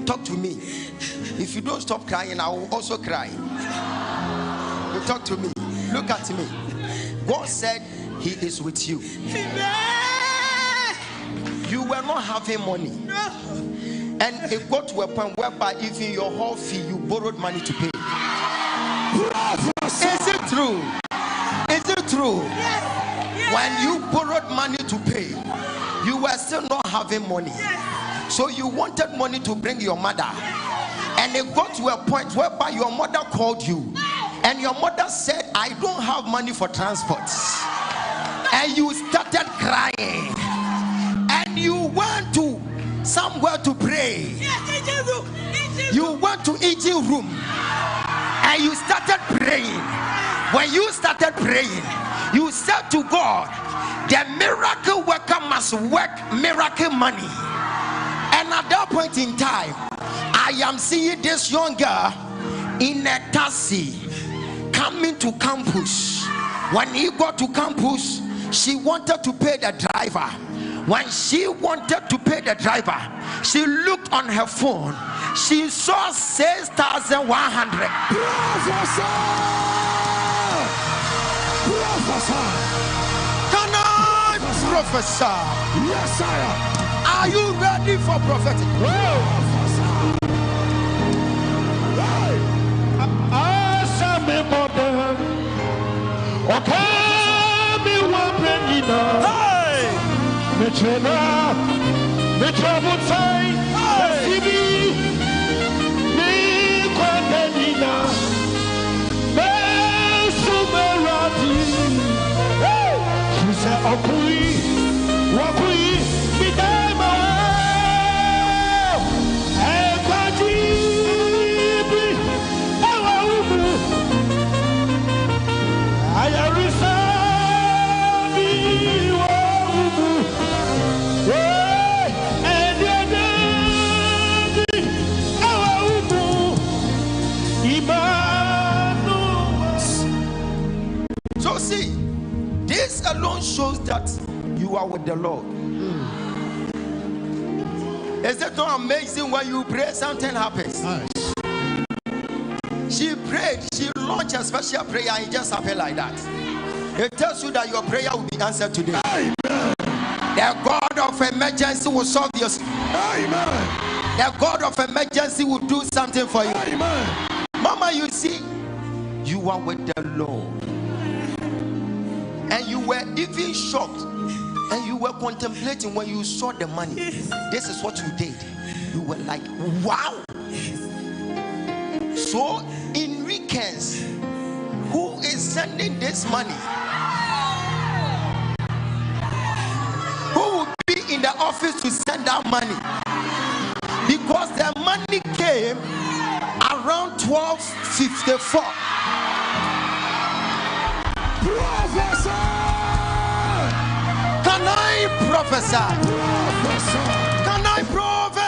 Talk to me. If you don't stop crying, I will also cry. You talk to me. Look at me. God said He is with you. You were not having money, and it got to a point whereby even your whole fee you borrowed money to pay. Is it true? Is it true? When you borrowed money to pay, you were still not having money. So you wanted money to bring your mother, and it got to a point whereby your mother called you, and your mother said, I don't have money for transport. And you started crying, and you went to somewhere to pray. You went to engine room, and you started praying. When you started praying, you said to God, the miracle worker must work miracle money. And at that point in time, I am seeing this young girl in a taxi coming to campus. When he got to campus, she wanted to pay the driver. When she wanted to pay the driver, she looked on her phone. She saw 6,100. Can I prophesy? Yes, sir. Are you ready for prophetic? So see, this alone shows that you are with the Lord. Is it not amazing when you pray, something happens? Nice. She prayed, she launched a special prayer, and it just happened like that. It tells you that your prayer will be answered today. Amen. The God of emergency will solve your. Amen. The God of emergency will do something for you. Amen. Mama, you see, you are with the Lord. And you were even shocked, and you were contemplating when you saw the money. This is what you did. You were like, wow. So in weekends, who is sending this money? Who will be in the office to send that money? Because the money came around 12:54. Prophesy! Can I prophesy? Prophesy! Can I prophesy?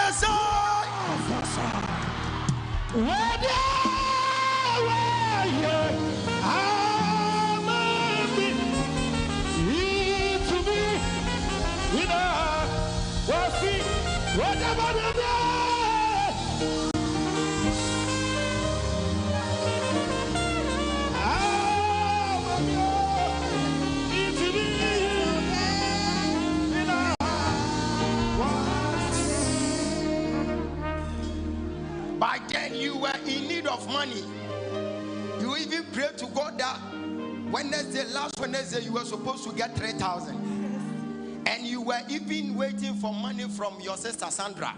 By then you were in need of money. You even prayed to God that last Wednesday you were supposed to get 3,000. And you were even waiting for money from your sister Sandra.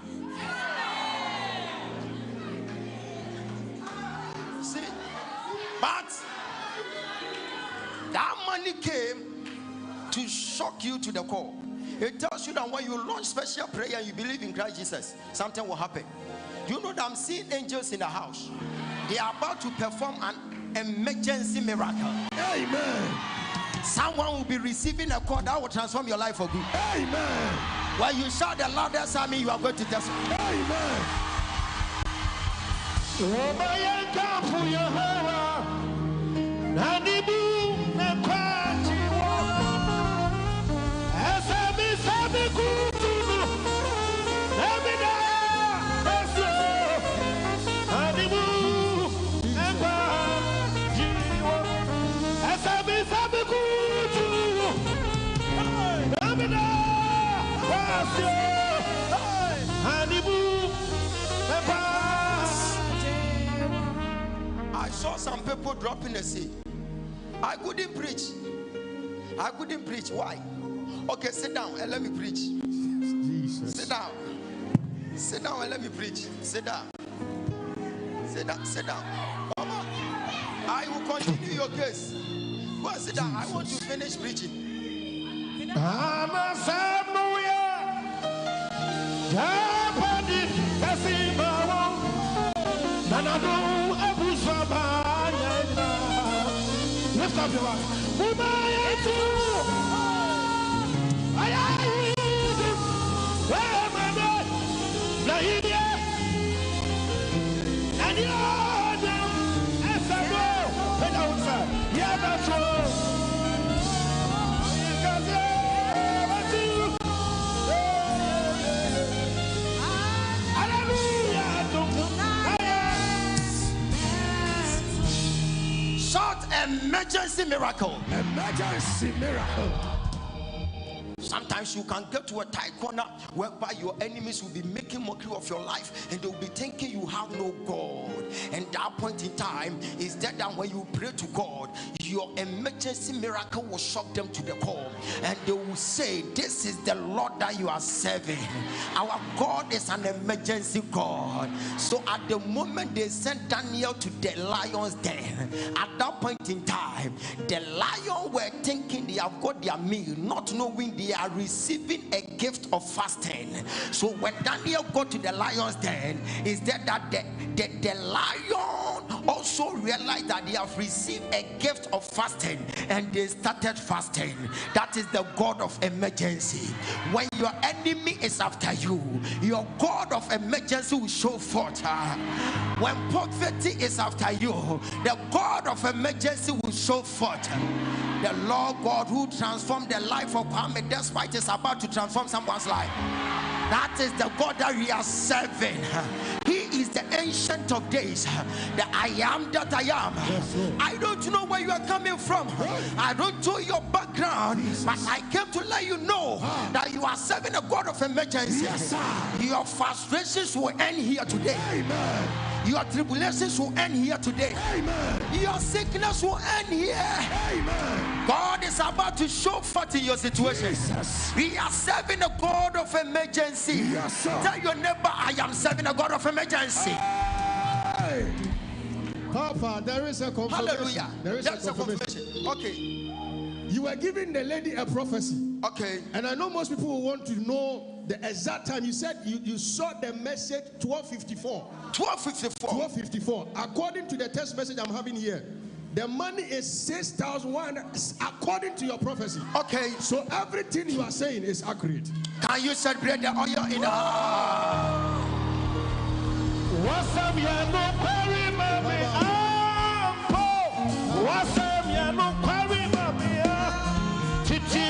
See, but That money came to shock you to the core. It tells you that when you launch special prayer and you believe in Christ Jesus, something will happen. You know that I'm seeing angels in the house. They are about to perform an emergency miracle. Amen. Someone will be receiving a call that will transform your life for good. Amen. When you shout the loudest, I mean you are going to testify. Amen. I saw some people dropping a seed. I couldn't preach. Why? Okay, sit down and let me preach. Jesus. Sit down and let me preach. Sit down. Come on. I will continue your case. Go and sit down. I want to finish preaching. Lift up your voice. Emergency miracle. Emergency miracle. Sometimes you can get to a tight corner whereby your enemies will be making mockery of your life and they will be thinking you have no God. And that point in time is that when you pray to God, your emergency miracle will shock them to the core. And they will say, this is the Lord that you are serving. Our God is an emergency God. So at the moment they sent Daniel to the lion's den, at that point in time, the lion were thinking they have got their meal, not knowing they are receiving a gift of fasting. So when Daniel got to the lion's den, is that the lion also realized that they have received a gift of fasting and they started fasting. That is the God of emergency. When your enemy is after you, your God of emergency will show forth. When poverty is after you, the God of emergency will show forth. The Lord God who transformed the life of Muhammad despite is about to transform someone's life. That is the God that we are serving. He is the ancient of days, the I am that I am. Yes, I don't know where you are coming from. I don't know your background, but I came to let you know that you are serving a God of emergency. Yes, your frustrations will end here today. Amen. Your tribulations will end here today. Amen. Your sickness will end here. Amen. God is about to show forth in your situation. Jesus. We are serving a God of emergency. Yes, sir. Tell your neighbor, I am serving a God of emergency. Hey. Papa, there is a confirmation. Hallelujah. There is a confirmation. Okay. You were giving the lady a prophecy. Okay. And I know most people will want to know the exact time. You said you saw the message 12:54. 12:54. 12:54. According to the text message I'm having here, the money is 6,100 according to your prophecy. Okay. So everything you are saying is accurate. Can you celebrate the oil in the What's up, ya no quarry, mommy? What's up, ya no quarry, mommy? Chichi,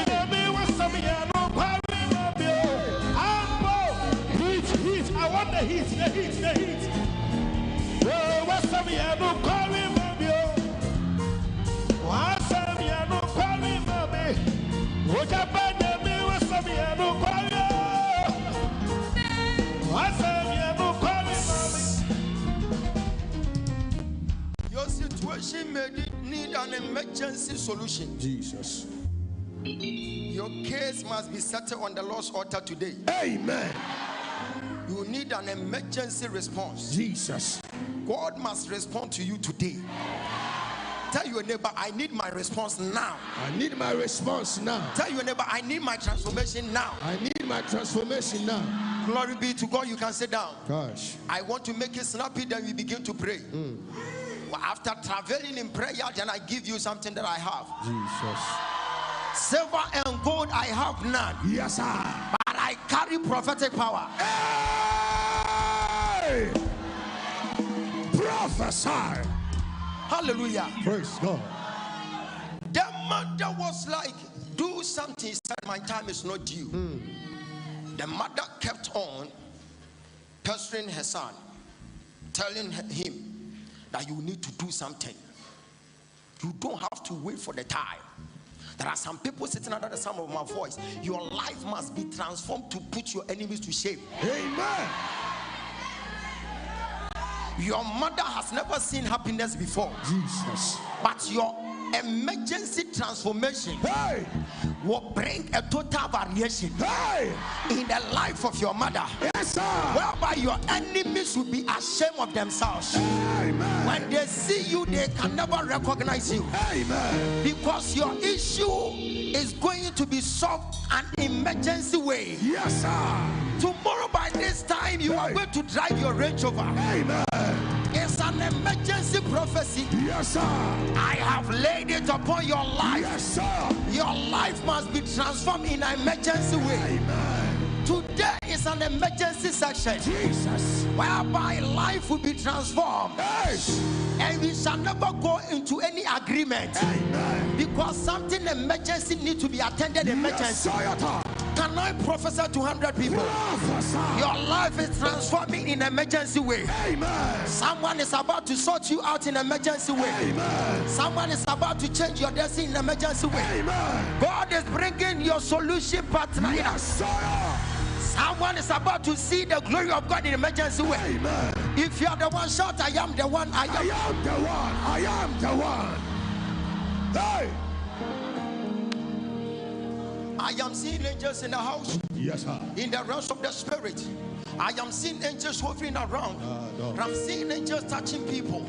what's up, ya no quarry, mommy? Heat, I want the heat. What's up, ya no quarry, mommy? What's up, ya no quarry, mommy? Ogyaba, what's up, ya no quarry? What's up, ya no quarry, mommy? Your situation may need an emergency solution. Jesus. Your case must be settled on the Lord's altar today. Amen. You need an emergency response. Jesus. God must respond to you today. Tell your neighbor, I need my response now. I need my response now. Tell your neighbor, I need my transformation now. I need my transformation now. Glory be to God. You can sit down. Gosh. I want to make it snappy, then we begin to pray. Well, after traveling in prayer, then I give you something that I have. Jesus. Silver and gold I have none. Yes, sir. But I carry prophetic power. Hey! Prophesy. Hallelujah. Praise God. The mother was like, do something. He said, my time is not due. The mother kept on pestering her son, telling him that you need to do something. You don't have to wait for the time. There are some people sitting under the sound of my voice. Your life must be transformed to put your enemies to shame. Amen. Your mother has never seen happiness before. Jesus. But your emergency transformation will bring a total variation in the life of your mother. Yes, sir. Whereby your enemies will be ashamed of themselves. Amen. When they see you, they can never recognize you. Amen. Because your issue is going to be solved an emergency way. Yes, sir. Tomorrow by this time, you are going to drive your Range Rover. Amen. It's an emergency prophecy. Yes, sir. I have laid it upon your life. Yes, sir. Your life must be transformed in an emergency way. Amen. Today is an emergency section. Jesus. Whereby life will be transformed. Yes. And we shall never go into any agreement. Amen. Because something emergency needs to be attended emergency. Yes, can I prophesy to 100 people? Prophesy. Your life is transforming in an emergency way. Amen. Someone is about to sort you out in an emergency way. Amen. Someone is about to change your destiny in an emergency way. Amen. God is bringing your solution partner. Yes, sir. Someone is about to see the glory of God in an emergency way. Amen. If you are the one, shout, I am the one. I am the one. I am the one. Hey. I am seeing angels in the house. Yes, sir. In the realms of the spirit. I am seeing angels hovering around. And I'm seeing angels touching people.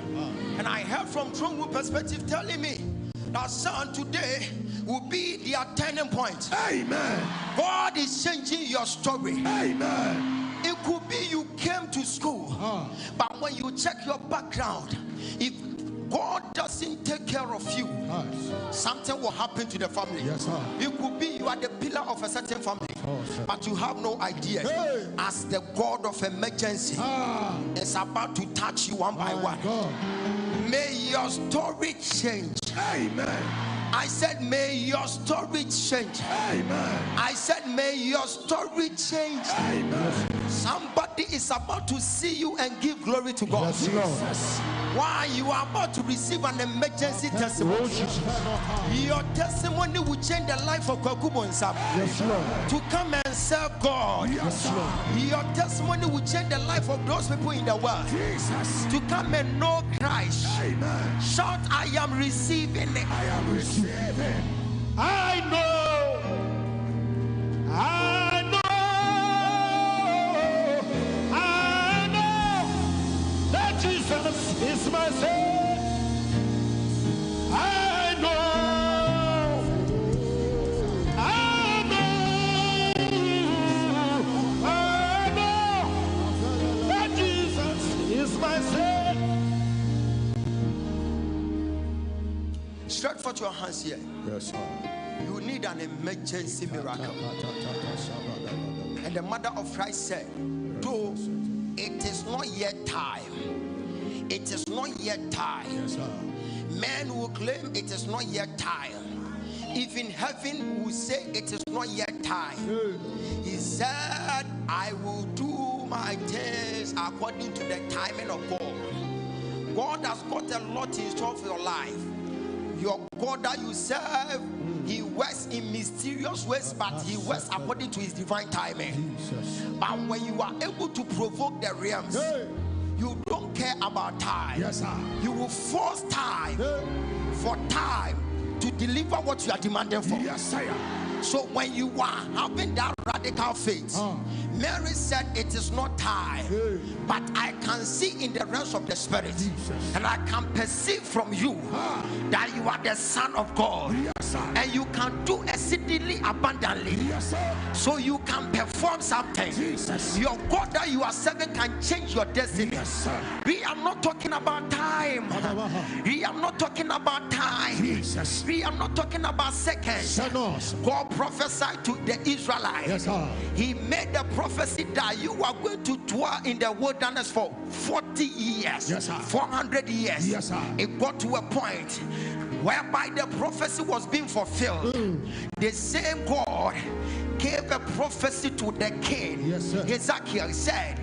And I heard from throne room perspective telling me that son, today will be their turning point. Amen. God is changing your story. Amen. It could be you came to school, but when you check your background, if God doesn't take care of you, something will happen to the family. Yes, sir. It could be you are the pillar of a certain family, but you have no idea. Hey. As the God of emergency is about to touch you one by one. God. May your story change. Amen. I said, may your story change. Amen. I said, may your story change. Amen. Somebody is about to see you and give glory to God. Yes, Lord. Why? You are about to receive an emergency testimony. Your testimony will change the life of Kwakubo Nsam. Yes, Lord. To come and serve God. Yes, Lord. Your testimony will change the life of those people in the world. Jesus. To come and know Christ. Amen. Shout, I am receiving it. I am receiving. I know. I know. I know that Jesus is my Savior. I know. I know. I know that Jesus is my Savior. Stretch forth your hands here. Yes, sir. You need an emergency miracle. And the mother of Christ said, though it is not yet time. It is not yet time. Yes, sir. Men will claim it is not yet time. Even heaven will say it is not yet time. He said, I will do my things according to the timing of God. God has got a lot in store for your life. Your God that you serve, he works in mysterious ways, but he works according to his divine timing. Jesus. But when you are able to provoke the realms, you don't care about time. Yes, sir. You will force time for time to deliver what you are demanding for. Yes, sir. So when you are having that radical faith, Mary said, it is not time, but I can see in the realms of the spirit, and I can perceive from you that you are the Son of God, and you can do exceedingly abundantly, so you can perform something. Your God that you are serving can change your destiny. We are not talking about time. We are not talking about time. We are not talking about seconds. God prophesied to the Israelites. He made the prophecy that you are going to dwell in the wilderness for 40 years, 400 years. It got to a point whereby the prophecy was being fulfilled. The same God gave a prophecy to the king. Ezekiel said,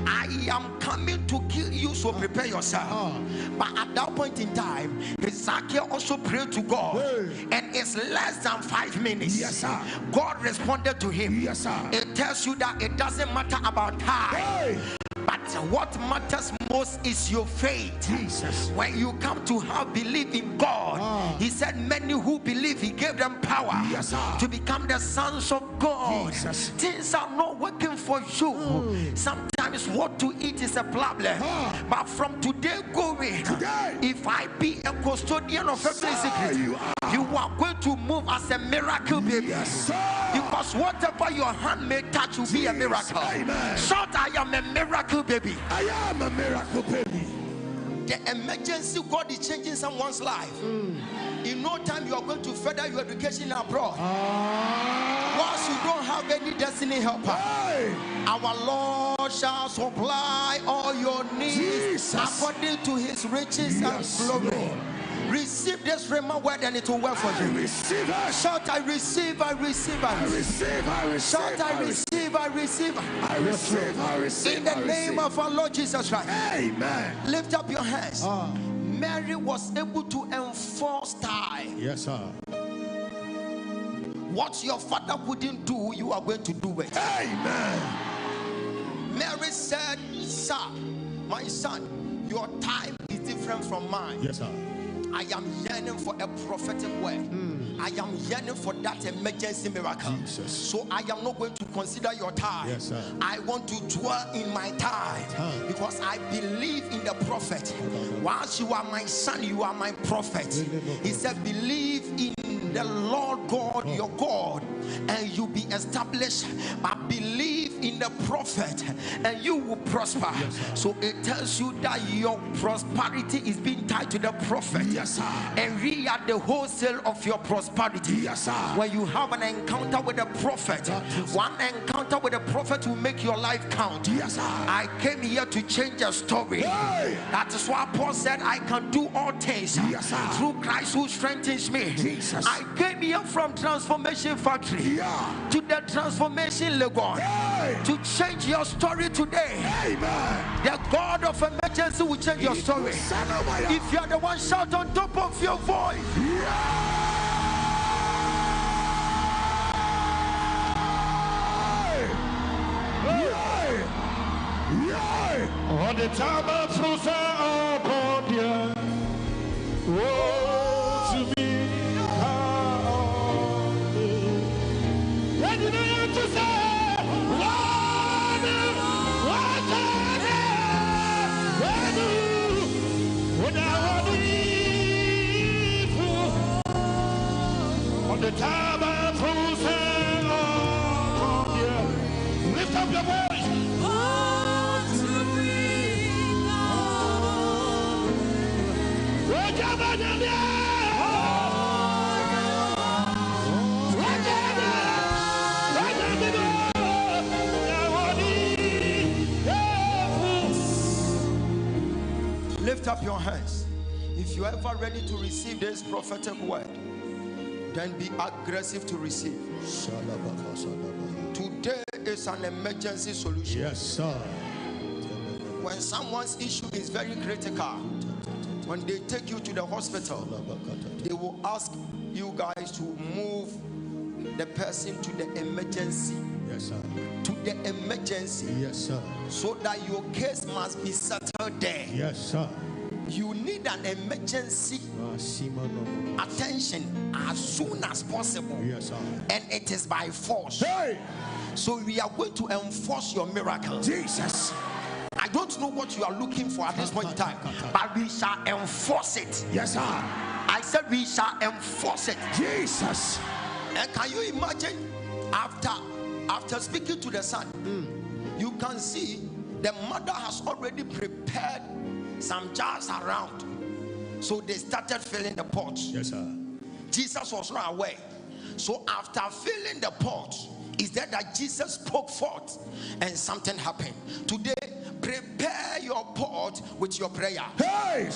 I am coming to kill you, so prepare yourself. But at that point in time, Ezekiel also prayed to God, and it's less than 5 minutes. God responded to him. It tells you that it doesn't matter about time, but what matters most is your faith. When you come to have belief in God, he said many who believe, he gave them power to become the sons of God. Things are not working for you. Sometimes what to eat is a problem, but from today going, if I be a custodian of every secret, you are going to move as a miracle baby, because whatever your hand may touch will be a miracle. Shout, I am a miracle baby. I am a miracle baby. The emergency God is changing someone's life. In no time you are going to further your education abroad. Once you don't have any destiny helper, our Lord shall supply all your needs according to his riches and glory. Receive this rhema word and it will work for you. Shout, I receive, I receive, I receive. Shout, I receive, I receive. I receive, I receive. In the name of our Lord Jesus Christ. Amen. Lift up your hands. Mary was able to enforce time. Yes, sir. What your father couldn't do, you are going to do it. Amen. Mary said, sir, my son, your time is different from mine. Yes, sir. I am yearning for a prophetic word. I am yearning for that emergency miracle. Jesus. So I am not going to consider your time. Yes, sir. I want to dwell in my time because I believe in the prophet. Whilst you are my son, you are my prophet. He said, believe in the Lord God, your God, and you be established. But believe in the prophet and you will prosper. So it tells you that your prosperity is being tied to the prophet. And we are the wholesale of your prosperity. When you have an encounter with the prophet, one encounter with the prophet will make your life count. I came here to change a story. That is why Paul said, I can do all things through Christ who strengthens me. I came here from Transformation Factory to the Transformation Legon to change your story today. The God of emergency will change your story. If you are the one, shout on top of your voice. On the time of oh, to me, what did I have to say? On the time of lift up your voice. Ogyaba, lift up your hands. If you are ever ready to receive this prophetic word, then be aggressive to receive. Today is an emergency solution. Yes, sir. When someone's issue is very critical, when they take you to the hospital, they will ask you guys to move the person to the emergency. Yes, sir. To the emergency. Yes, sir. So that your case must be settled there. Yes, sir. you need an emergency attention as soon as possible. Yes, sir. And it is by force. Hey. So we are going to enforce your miracle. Jesus. I don't know what you are looking for at this point in time, but we shall enforce it. Yes, sir. I said we shall enforce it. Jesus. And can you imagine after speaking to the son, you can see the mother has already prepared some jars around. So they started filling the pots. Yes, sir. Jesus was not aware. So after filling the pots, is that Jesus spoke forth and something happened. Today, prepare your pot with your prayer. Hey.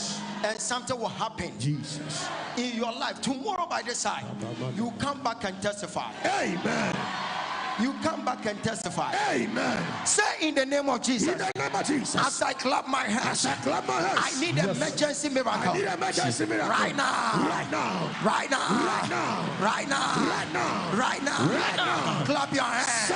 And something will happen. Jesus. In your life. Tomorrow by this side, you come back and testify. Amen. You come back and testify. Amen. Say in the name of Jesus. In the name of Jesus. As I clap my hands. As I clap my hands. I need an emergency miracle. I need an emergency miracle. Right now. Right now. Right now. Right now. Right now. Right now. Right now. Right now. Clap your hands.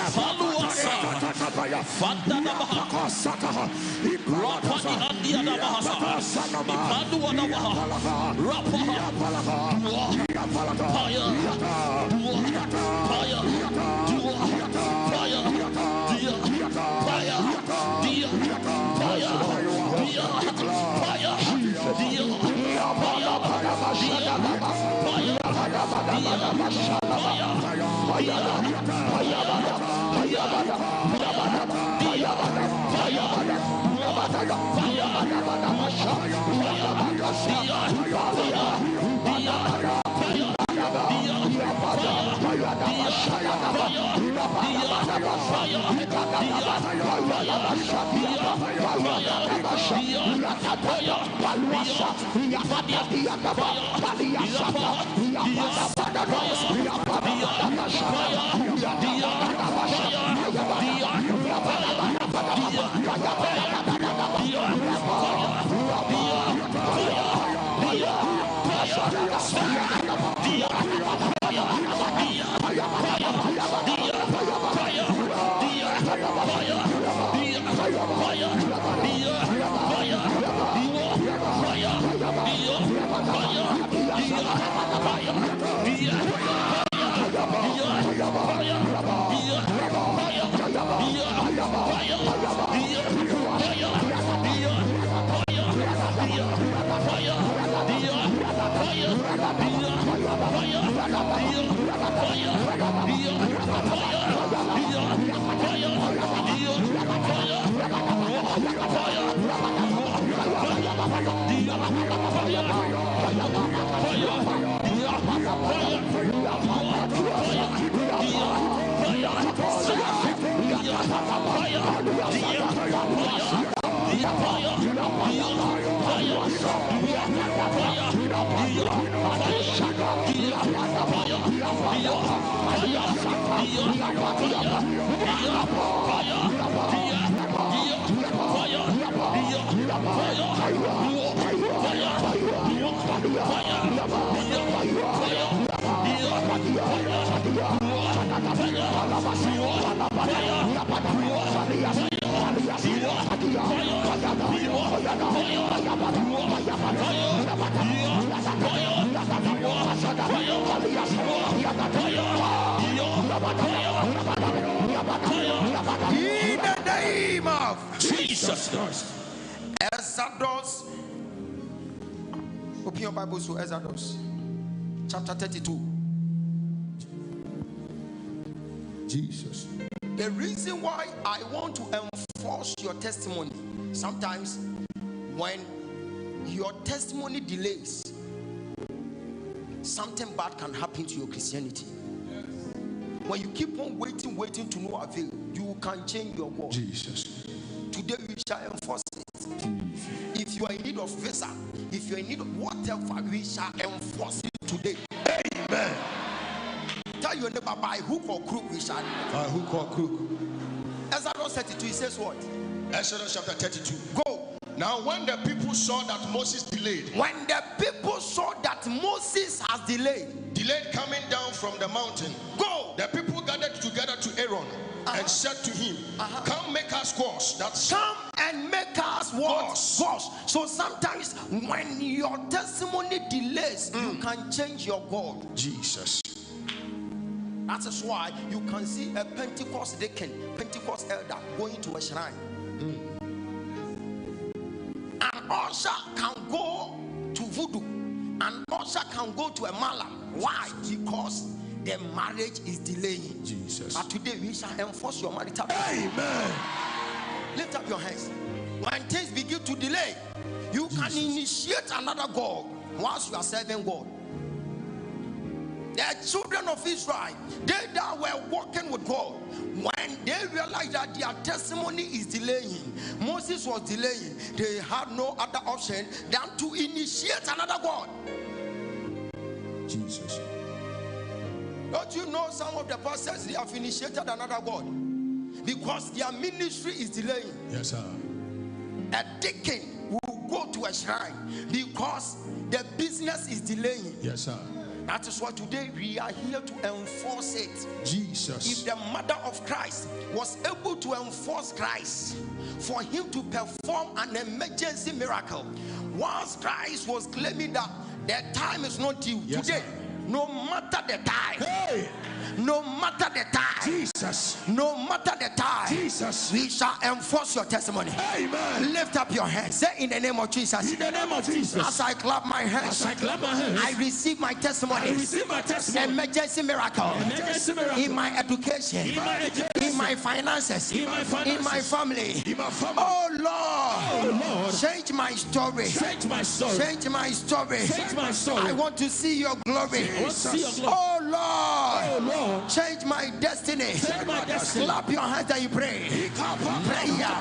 In the name of Jesus Christ. Exodus. Open your Bibles to Exodus chapter 32. Jesus. The reason why I want to enforce your testimony, sometimes when your testimony delays, something bad can happen to your Christianity. When you keep on waiting to no avail, you can change your world. Jesus. Today we shall enforce it. If you are in need of visa, if you are in need of whatever, we shall enforce it today. Amen. Tell your neighbor, by hook or crook we shall. By hook or crook. Exodus 32, he says what? Exodus chapter 32. Go. Now when the people saw that Moses delayed. When the people saw that Moses has delayed Delayed coming down from the mountain. Go. The people gathered together to Aaron and said to him, come make us wars. That's come and make us wars. So sometimes when your testimony delays, you can change your God. Jesus. That is why you can see a Pentecost deacon, Pentecost elder going to a shrine. An usher can go to voodoo. An usher can go to a malam. Why? Because the marriage is delaying. Jesus. But today we shall enforce your marital. Amen. Lift up your hands. When things begin to delay, you can initiate another God whilst you are serving God. The children of Israel, they that were walking with God, when they realized that their testimony is delaying, Moses was delaying, they had no other option than to initiate another God. Jesus. Don't you know some of the pastors, they have initiated another God because their ministry is delaying? Yes, sir. A deacon will go to a shrine because the business is delaying. Yes, sir. That is why today we are here to enforce it. Jesus. If the mother of Christ was able to enforce Christ for him to perform an emergency miracle, whilst Christ was claiming that the time is not due, yes, today, sir. No matter the time, hey, no matter the time, Jesus, no matter the time, Jesus, we shall enforce your testimony. Amen. Lift up your hands. Say in the name of Jesus. In the name of Jesus. As I clap my hands, I receive my testimony. I receive my testimony. Emergency miracle. Emergency miracle. In my education. In my finances. In my family. Oh Lord. Change my story. Change my story. Change my story. Change my story. I want to see your glory. Oh Lord. Change my destiny. Change my destiny. Clap your hands and you pray. Prayer.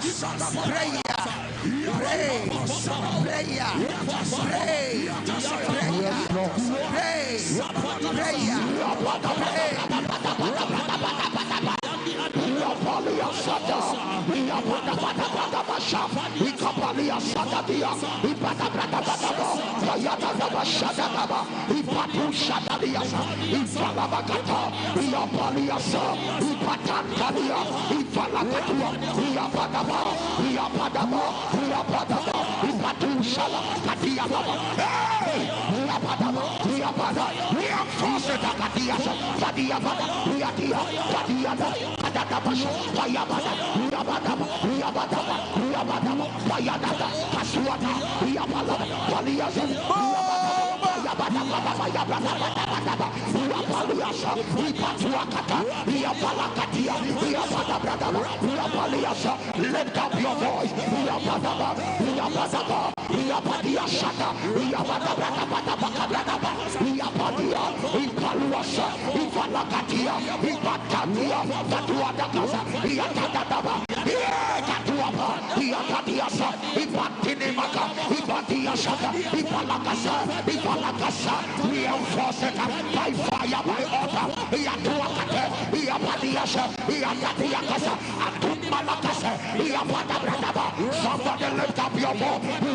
Lift up your voice. We enforce it by fire, by altar. Somebody lift up your voice.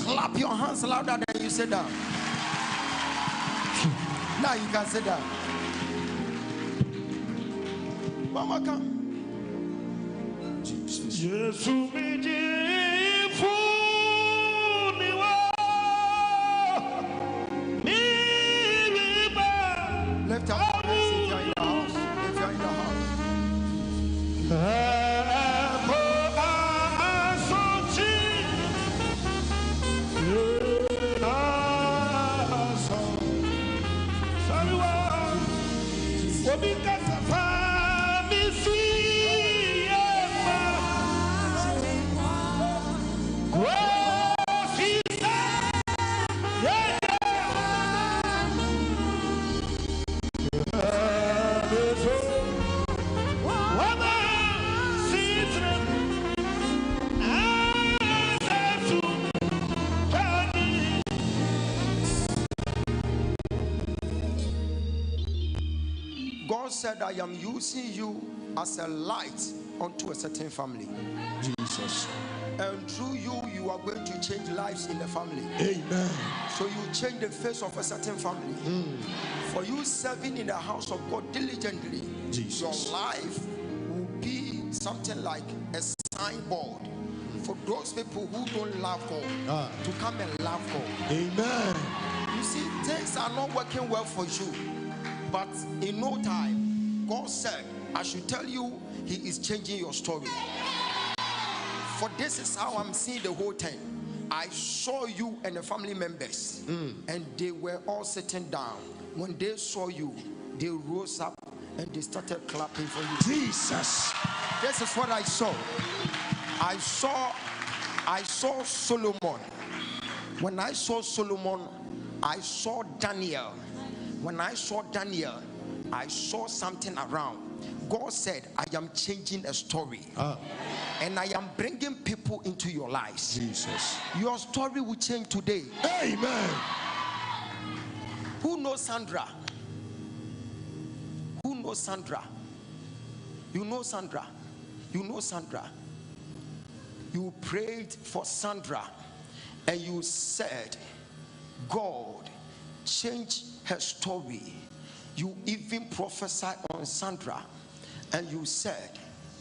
Clap your hands louder than you sit down. Now you can sit down. Mama, come. Jesus. Lift up your hands if you're in the house. If you're in the house. God said, I am using you as a light unto a certain family. Jesus. And through you, you are going to change lives in the family. Amen. So you change the face of a certain family. For you serving in the house of God diligently, Jesus. your life will be something like a signboard for those people who don't love God to come and love God. Amen. You see, things are not working well for you, but in no time, God said, I should tell you, He is changing your story. For this is how I'm seeing the whole thing. I saw you and the family members, and they were all sitting down. When they saw you, they rose up and they started clapping for you. Jesus. This is what I saw. I saw Solomon. When I saw Solomon, I saw Daniel. When I saw Daniel, I saw something around. God said, I am changing a story. And I am bringing people into your lives. Jesus. Your story will change today. Amen. Who knows Sandra? Who knows Sandra? You know Sandra. You know Sandra. You prayed for Sandra and you said, God, change her story. You even prophesied on Sandra and you said,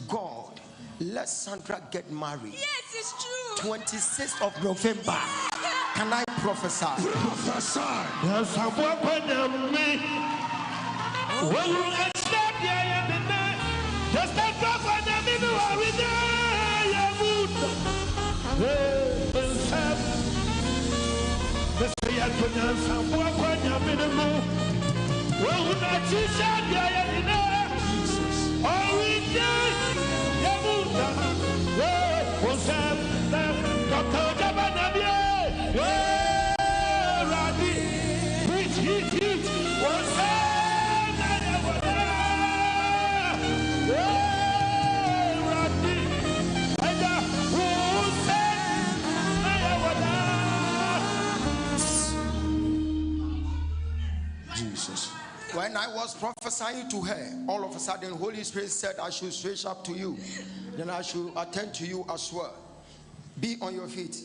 God, let Sandra get married. Yes, it's true. 26th of November. Can I prophesy? Prophesy. Yes, I'm walking on me. When you step here, just like God, when I'm in the war with Jesus. When I was prophesying to her, all of a sudden Holy Spirit said I should stretch up to you, then I should attend to you as well. Be on your feet.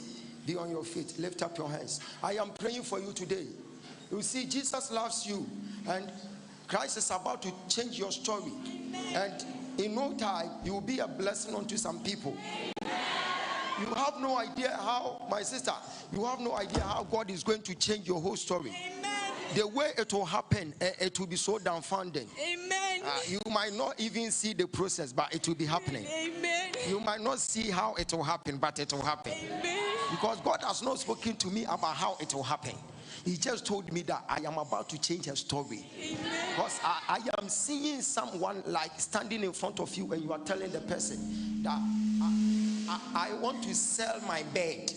Be on your feet. Lift up your hands. I am praying for you today. You see, Jesus loves you and Christ is about to change your story. And in no time, you will be a blessing unto some people. You have no idea how, my sister, you have no idea how God is going to change your whole story. The way it will happen, it will be so dumbfounding. Amen. You might not even see the process, but it will be happening. Amen. You might not see how it will happen, but it will happen. Amen. Because God has not spoken to me about how it will happen. He just told me that I am about to change her story. Amen. Because I am seeing someone like standing in front of you and you are telling the person that I want to sell my bed.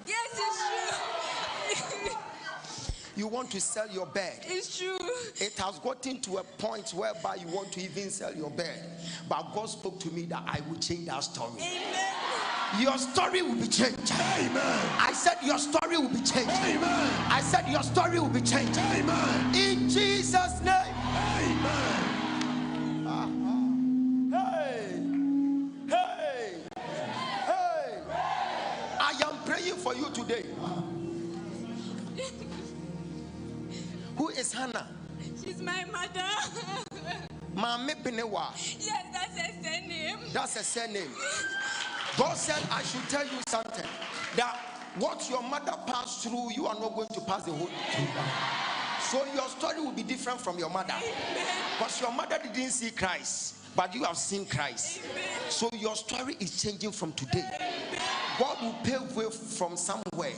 Yes, it's true. You want to sell your bed. It's true. It has gotten to a point whereby you want to even sell your bed. But God spoke to me that I will change that story. Amen. Your story will be changed. Amen. I said your story will be changed. Amen. I said your story will be changed. Amen. In Jesus' name. Amen. Hey. I am praying for you today. Who is Hannah? She's my mother. Mame Benewa. Yes, that's her surname. That's a surname. God said I should tell you something. That what your mother passed through, you are not going to pass the whole thing. So your story will be different from your mother. Because your mother didn't see Christ, but you have seen Christ. So your story is changing from today. God will pave way from somewhere.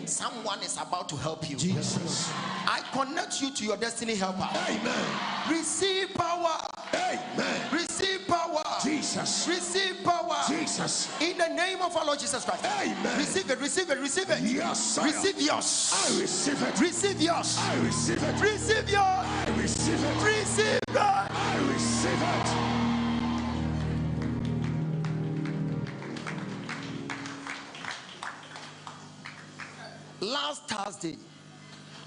Someone is about to help you. Jesus. I connect you to your destiny helper. Amen. Receive power. Amen. Receive power. Jesus. Receive power. Jesus. In the name of our Lord Jesus Christ. Amen. Receive it. Receive it. Receive it. Yes, sir. Receive yours. I receive it. Receive yours. I receive it. Receive yours. I receive it. Receive it. I receive it. Last Thursday,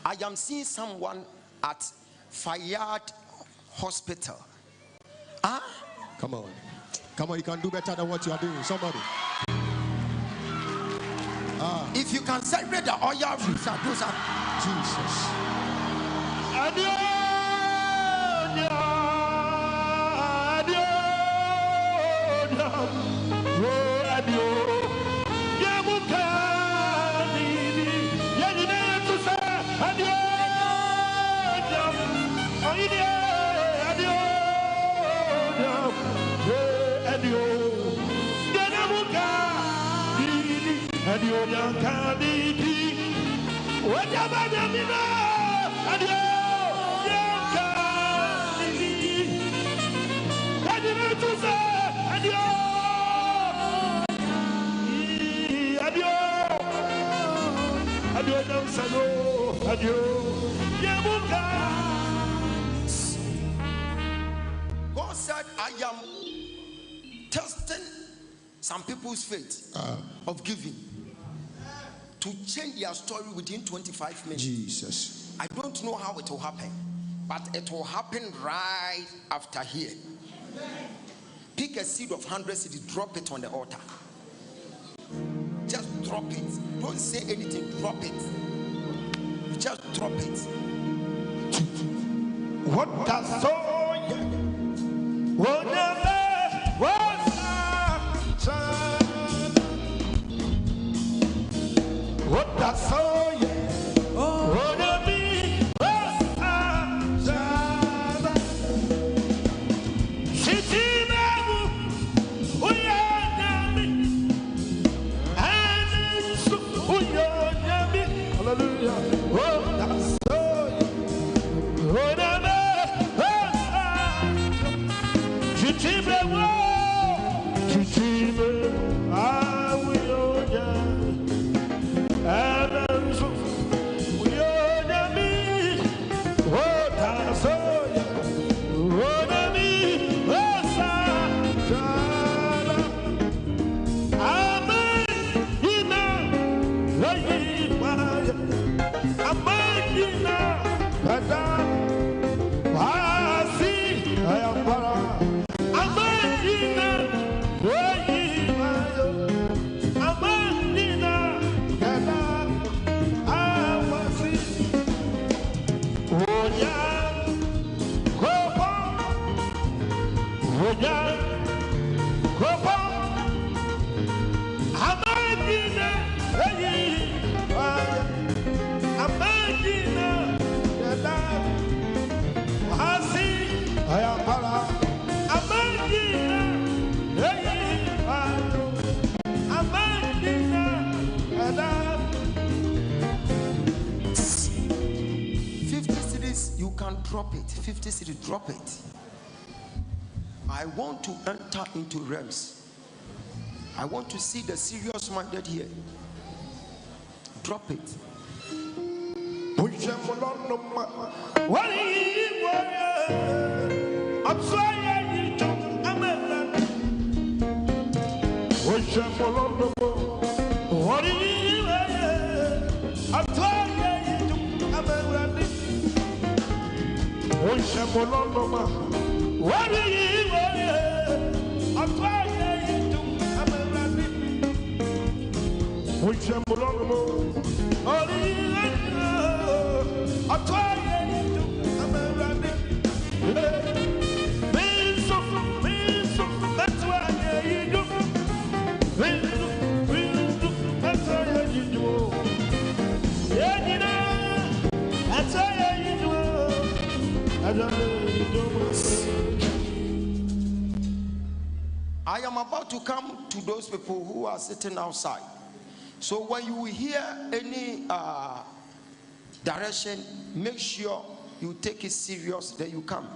I am seeing someone at Fayard Hospital. Come on. Come on, you can do better than what you are doing. Somebody. If you can celebrate the oil, Jesus. God said, I am testing some people's faith of giving to change their story within 25 minutes. Jesus. I don't know how it will happen, but it will happen right after here. Pick a seed of 100 seeds, drop it on the altar. Just drop it. Don't say anything, drop it. You just drop it. What does so what does so drop it. 50 city, drop it. I want to enter into realms. I want to see the serious minded here. Drop it. I am about to come to those people who are sitting outside. So when you hear any direction, make sure you take it serious, then you come.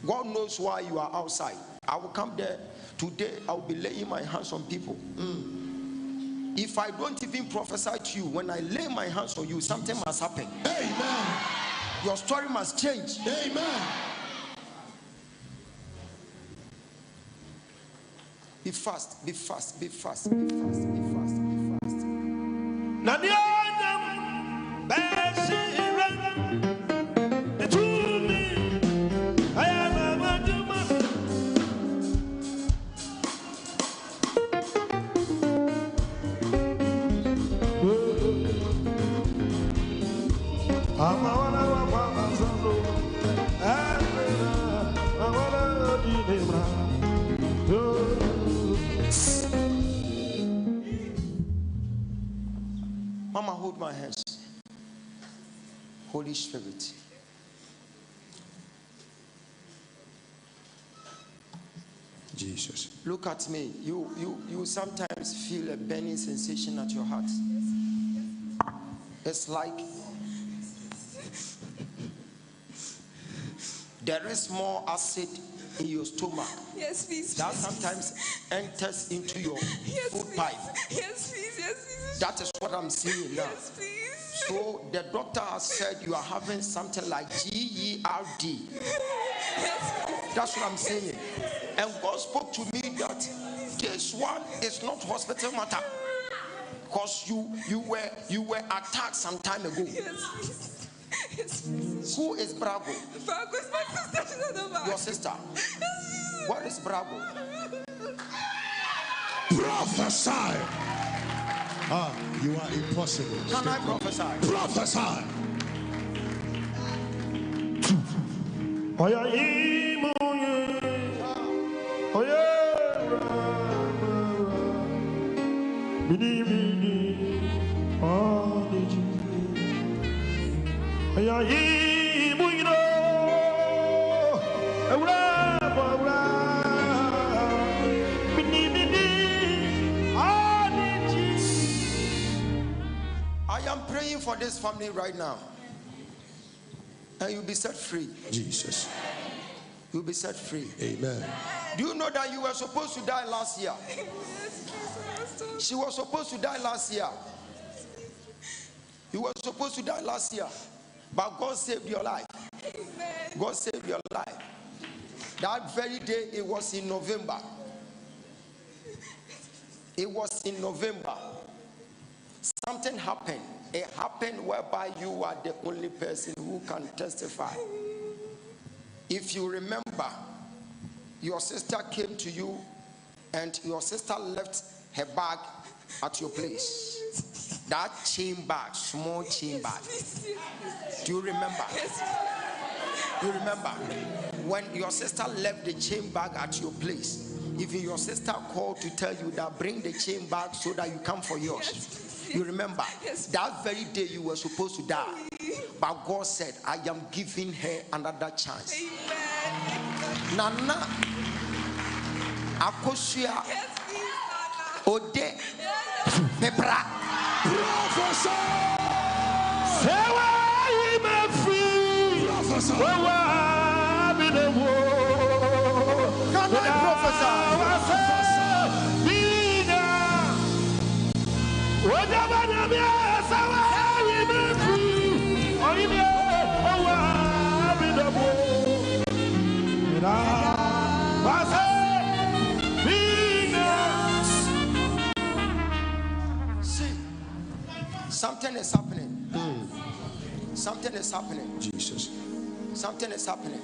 God knows why you are outside. I will come there today. I will be laying my hands on people. If I don't even prophesy to you, when I lay my hands on you, something must happen. Amen. Your story must change. Amen. Be fast, be fast, be fast, be fast, be fast, be fast. Mama, hold my hands. Holy Spirit. Jesus. Look at me. You sometimes feel a burning sensation at your heart. It's like there is more acid in your stomach. Yes, please. That sometimes enters into your food pipe. Yes, please. Yes, please. That is what I'm seeing now. Yes, please. So the doctor has said you are having something like GERD. That's what I'm saying. And God spoke to me that this one is not hospital matter, because you were attacked some time ago. Yes, please. Yes, please. Who is Bravo? Bravo is my sister. She's at the back. Your sister. What is Bravo? Prophesy. You are impossible. Can I prophesy? Prophesy. I am praying for this family right now, and you'll be set free. Jesus. You'll be set free. Amen. Do you know that you were supposed to die last year? She was supposed to die last year. You were supposed to die last year, but God saved your life. God saved your life. That very day, it was in November. It was in November. Something happened. It happened whereby you are the only person who can testify. If you remember, your sister came to you and your sister left her bag at your place. That chain bag, small chain bag. Do you remember? Do you remember? When your sister left the chain bag at your place, even your sister called to tell you that bring the chain bag so that you come for yours. You remember? That very day you were supposed to die. But God said, I am giving her another chance. Nana Akosia Ode Pepra Prophesy. Prophesy. Can I prophesy? Ogyaba na mi asawa mi free. Something is happening. Jesus. Something is happening.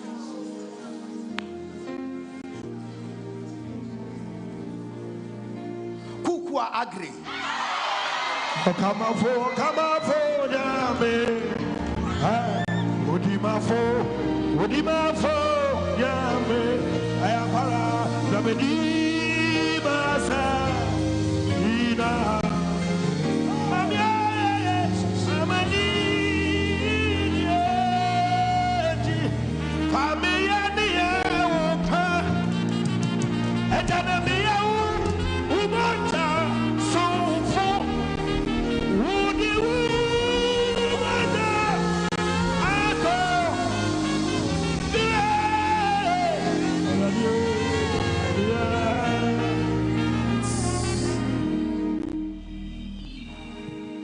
Kukua agree. Come on, Yame. Udimafo, Yame. Ayapara, Ramedi, Masa, Ina.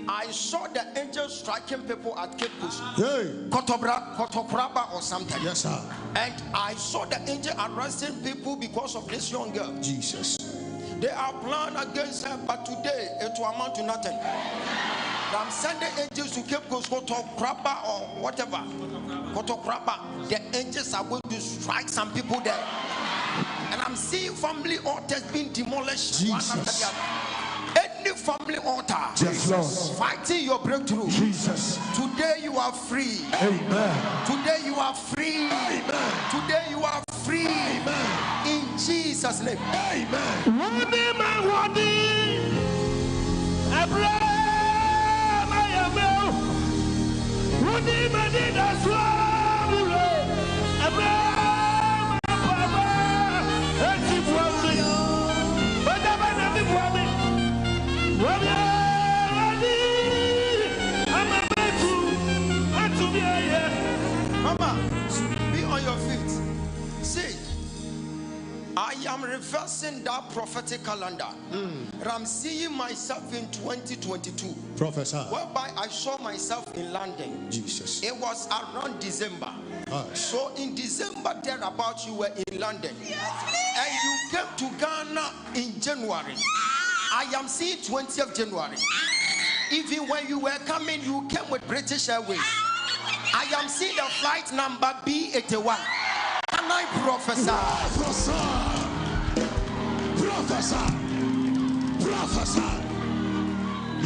I saw the angel striking people at Cape Coast. Hey. Kotobraba or something. Yes, sir. And I saw the angel arresting people because of this young girl. Jesus. They are planned against her, but today it will amount to nothing. I'm sending angels to Cape Coast, Kotobraba or whatever. Kotobraba. The angels are going to strike some people there. And I'm seeing family altars being demolished. Jesus. One after the other. Any family altar, Jesus, fighting your breakthrough. Jesus. Today you are free. Amen. Today you are free. Amen. Today you are free. Amen. In Jesus' name. Amen. Mama, be on your feet. See, I am reversing that prophetic calendar. I'm seeing myself in 2022. Prophesy. Whereby I saw myself in London. Jesus. It was around December. Hush. So in December, thereabout, you were in London. And you came to Ghana in January. I am seeing 20th January. Even when you were coming, you came with British Airways. I am seeing the flight number B81. Can I prophesy? Prophesy. Prophesy.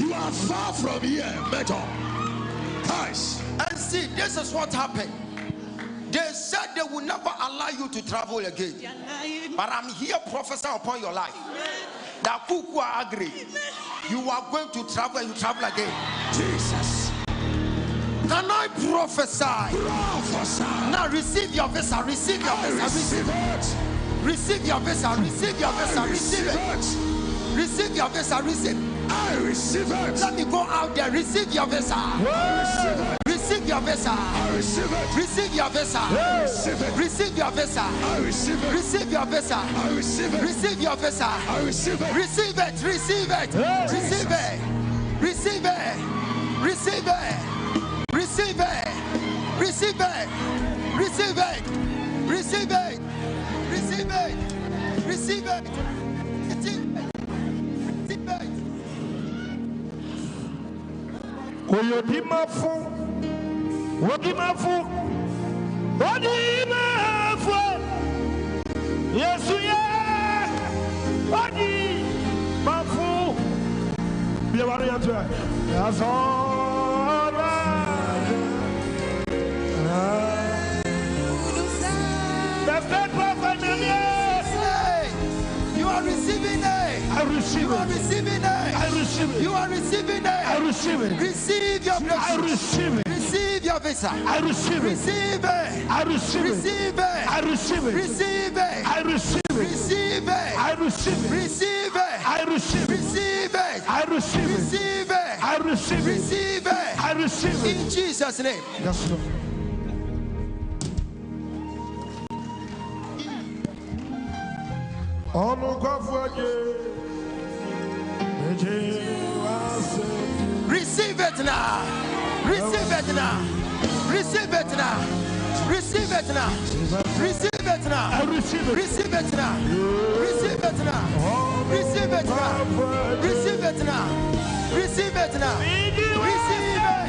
You are far from here, metal. Guys. And see, this is what happened. They said they will never allow you to travel again. But I'm here prophesying upon your life. That Kuku agree. You are going to travel and you travel again. Jesus. Can I prophesy? Prophesy. Now receive your visa. Receive your visa. Receive it. Receive your visa. Receive your visa. Receive it. Receive your visa. Receive. I receive it. Let me go out there. Receive your visa. Receive it. Receive your visa. I receive it. Receive your visa. Receive it. Receive your visa. I receive it. Receive your visa. I receive it. Receive your visa. I receive it. Receive it. Receive it. Receive it. Receive it. Receive it. Receive it. Receive it. Receive it. Receive it. Receive it. Receive it. Oyodimafu, Wodimafu, Wodimafu, Yesuya, Wodimafu, Biawariatwa, Yazora. The third prophet, you are receiving it. I receive You are it. receiving it. I receive it. You are receiving it. I receive it. Receive your I blessing. receive it. Receive your visa. I receive it. Receive it. I receive it. Receive it. I receive it. Receive it. I receive it. Receive it. I receive it. Receive it. I receive it. Receive it. I receive it. Receive it. I receive it. Receive it. I receive it. In Jesus' name. Yes, Lord. Receive it now. Receive it now. Receive it now. Receive it now. Receive it now. I receive it. Receive it now. Receive it now. Receive it now. Receive it now. Receive it now. Receive it.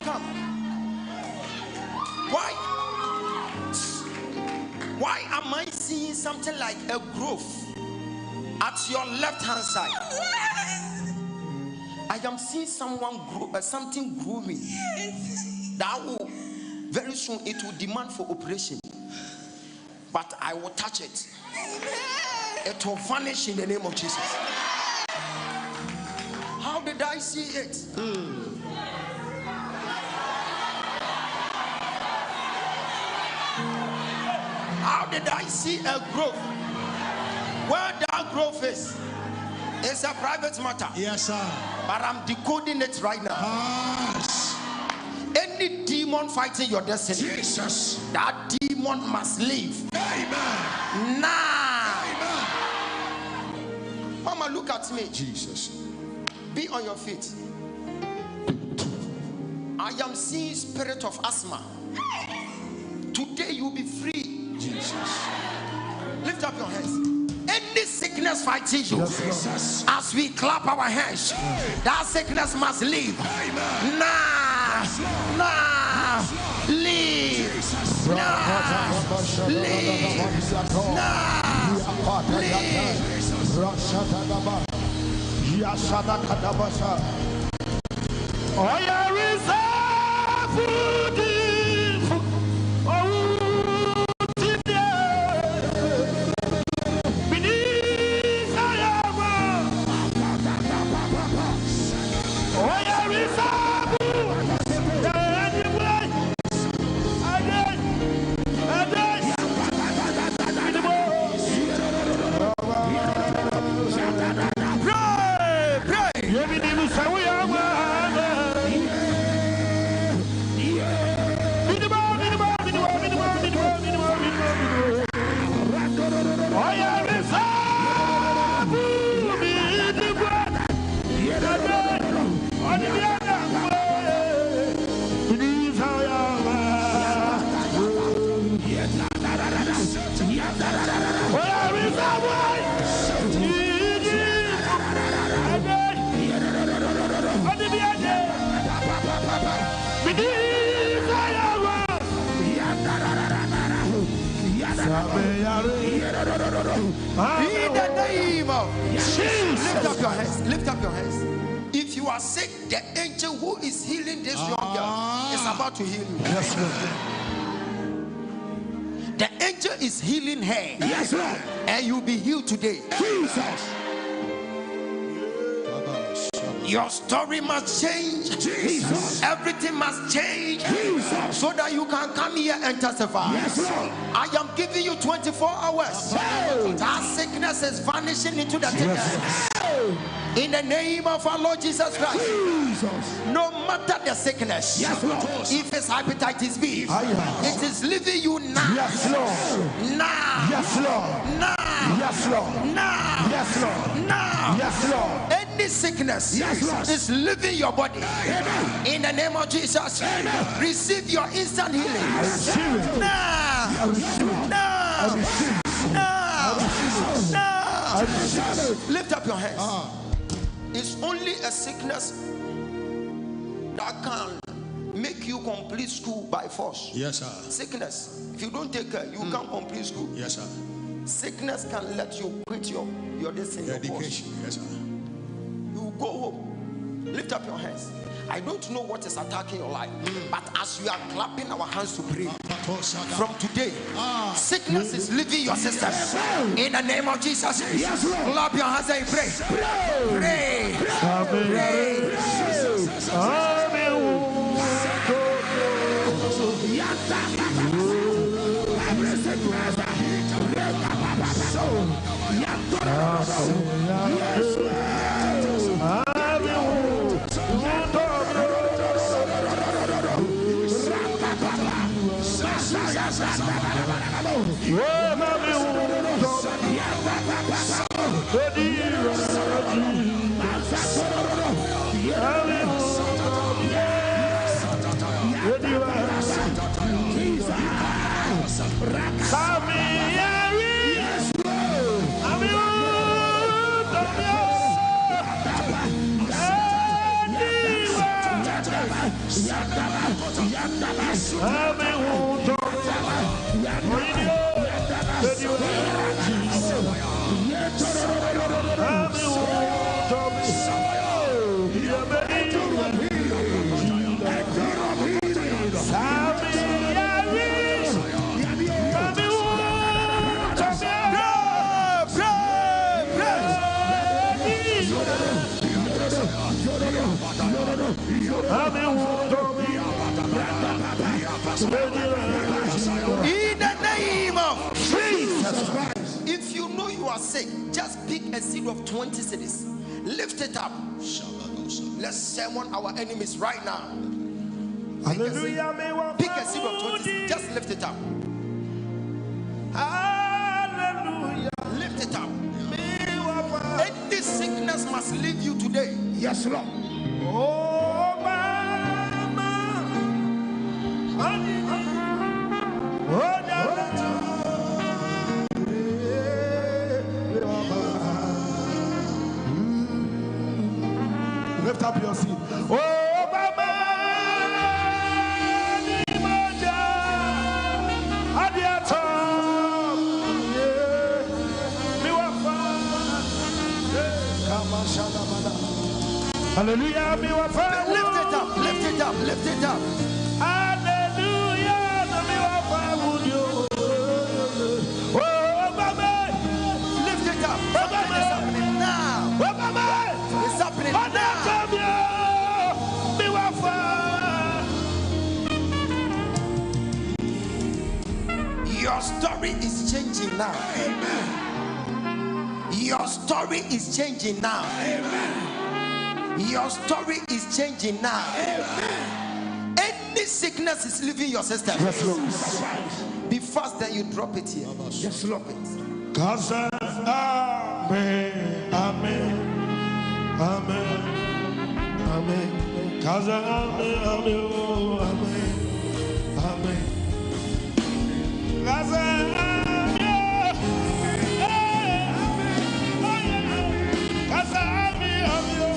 come. Why am I seeing something like a growth at your left hand side? I am seeing someone something growing. That will very soon it will demand for operation. But I will touch it. It will vanish in the name of Jesus. How did I see it? How did I see a growth? Where that growth is, it's a private matter. Yes, sir. But I'm decoding it right now. Yes. Any demon fighting your destiny, Jesus, that demon must leave. Amen. Now. Amen. Mama, look at me. Jesus. Be on your feet. I am seeing spirit of asthma. Today you'll be free. Jesus. Lift up your hands. Any sickness fighting you, Jesus. as we clap our hands, that sickness must leave. Amen. Now, now, leave. Now, leave. Now, in the name of Jesus. Lift up your hands. Lift up your hands. If you are sick, the angel who is healing this young girl is about to heal you. Yes, Lord. The angel is healing her. Yes, Lord. And you'll be healed today. Jesus. Your story must change. Jesus. Everything must change. Jesus. So that you can come here and testify. Yes, Lord. I am giving you 24 hours. That sickness is vanishing into the darkness. In the name of our Lord Jesus Christ. Jesus. No matter the sickness. Yes, Lord. If it's hepatitis B, it is leaving you now. Yes, Lord. Now. Yes, Lord. Now. Yes, Lord. Now. Yes, Lord. Now. Yes, Lord. Any sickness, yes, Lord, is leaving your body. Amen. In the name of Jesus. Amen. Receive your instant healing. I receive it. Now. I receive it. Now. I receive it. Now. I receive it. Now. I receive it. Lift up your hands. It's only a sickness that can make you complete school by force. Yes, sir. Sickness. If you don't take care, you can't complete school. Yes, sir. Sickness can let you quit your destiny. Your education. Yes, sir. You go home. Lift up your hands. I don't know what is attacking your life, but as we are clapping our hands to pray, from today, sickness is leaving your system. In the name of Jesus, clap your hands and pray. Pray. Yes, In the name of Jesus Christ. If you know you are sick, just pick a seed of 20 cedis. Lift it up. Let's sermon our enemies right now. Hallelujah. Pick a seed of 20 cedis. Just lift it up. Hallelujah. Lift it up. Any sickness must leave you today. Yes, Lord. Oh, mama. Lift up your seat. Oh, mama. Hallelujah, me wa fa. Lift it up, lift it up, lift it up. Hallelujah, me wa fa wudio. Oh, Baba, Lift it up. Something is happening now. oh Baba, It's happening now. Me wa fa. Your story is changing now. Amen. Your story is changing now. Amen. Your story is changing now. Amen. Any sickness is leaving your system. Yes, Lord. Be fast, then you drop it here. Yes, Lord. Kaza, amen, amen, amen, amen. Kaza, amen, amen, oh, amen, amen. Kaza, amen, Kaza, amen, amen.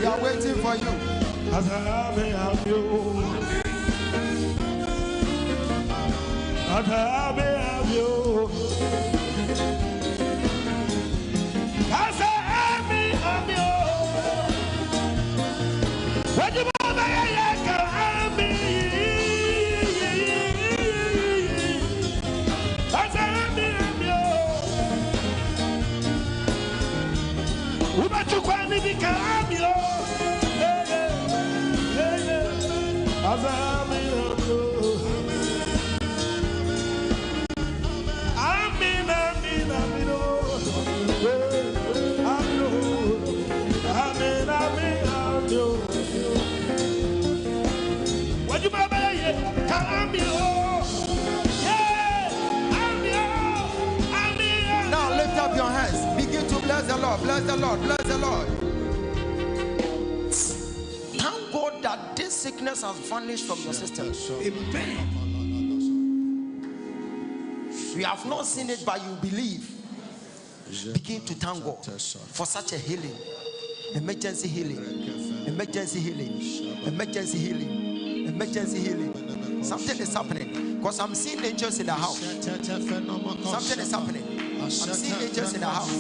We are waiting for you. Now lift up your hands. Begin to bless the Lord. Bless the Lord. Bless the Lord. Thank God that this sickness has vanished from your system. Amen. We have not seen it, but you believe. Begin to thank God for such a healing. Emergency healing. Emergency healing. Emergency healing. Emergency healing. Something is happening. Because I'm seeing angels in the house. Something is happening. I'm seeing angels in the house.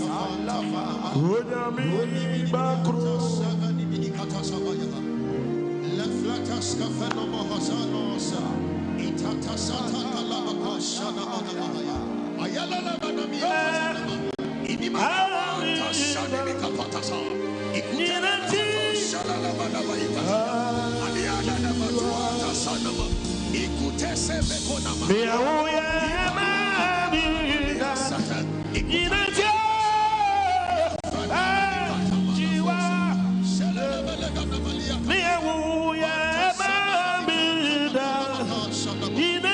In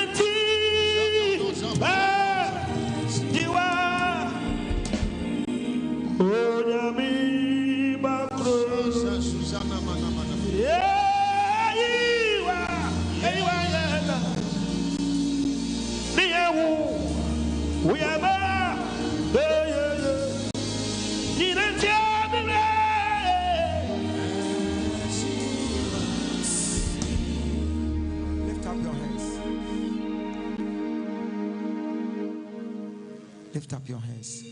Lift up your hands.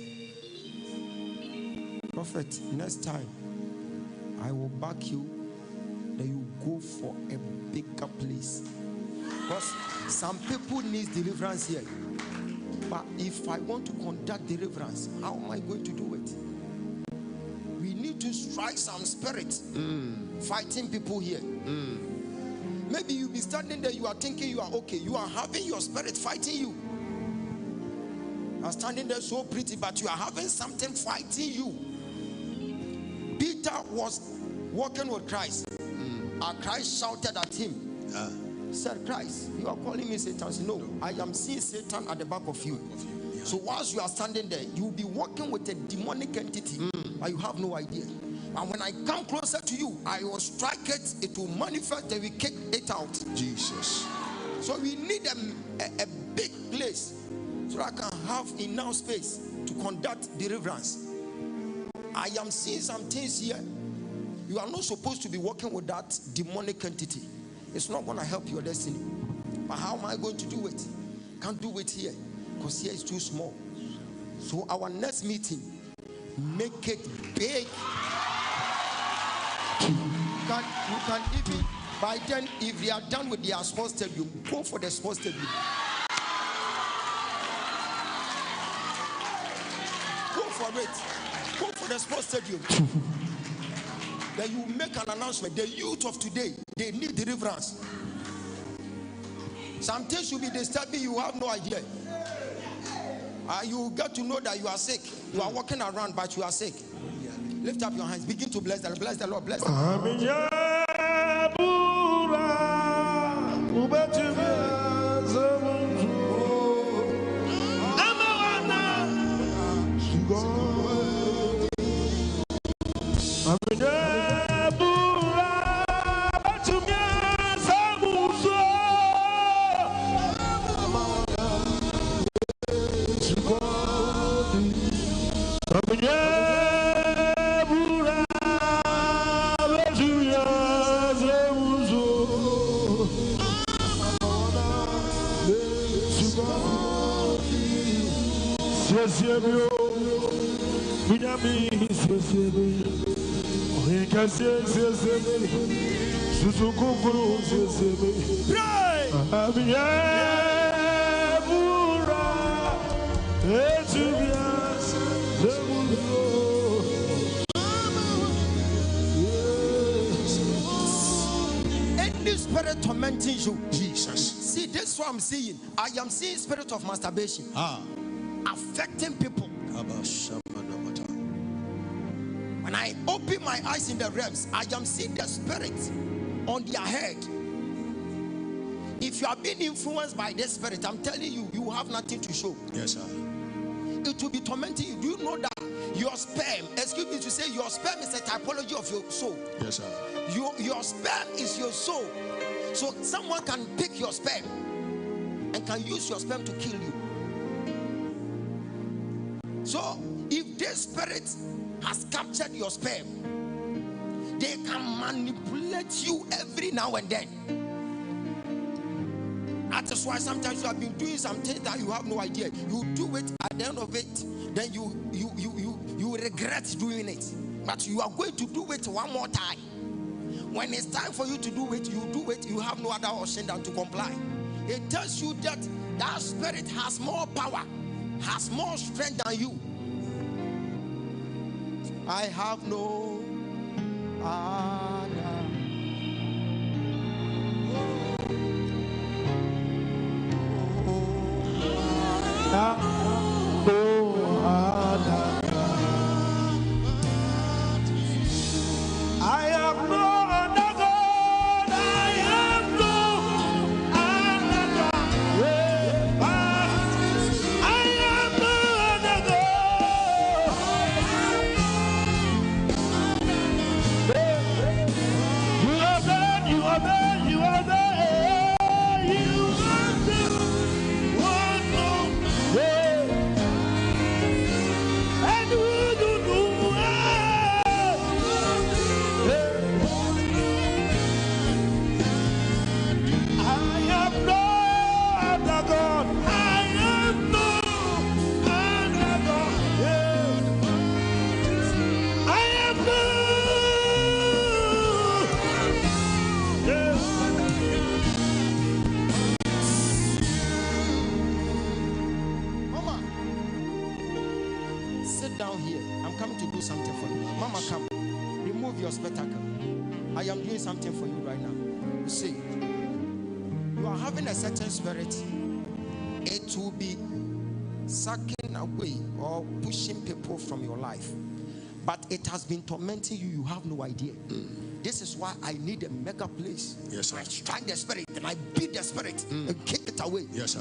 Prophet, next time I will back you. Then you go for a bigger place. Because some people need deliverance here. But if I want to conduct deliverance, how am I going to do it? We need to strike some spirit fighting people here. Maybe you'll be standing there, you are thinking you are okay. You are having your spirit fighting you. You are standing there so pretty, but you are having something fighting you. Peter was walking with Christ. And Christ shouted at him. He said, Christ, you are calling me Satan? No, I am seeing Satan at the back of you. So whilst you are standing there, you will be working with a demonic entity, but you have no idea. And when I come closer to you, I will strike it, it will manifest, and we kick it out. Jesus. So we need a big place so I can have enough space to conduct deliverance. I am seeing some things here. You are not supposed to be working with that demonic entity. It's not going to help your destiny. But how am I going to do it? Can't do it here because here is too small. So our next meeting, make it big. You can even, by then, if they are done with their sports stadium, go for the sports stadium. Go for it. Go for the sports stadium. Then you make an announcement. The youth of today, they need deliverance. Some things will be disturbing you, have no idea. You get to know that you are sick. You are walking around, but you are sick. Lift up your hands. Begin to bless the Lord. Bless the Lord. Bless the Any spirit tormenting you, Jesus. See, this is what I'm seeing. I am seeing spirit of masturbation affecting people. When I open my eyes in the realms, I am seeing the spirit on their head. If you are being influenced by this spirit, I'm telling you, you have nothing to show. Yes, sir. It will be tormenting you. Do you know that your sperm, excuse me to say, your sperm is a typology of your soul? Yes, sir. Your sperm is your soul. So someone can pick your sperm and can use your sperm to kill you. So if this spirit has captured your sperm, they can manipulate you every now and then. That is why sometimes you have been doing some things that you have no idea. You do it, at the end of it, then you regret doing it. But you are going to do it one more time. When it's time for you to do it, you do it. You have no other option than to comply. It tells you that that spirit has more power, has more strength than you. I have no other. down here. I'm coming to do something for you. Mama, come. Remove your spectacle. I am doing something for you right now. You see, you are having a certain spirit. It will be sucking away or pushing people from your life. But it has been tormenting you. You have no idea. This is why I need a mega place. Yes, sir. I strike the spirit and I beat the spirit and kick it away. Yes, sir.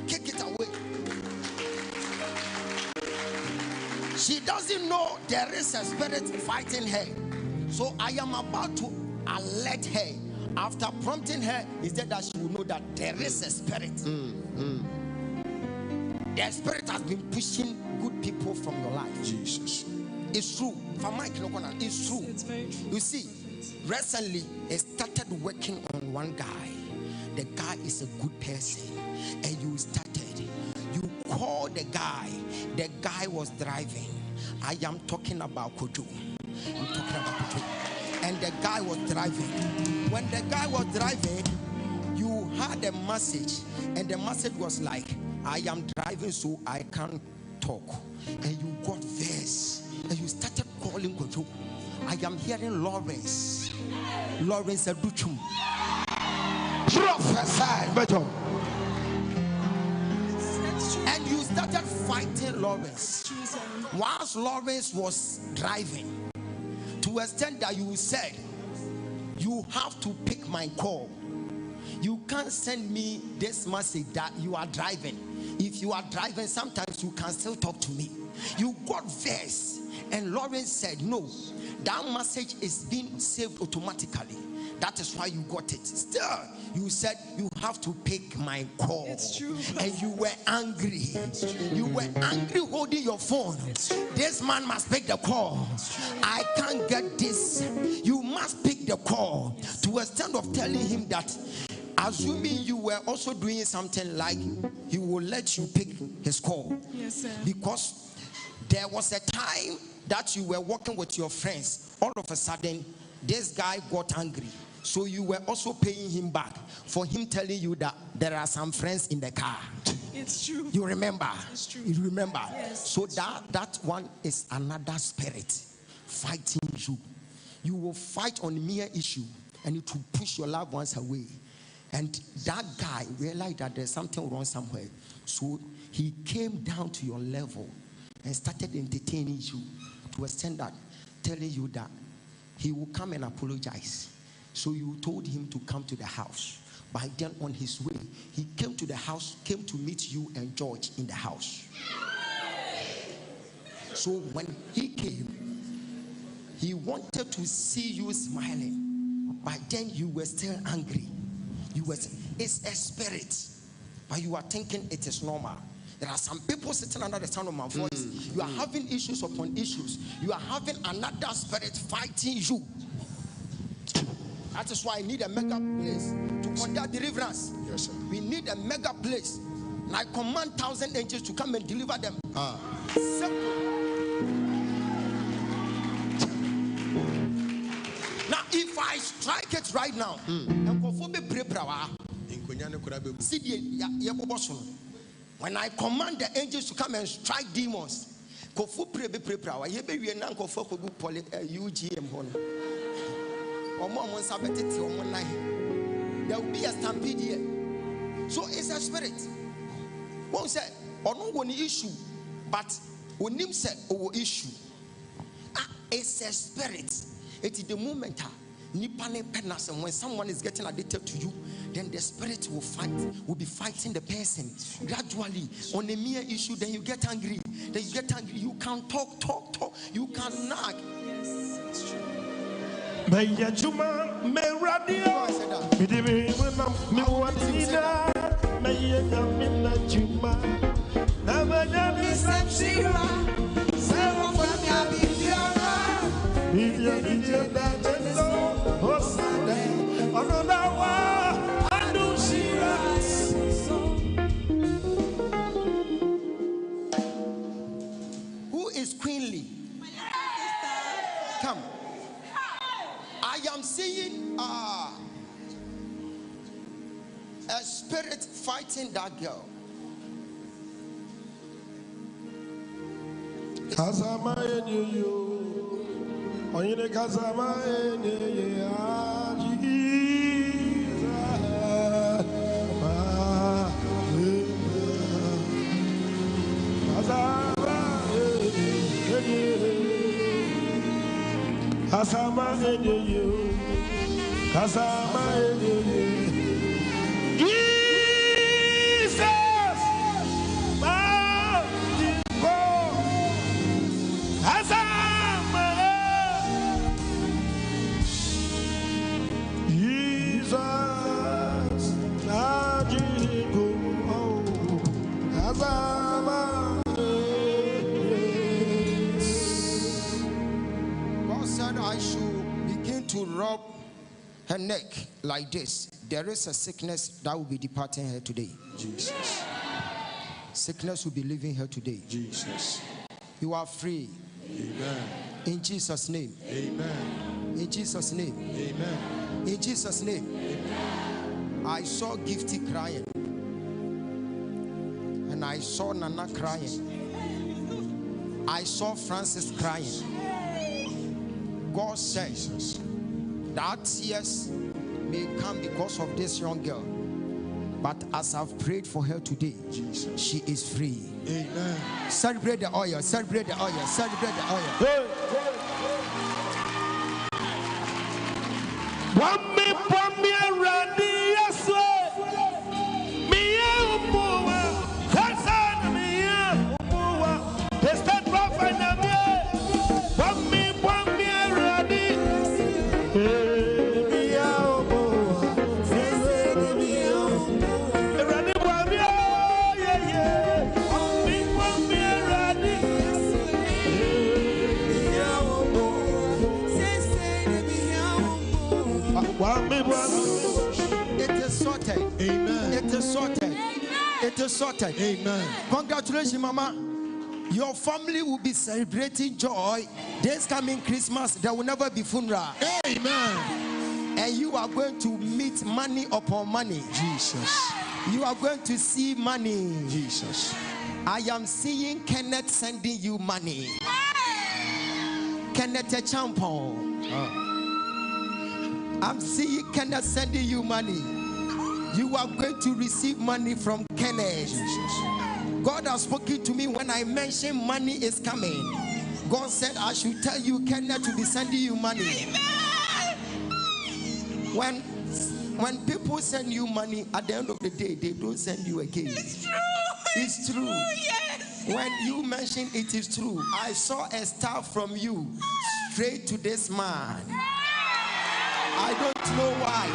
Kick it away. She doesn't know there is a spirit fighting her. So I am about to alert her. After prompting her, instead that she will know that there is a spirit. The spirit has been pushing good people from your life. Jesus. It's true. It's true. It's very true. You see, recently I started working on one guy. The guy is a good person. And you started. You called the guy. The guy was driving. I am talking about Kojo. I'm talking about Kojo. And the guy was driving. When the guy was driving, you had a message. And the message was like, I am driving so I can't talk. And you got verse. And you started calling Kojo. I am hearing Lawrence. Lawrence Aduchum. Prophesy. That's true. And you started fighting Lawrence. True, sir. Whilst Lawrence was driving, to extent that you said, you have to pick my call. You can't send me this message that you are driving. If you are driving, sometimes you can still talk to me. You got verse. And Lawrence said, no, that message is being saved automatically. That is why you got it. Still, you said you have to pick my call. It's true. And you were angry. You were angry holding your phone. This man must pick the call. I can't get this. You must pick the call. To extent of telling him that, assuming you were also doing something like he will let you pick his call. Yes, sir. Because there was a time that you were working with your friends. All of a sudden, this guy got angry. So you were also paying him back for him telling you that there are some friends in the car. It's true. You remember? It's true. You remember? Yes, So that one is another spirit fighting you. You will fight on mere issue and it will push your loved ones away. And that guy realized that there's something wrong somewhere. So he came down to your level and started entertaining you to extend that, telling you that he will come and apologize. So you told him to come to the house. By then on his way, he came to the house, came to meet you and George in the house. So when he came, he wanted to see you smiling. By then you were still angry. It's a spirit, but you are thinking it is normal. There are some people sitting under the sound of my voice. You are having issues upon issues. You are having another spirit fighting you. That is why I need a mega place to conduct deliverance. Yes, sir. We need a mega place. And I command 1,000 angels to come and deliver them. Simple. Now, if I strike it right now, when I command the angels to come and strike demons, there will be a stampede here. So it's a spirit. One said, or no one issue, but when him said, oh, issue. It's a spirit. It is the moment. And when someone is getting addicted to you, then the spirit will be fighting the person gradually on a mere issue. Then you get angry. You can talk. You can nag. Yes, it's true. Who is queenly? Come. I am seeing a spirit fighting that girl. Kasama enyo, oyine kasama enyo, kasama enyo, kasama enyo. Rub her neck like this. There is a sickness that will be departing her today. Jesus. Sickness will be leaving her today. Jesus. You are free. Amen. In Jesus' name. Amen. In Jesus' name. Amen. In Jesus' name. Amen. I saw Gifty crying. And I saw Nana crying. I saw Francis crying. God says that tears may come because of this young girl, but as I've prayed for her today, Jesus, she is free. Amen. Celebrate the oil, celebrate the oil, celebrate the oil. It is sorted. Amen. It is sorted. Amen. It is sorted. Amen. Congratulations, Mama. Your family will be celebrating joy. This coming Christmas, there will never be funeral. Amen. And you are going to meet money upon money. Jesus. You are going to see money. Jesus. I am seeing Kenneth sending you money. Kenneth a champon. I'm seeing Kenneth sending you money. You are going to receive money from Kenneth. Jesus. God has spoken to me when I mentioned money is coming. God said I should tell you Kenneth to be sending you money. When people send you money, at the end of the day, they don't send you again. It's true. It's true. Yes. When you mention it is true, I saw a star from you straight to this man. I don't know why.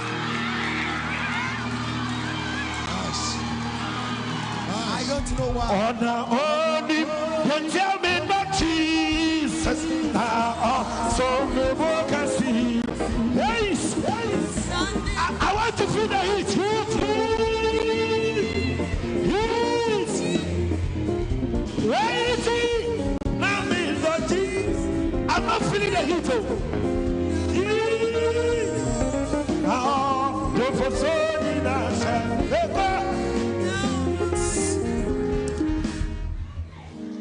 I don't know why. Don't tell me not Jesus. So no more can see. Yes. I want to feel the heat. Yes. Where is he? Now me, Lord Jesus. I'm not feeling the heat.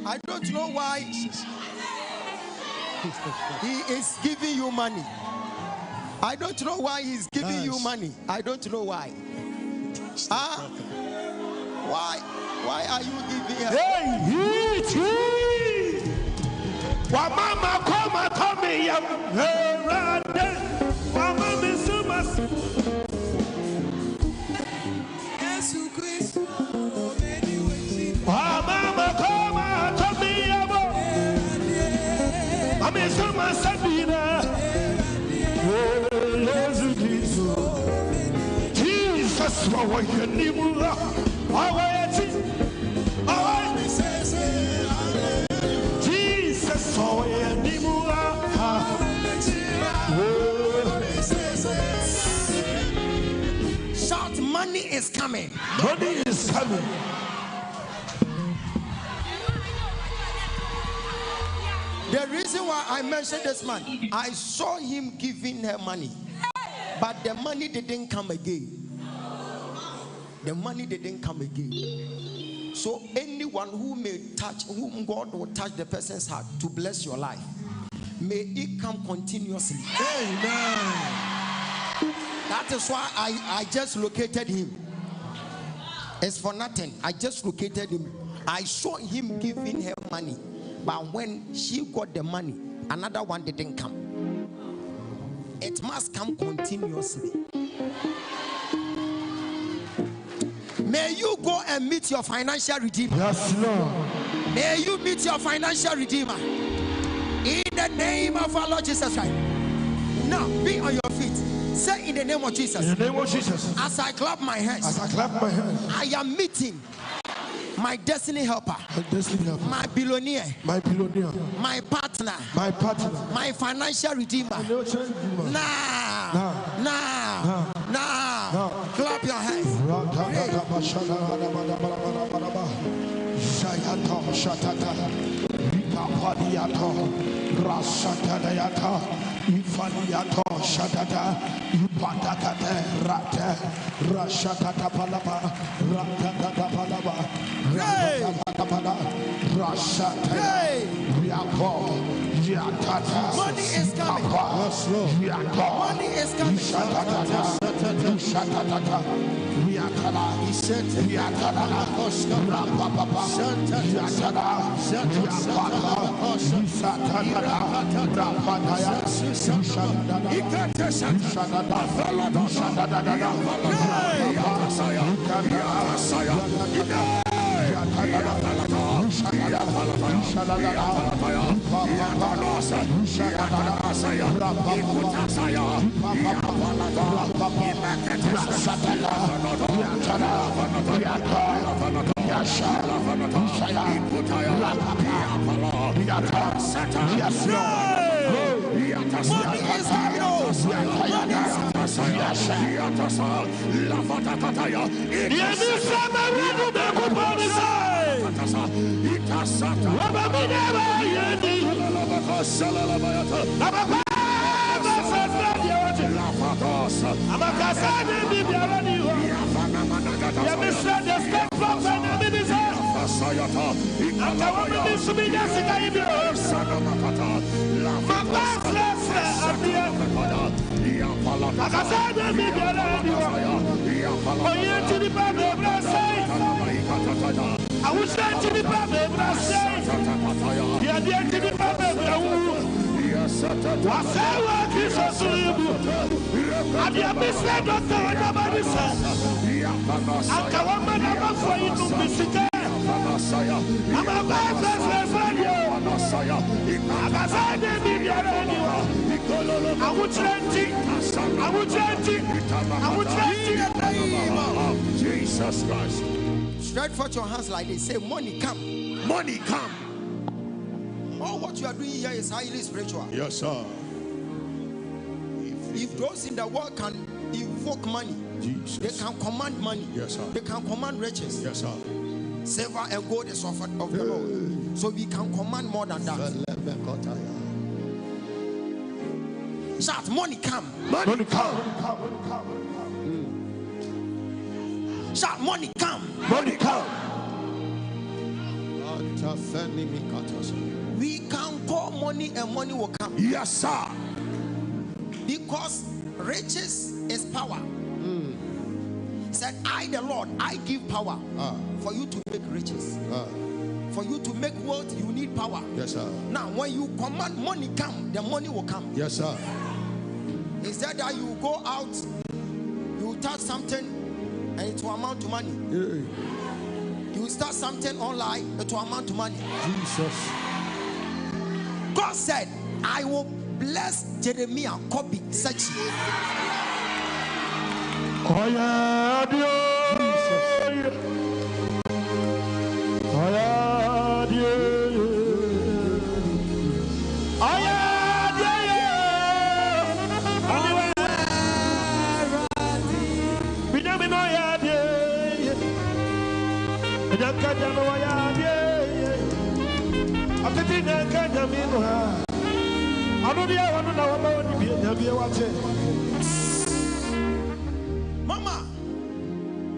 I don't know why he is giving you money. I don't know why he's giving you money. I don't know why. Why are you giving her? Hey, Mama, come here. Mama, Miss Sumas. Mama, come here. Mama, Sumas, Sabina. Jesus, what you need. Jesus, shout, money is coming. Money is coming. The reason why I mentioned this man, I saw him giving her money, but the money didn't come again. The money didn't come again. So anyone whom God will touch the person's heart to bless your life, may it come continuously. Amen. That is why I just located him. It's for nothing. I just located him. I saw him giving her money, but when she got the money, another one didn't come. It must come continuously. May you go and meet your financial redeemer. Yes, Lord. May you meet your financial redeemer in the name of our Lord Jesus Christ. Now be on your feet. Say in the name of Jesus. In the name of Jesus. As I clap my hands. As I clap my hands. I am meeting my destiny helper. My destiny helper. My billionaire. My billionaire. My partner. My partner. My financial redeemer. Now. Clap your hands. Ifaliato Shadada, Ipatakate, Rata, Rashatata Palaba, Ratata Palaba, Ratata Rashata, Riako, Yatata. Money is coming. Money is coming. Shatata, Riakala, he said, Riakala, Rapapa, Yatana, Rapapa, Satana, Rapataya. I wish that to be perfect, but I say, yeah, dear to be perfect. I say, what is a sleep? I dear Mr. Doctor, nobody says, I can't remember for you to be sick. I'm a bad person for you. I said, I would Jesus Christ. Stretch forth your hands like this. Say, money come. Money come. All what you are doing here is highly spiritual. Yes, sir. If those in the world can invoke money, Jesus. They can command money. Yes, sir. They can command riches. Yes, sir. Silver and gold is offered of the Lord. So we can command more than that. Shout, money come. Money come. Shout, money come. Money come. We can call money and money will come. Yes, sir. Because riches is power. Said, I the Lord, I give power for you to make riches. For you to make wealth, you need power. Yes, sir. Now, when you command money come, the money will come. Yes, sir. Instead that you go out, you touch something and it will amount to money. You start something online, it will amount to money. Jesus. God said, I will bless Madina-Abokobi. Oh yeah, Jesus. Oh yeah, oh yeah. Mama,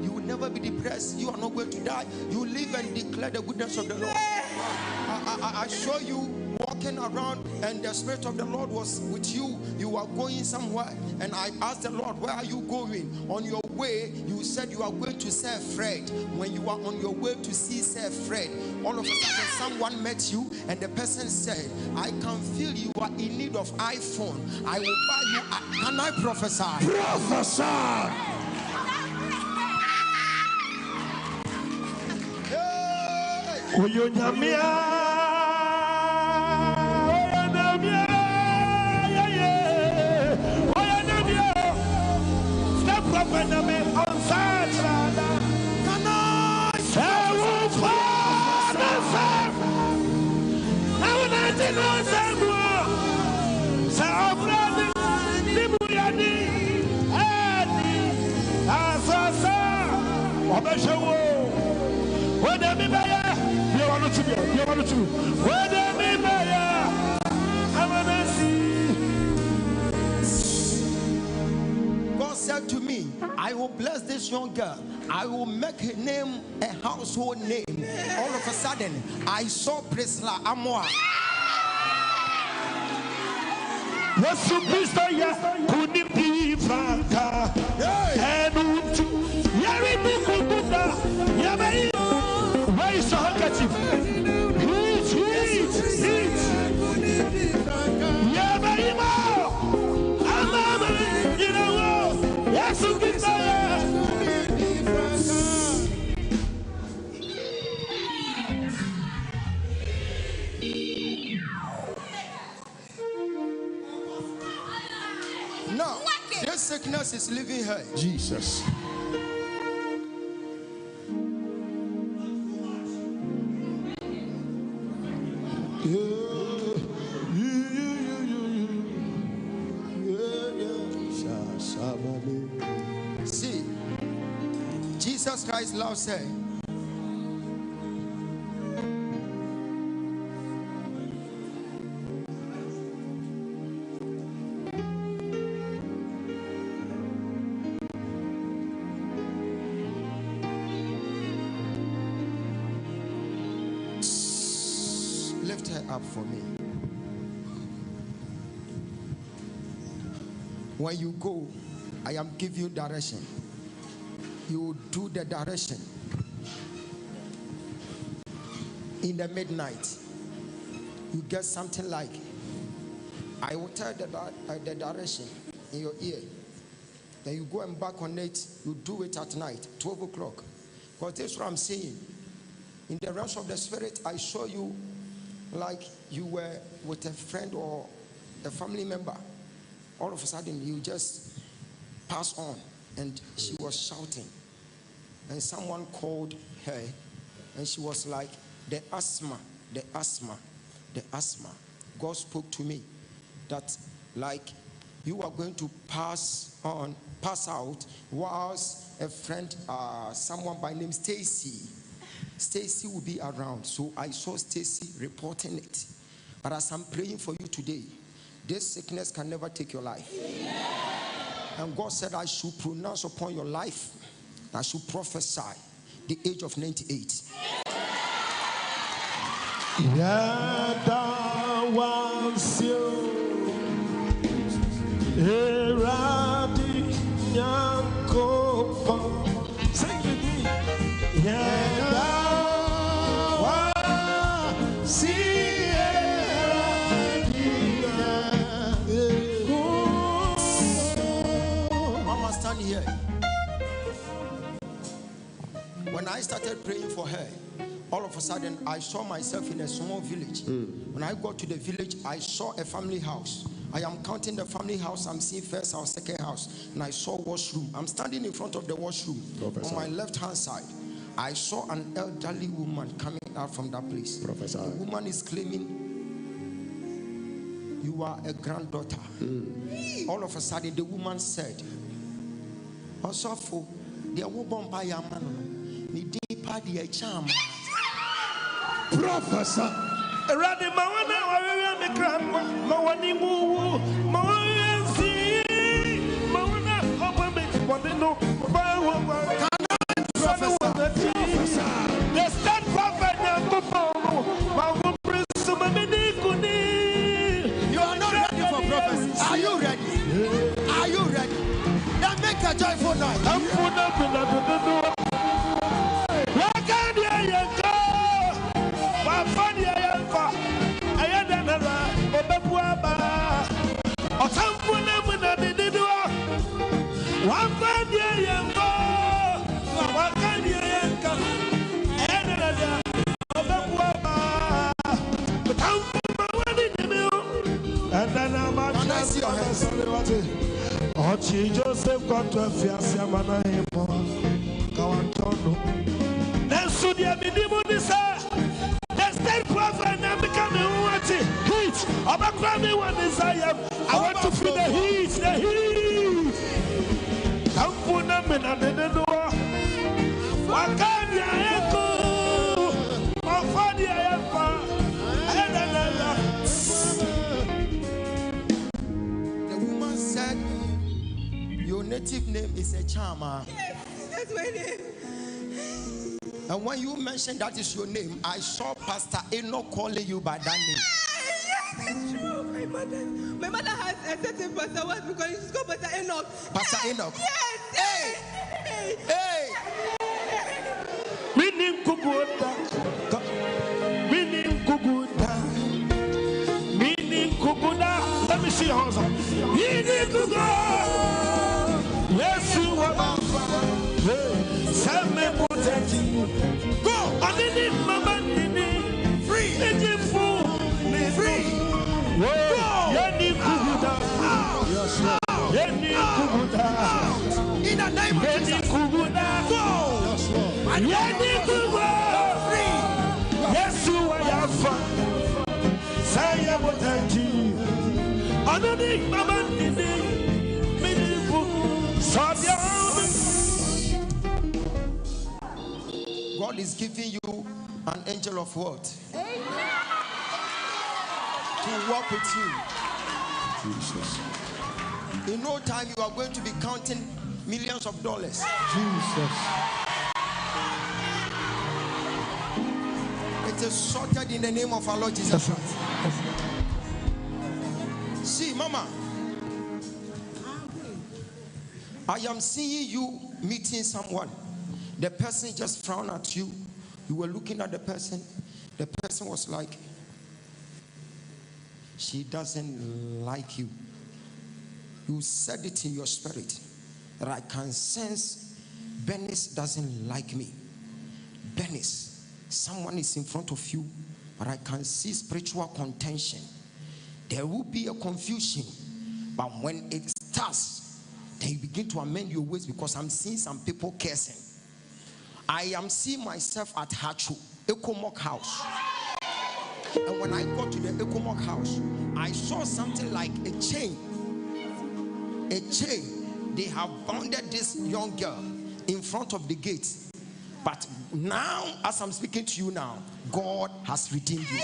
you will never never be depressed. You are not going to die. You live and declare the goodness of the Lord. I saw you walking around and the Spirit of the Lord was with you. You are going somewhere, and I asked the Lord, where are you going? On your way, you said you are going to see Fred. When you are on your way to see Sir Fred, all of a sudden someone met you, and the person said, I can feel you are in need of iPhone. I will buy you. Can I prophesy? Prophesy. God said to me, I will bless this young girl. I will make her name a household name. All of a sudden, I saw Priscilla Amoa. No, this sickness is leaving her. Jesus. See, Jesus Christ loves her. Lift her up for me. When you go, I am giving you direction. You do the direction. In the midnight, you get something like, I will tell the direction in your ear. Then you go and back on it. You do it at night, 12 o'clock. Because this is what I'm saying. In the realms of the spirit, I saw you like you were with a friend or a family member. All of a sudden, you just pass on, and she was shouting. And someone called her, and she was like, the asthma. God spoke to me that like you are going to pass out, whilst a friend, someone by name Stacy will be around. So I saw Stacy reporting it. But as I'm praying for you today, this sickness can never take your life. And God said I should pronounce upon your life, I should prophesy the age of 98. Sing with me. Mama, stand here. When I started praying for her, all of a sudden I saw myself in a small village. When I got to the village, I saw a family house. I am counting the family house. I'm seeing first house, second house, and I saw washroom. I'm standing in front of the washroom. On my left hand side, I saw an elderly woman coming out from that place. The woman is claiming, you are a granddaughter. All of a sudden, the woman said, Osofo, the woman by your man, me deep party a charm. Professor. Ready, Mawana, I grandma, Mawani Moo, Mawana, Mawana, Obama, what they know, Ochi Joseph got to a fiasia mana himo. Kawantono. Nensu dia minimo nisa. The state prophet na become what heat. Abakrami one desire. I want to feel the heat, the heat. Kampuna mena dedeno. Wakanya eko. Mafadi ayapa. The woman said, your native name is a charmer. Yes, that's my name. And when you mentioned that is your name, I saw Pastor Enoch calling you by that name. Yes, it's true. My mother has a certain pastor once because she's called Pastor Enoch. Pastor Enoch. Yes. Hey. Hey. Meaning Kubuda. Meaning Kubuda. Meaning Kubuda. Let me see your hands up. Meaning Kubuda. Yes, you are. Send me protect you. Go. I need Mama Nini. Free. Free. Go. Yeni Kubuda. Yeni Kubuda. In the name of Jesus. Yeni Kubuda. Go. Yeni Kubuda. Free. Yes, you are fun. Say you protect you. I need Mama Nini. God is giving you an angel of what? Amen. To walk with you. Jesus. In no time you are going to be counting millions of dollars. Jesus. It is sorted in the name of our Lord Jesus Christ. See, Mama, I am seeing you meeting someone. The person just frowned at you. You were looking at the person. The person was like, she doesn't like you. You said it in your spirit that I can sense Bernice doesn't like me. Bernice, someone is in front of you, but I can see spiritual contention. There will be a confusion, but when it starts, then you begin to amend your ways, because I'm seeing some people cursing. I am seeing myself at Hachu, Ekomok house. And when I got to the Ekomok house, I saw something like a chain. A chain. They have bounded this young girl in front of the gate. But now, as I'm speaking to you now, God has redeemed you.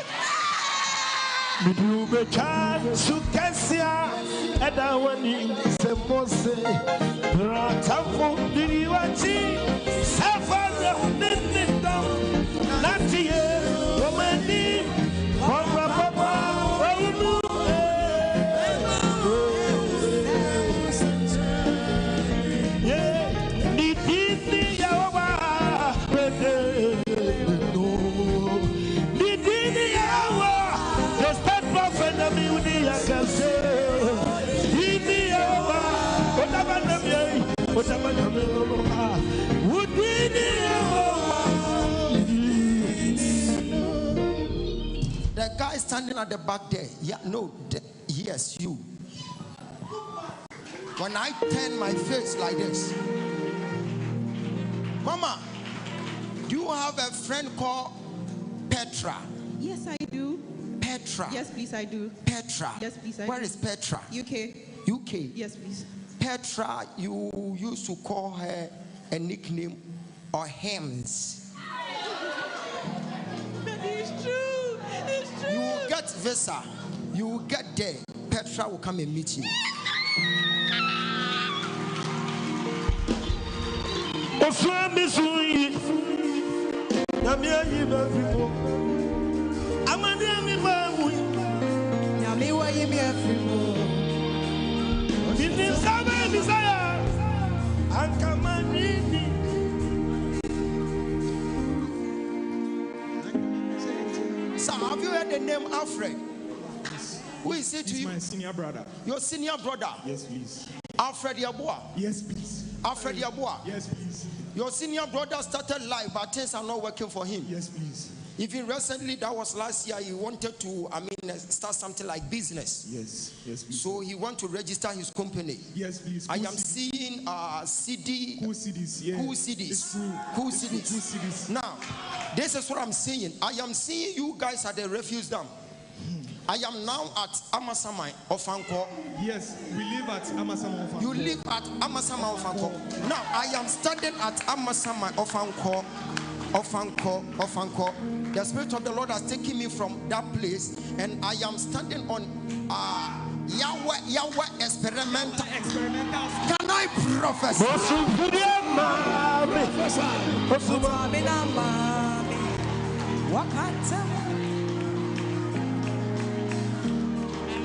The guy standing at the back there, yes, you. When I turn my face like this, Mama, do you have a friend called Petra? Yes, I do. Petra. Yes, please, I do. Petra. Yes, please, I do. Where is Petra? UK. UK. Yes, please. Petra, you used to call her a nickname or Hems. It's true. It's true. You will get visa. You will get there. Petra will come and meet you. So have you heard the name Alfred? Yes. Who is it to you? My senior brother. Your senior brother? Yes, please. Alfred Yabua? Yes, please. Alfred Yabua? Yes, please. Your senior brother started life, but things are not working for him. Yes, please. Even recently, that was last year, he wanted to, start something like business. Yes, please. So he want to register his company. Yes, please. I am seeing CD. Cool CDs, yeah. Cool CDs. It's true. Cool It's CDs. Cool CDs. Now, this is what I'm seeing. I am seeing you guys at the refuse dump. I am now at Amasamai Ofanko. Yes, we live at Amasamai Ofanko. You live at Amasamai Ofanko. Now, I am standing at Amasamai Ofanko. The Spirit of the Lord has taken me from that place, and I am standing on Yahweh experimental. Can I prophesy?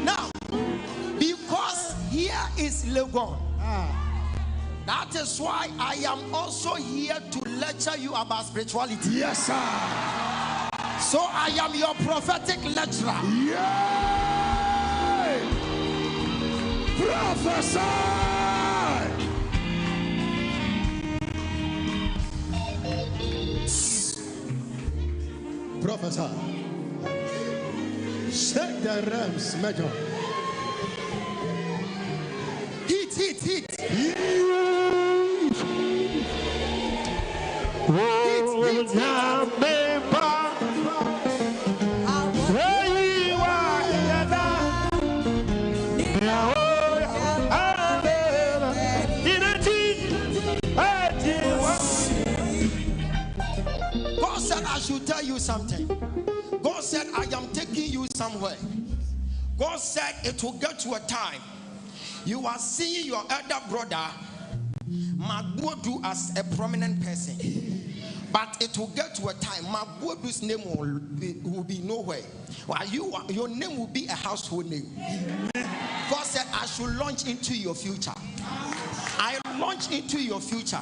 Now, because here is Legon. That is why I am also here to lecture you about spirituality. Yes, sir. So I am your prophetic lecturer. Yay! Prophesy! Prophesy. Shake the realms, Major. Heat. God said I should tell you something. God said I am taking you somewhere. God said it will get to a time you are seeing your elder brother Magbodu as a prominent person, but it will get to a time Magbodu's name will be nowhere. While your name will be a household name. God said I should launch into your future. I launch into your future,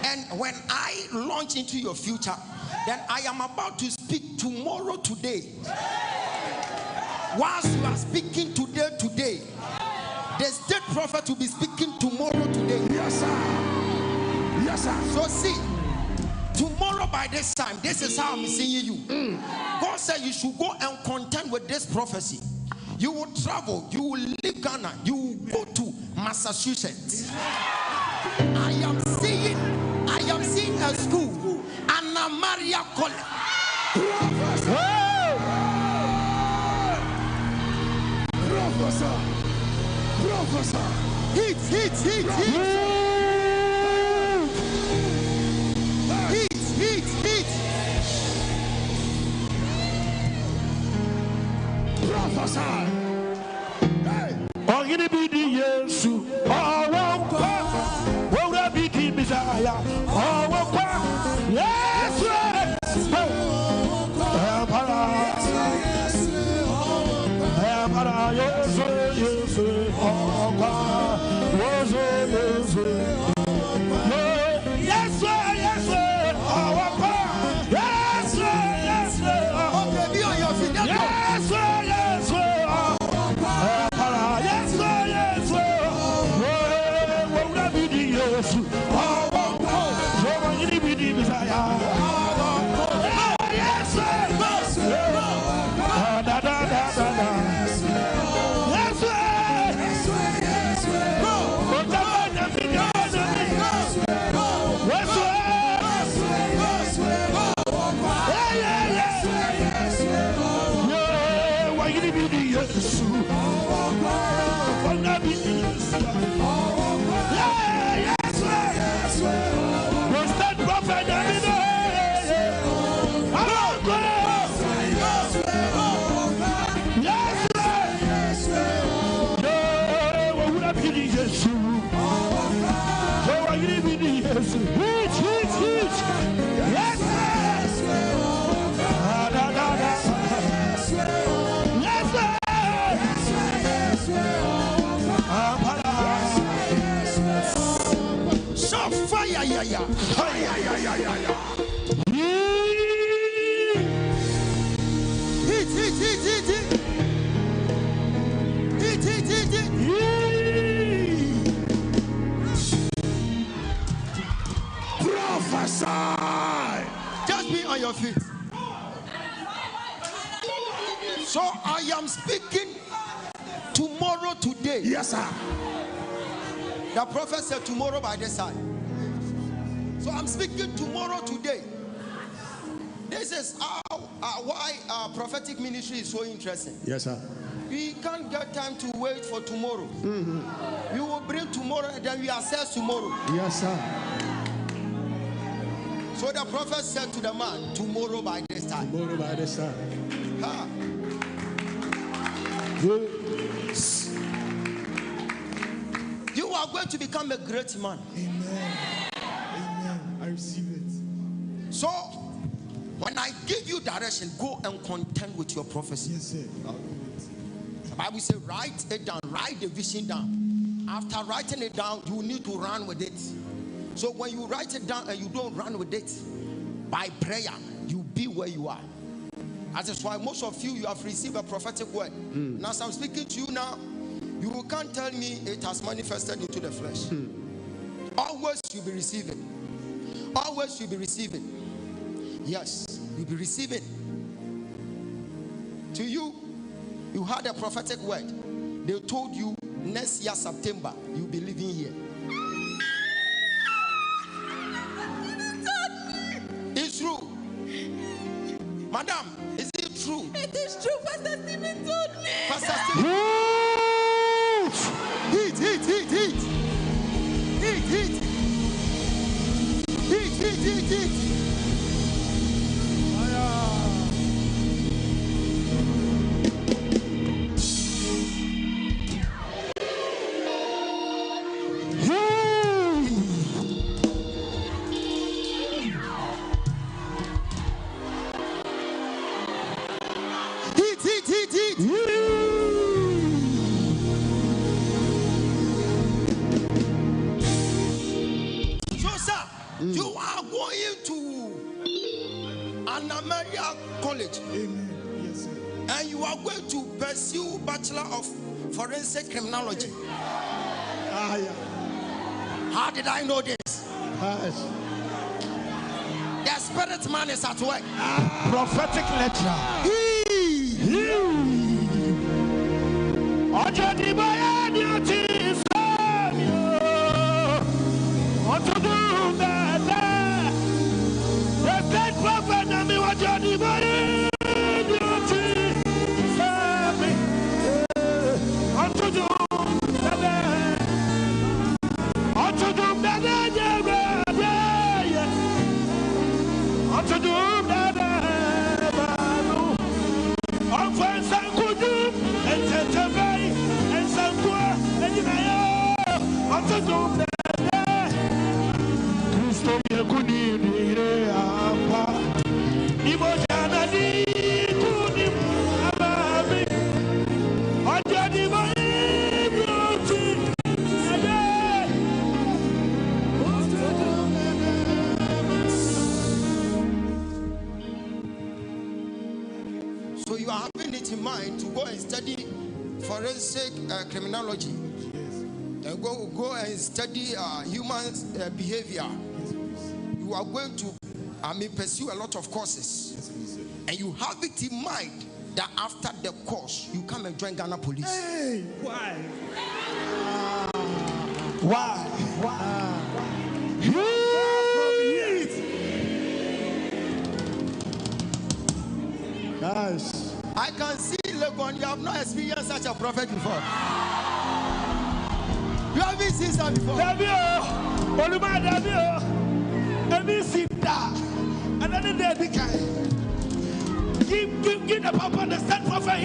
and when I launch into your future, then I am about to speak tomorrow today. Whilst you are speaking today, the state prophet will be speaking tomorrow today. Yes, sir. Yes, sir. So see, tomorrow by this time, this is how I'm seeing you. God said you should go and contend with this prophecy. You will travel, you will leave Ghana, you will go to Massachusetts. I am seeing a school, Anna Maria College. Professor. Heat. Prophesy. Hey. I'm gonna be the Yesu. Oh, won't be the Messiah? Oh, yes, Just be on your feet. So I am speaking tomorrow today. Yes, sir. The prophet said tomorrow by this time. So I'm speaking tomorrow today. This is why prophetic ministry is so interesting. Yes, sir. We can't get time to wait for tomorrow. You will bring tomorrow and then we assess tomorrow. Yes, sir. So the prophet said to the man, tomorrow by this time. Tomorrow by this time. Yes. You are going to become a great man. Amen. Amen. I receive it. So when I give you direction, go and contend with your prophecy. Yes, sir. The Bible says, write it down, write the vision down. After writing it down, you need to run with it. So when you write it down and you don't run with it, by prayer, you be where you are. That is why most of you have received a prophetic word. And as I'm speaking to you now, you can't tell me it has manifested into the flesh. Always you'll be receiving. Always you'll be receiving. Yes, you'll be receiving. To you, you had a prophetic word. They told you next year, September, you'll be living here. It's true. Madam, is it true? It is true. Pastor Stephen told me. Pastor Stephen. Heat. You are going to Anamaria College. Amen. Yes, sir. And you are going to pursue Bachelor of Forensic Criminology. Yeah. How did I know this? Yes. The spirit man is at work. Prophetic lecturer. So you are having it in mind to go and study forensic criminology. And go and study human behavior. You are going to pursue a lot of courses. And you have it in mind that after the course, you come and join Ghana Police. Hey, why? Guys, I can see Legon, you have not experienced such a prophet before. You haven't seen that before. Give the papa understand prophet.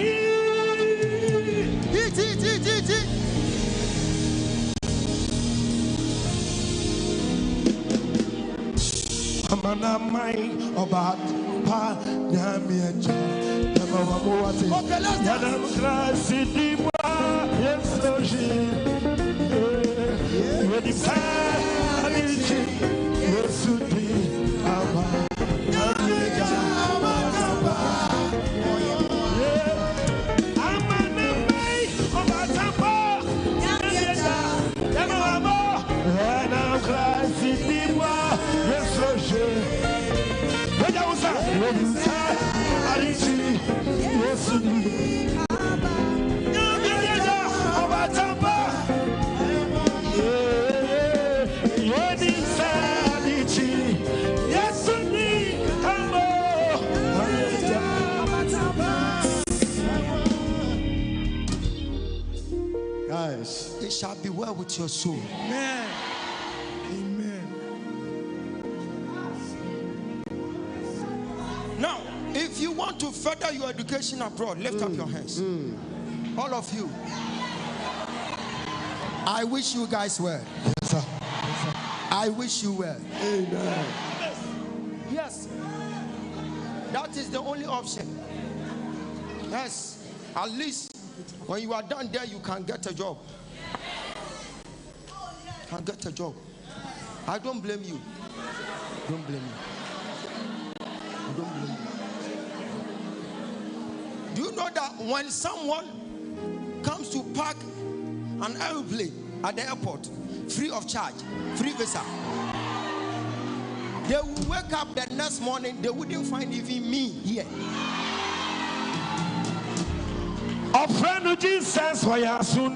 Amana mai obat pa nyamiacha namawa moate yanam krasi dimwa yesoji wedi pa alichi yesudi aba nyamiacha aba amana mai obat pa nyamiacha namawa mo yanam krasi dimwa yesoji wedi pa alichi yesudi shall be well with your soul. Amen. Amen. Now, if you want to further your education abroad, lift up your hands. All of you. I wish you guys well. Yes, sir. I wish you well. Amen. Yes. That is the only option. Yes. At least when you are done there, you can get a job. Can get a job. I don't blame you. Don't blame you. I don't blame you. Do you know that when someone comes to park an airplane at the airport, free of charge, free visa, they will wake up the next morning, they wouldn't find even me here. A friend of Jesus, why are soon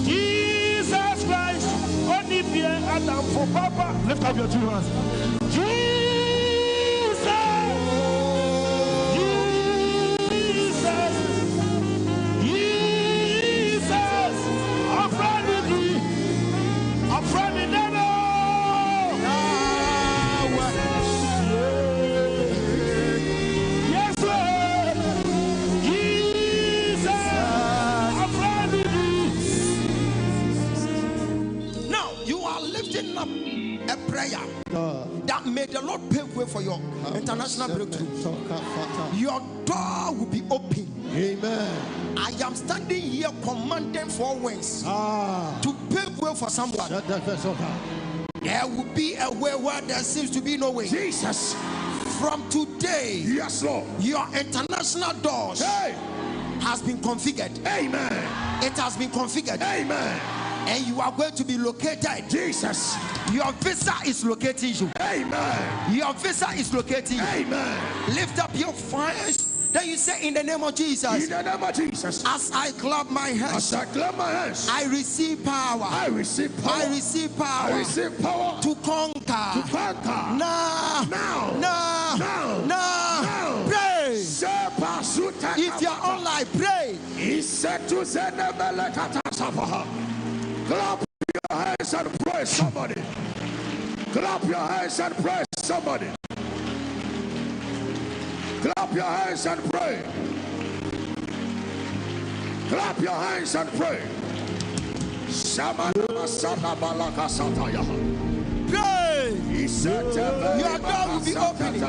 Jesus Christ, only be Adam for Papa. Lift up your two hands. Jesus, Jesus, Jesus, a friend of thee, a friend of them. Up a prayer that may the Lord pave way for your international breakthrough. Your door will be open. Amen. I am standing here commanding 4 winds to pave way for someone. There will be a way where there seems to be no way. Jesus. From today, yes, Lord, your international doors has been configured. Amen. It has been configured. Amen. And you are going to be located. Jesus. Your visa is locating you. Amen. Your visa is locating you. Amen. Lift up your hands. Then you say, in the name of Jesus. In the name of Jesus. As I clap my hands. As I clap my hands. I receive power. I receive power. I receive power. I receive power. To conquer. To conquer. Now. Now. Now. Now. Now. Now. Pray. If you're online, pray. He said to clap your hands and pray somebody. Clap your hands and pray somebody. Clap your hands and pray. Clap your hands and pray. Pray. He said your door will be opening.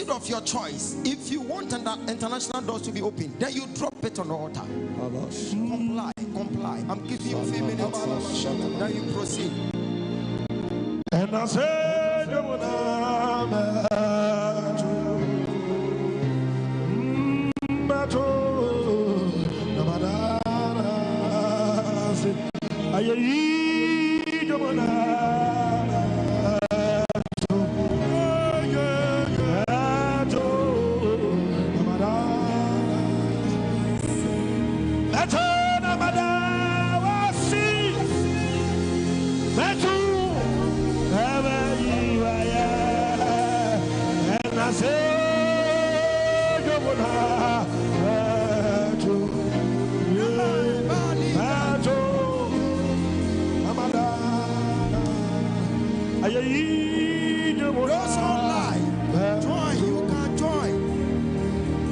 Of your choice. If you want international doors to be open, then you drop it on the altar. Comply. I'm giving you a few minutes. Then you proceed. And I said, Those online, join. You can join.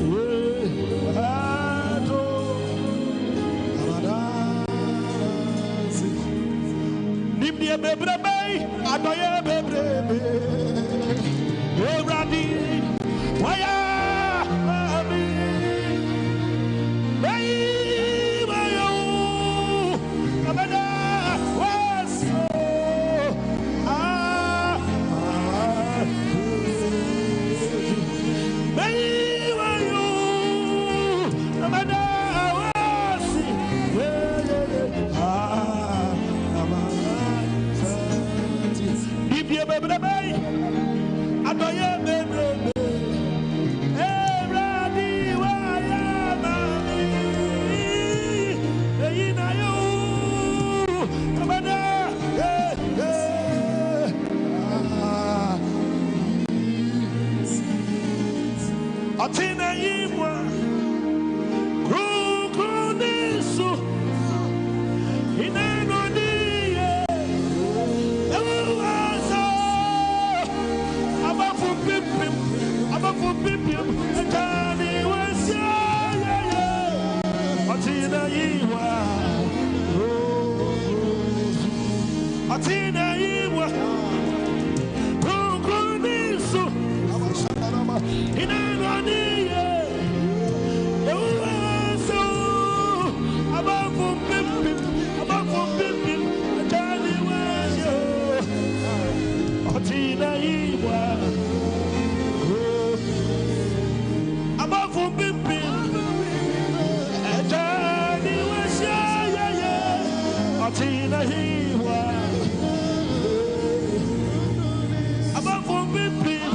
Nimdia bebrebe, adoye bebrebe, Eradi, waya, ami, wayo, amada, waso, wayo, amada, wasi, Nimdia bebrebe, adoye bebrebe, Eradi, waya, ami, eyina yo, amada, Atina imwa, krukunisu, inanodiye, ewaso, abafu pipim, etani wasya, Atina imwa, Atina imwa, krukunisu, inanodiye, ewaso, abafu pipim, etani wasya, Atina imwa, abafu pipim, etani wasya, Atina imwa, abafu pipim,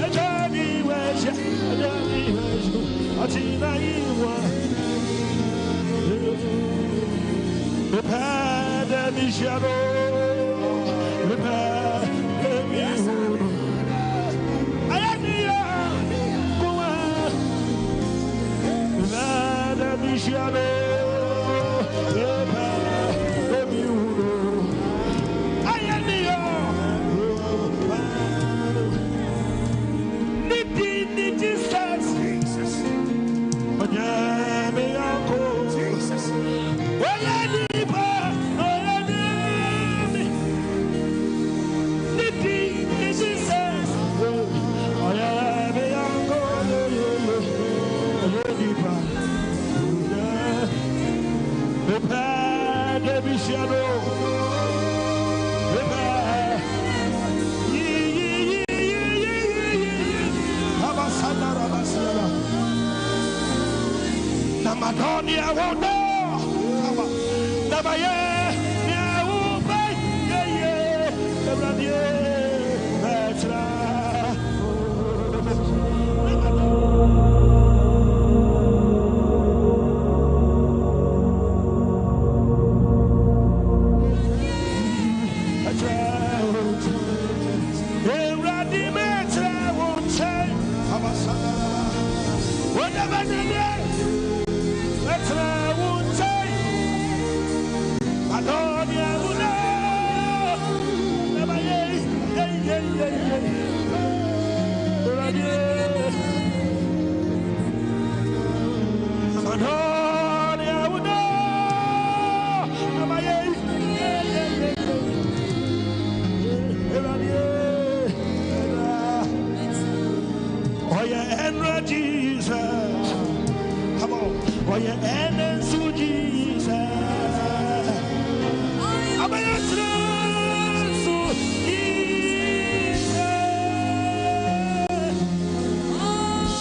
etani wasya, Atina imwa, Pada misharo, pada mihuru, ayaniya kuwa, pada misharo, pada mihuru, ayaniya, niti Jesus, onyame yako, Jesus. Madonia won't know. Nabaye, Jesus, come on, oh yeah, and then so Jesus, I'm a so Jesus,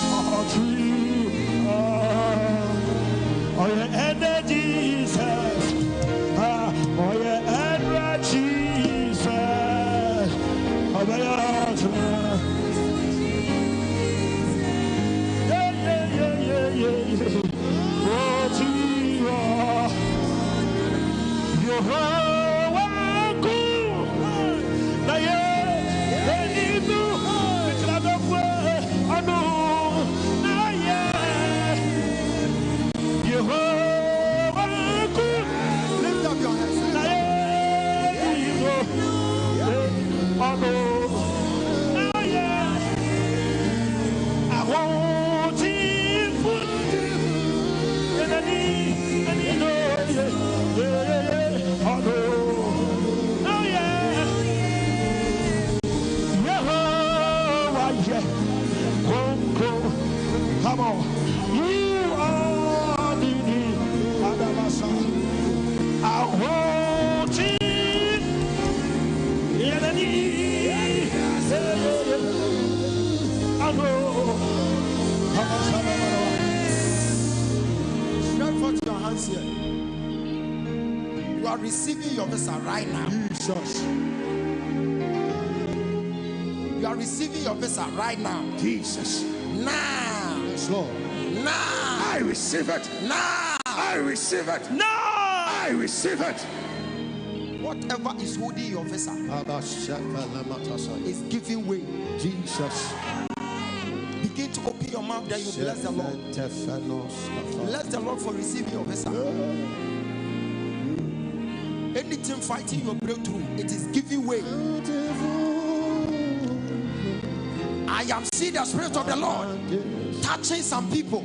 oh true, oh yeah, and then Jesus, oh yeah, and Jesus, oh yeah. Oh, Stretch forth your hands here. You are receiving your visa right now. Jesus. You are receiving your visa right now. Jesus. Now. Yes, Lord. Now. I receive it. Now. I receive it. Now. I receive it. Whatever is holding your visa is giving way. Jesus. Begin to open your mouth that you bless the Lord. Bless the Lord for receiving your visa. Anything fighting your breakthrough, it is giving way. I am seeing the Spirit of the Lord touching some people.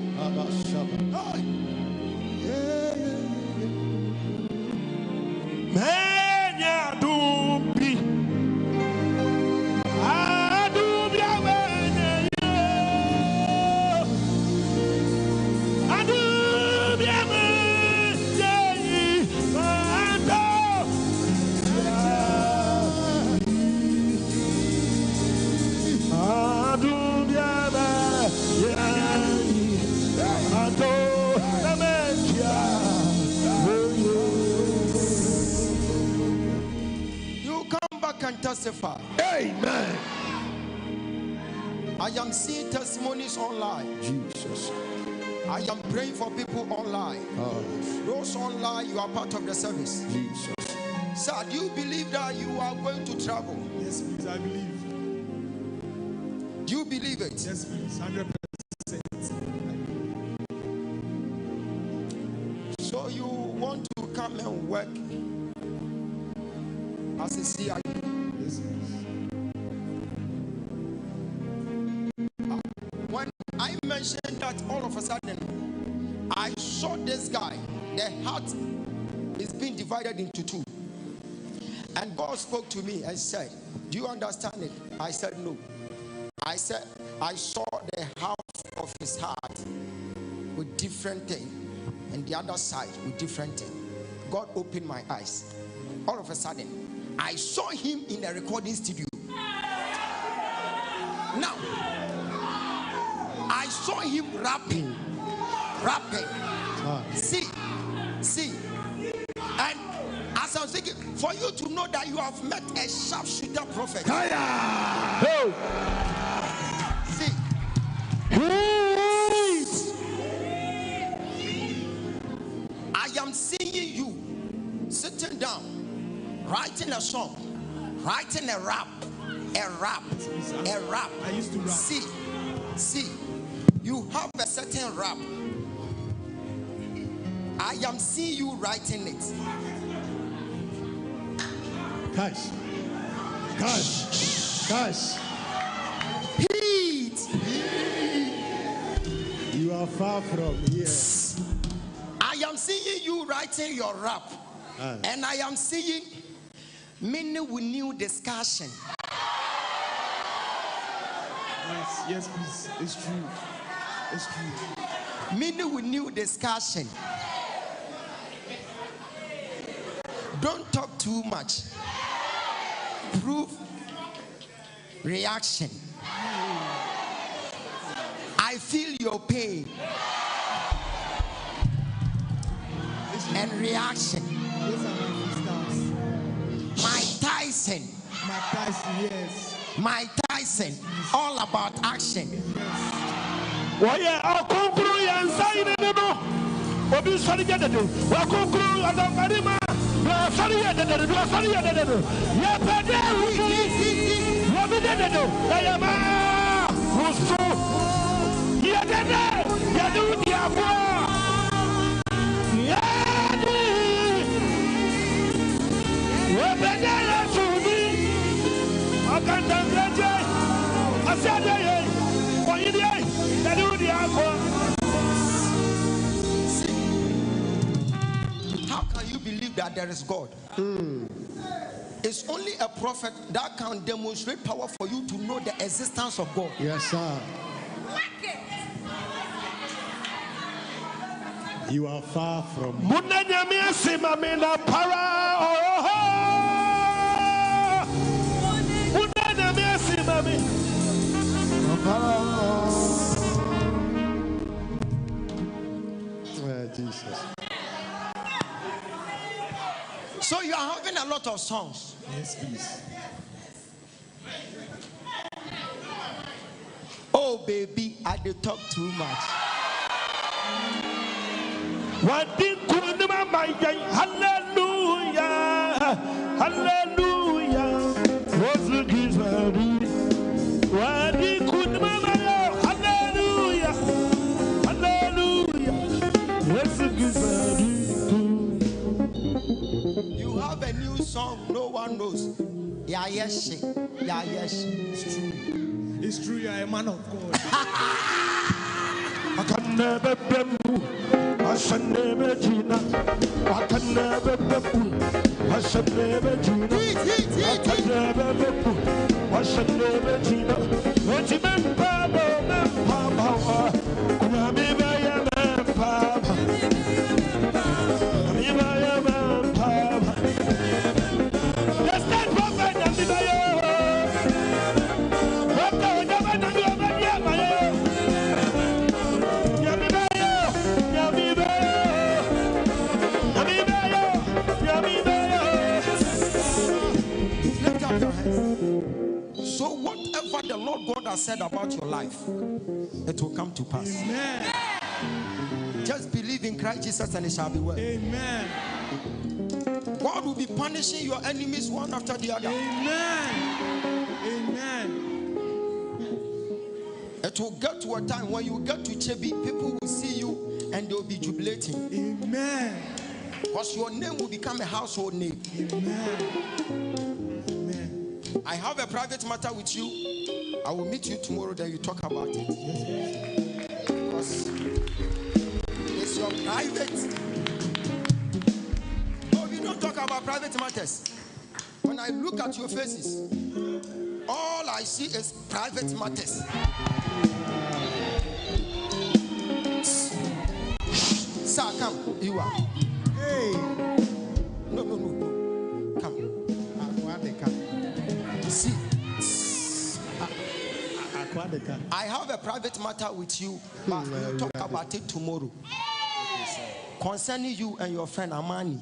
And testify. Amen. I am seeing testimonies online. Jesus. I am praying for people online. Those online, you are part of the service. Jesus. Sir, do you believe that you are going to travel? Yes, please, I believe. Do you believe it? Yes, please, 100%. So you want to come and work as a seer? When I mentioned that, all of a sudden I saw this guy, the heart is being divided into two, and God spoke to me and said, do you understand it? I said no. I said I saw the half of his heart with different thing and the other side with different thing. God opened my eyes. All of a sudden I saw him in a recording studio. Now I saw him rapping. See, and as I was thinking, for you to know that you have met a sharpshooter prophet. See, I am seeing you sitting down, writing a song, writing a rap. I used to rap. See, you have a certain rap. I am seeing you writing it. Guys. Pete, you are far from here. I am seeing you writing your rap, and I am seeing many with new discussion. Yes, please. It's true. Many with new discussion. Don't talk too much. Prove reaction. I feel your pain and reaction. Those are my freestyles. Mike Tyson. Yes. Mike Tyson, all about action. Why are concrete and sign it? What is funny? What concrete and the Marima? Sorry, yeah, but what did they do? I am who's so. Yeah, do the abroad. How can you believe that there is God? It's only a prophet that can demonstrate power for you to know the existence of God. Yes, sir. You are far from Para lot of songs. Yes, please. Oh, baby, I did talk too much. Hallelujah, hallelujah. What's the kiss hallelujah, hallelujah. What's the kiss? You have a new song, no one knows. Yeah, yes, yeah, yes. It's true. It's true, you are a man of God. I can never be. I shall never Gina. I can never be. I shall never Gina. I can never be. I shall never Gina. What you meant, Papa? Papa. So whatever the Lord God has said about your life, it will come to pass. Amen. Just believe in Christ Jesus and it shall be well. Amen. God will be punishing your enemies one after the other. Amen. Amen. It will get to a time when you get to Chebi, people will see you and they will be jubilating. Amen. Because your name will become a household name. Amen. I have a private matter with you. I will meet you tomorrow, then you talk about it. Because it's your private. No, we don't talk about private matters. When I look at your faces, all I see is private matters. Sir, come. You are. Hey. No. Come. See. I have a private matter with you, but we'll talk about it tomorrow. Concerning you and your friend Amani.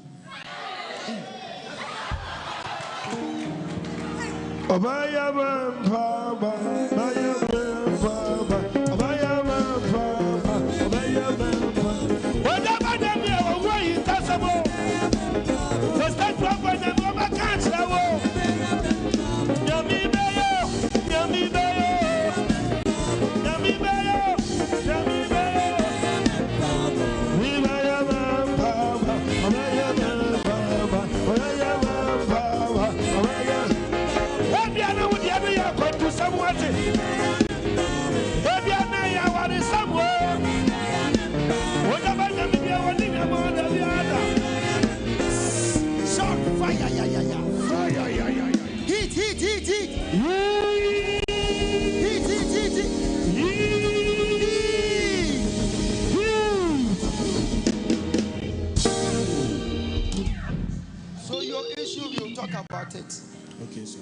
So your issue, we'll talk about it. Okay, sir.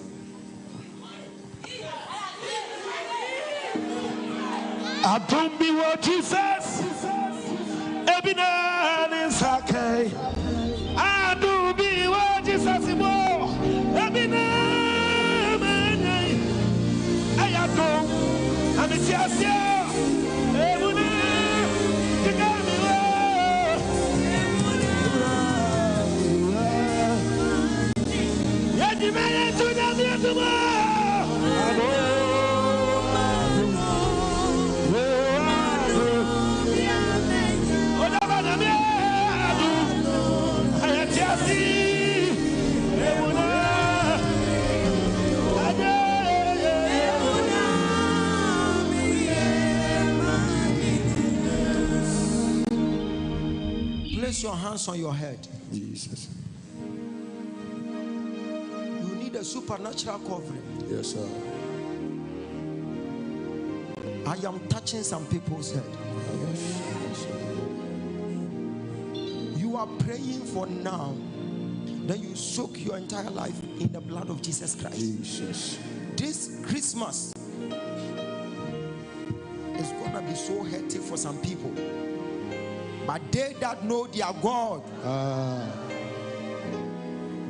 I don't be what Jesus. Ebina is okay. I do be what Jesus is more. Ebina, I do. And it's just Ebina, you got me well. Yeah, you made it to the Place your hands on your head. Jesus. You need a supernatural covering. Yes, sir. I am touching some people's head. You are praying for now. Then you soak your entire life in the blood of Jesus Christ. Jesus. This Christmas is gonna be so hectic for some people. But they that know their God,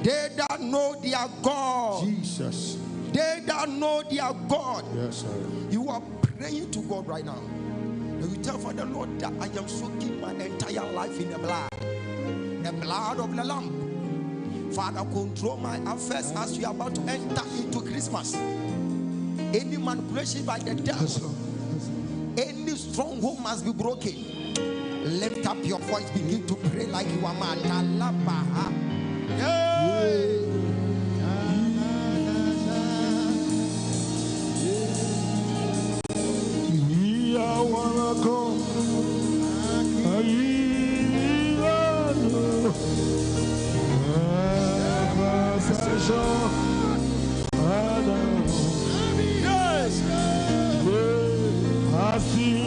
They that know their God. Jesus. They that know their God. Yes, sir. You are praying to God right now. And you tell Father Lord that I am soaking my entire life in the blood of the Lamb. Father, control my affairs as we are about to enter into Christmas. Any manipulation by the devil, any stronghold must be broken. Lift up your voice, begin to pray like you are mad. I wanna go. I see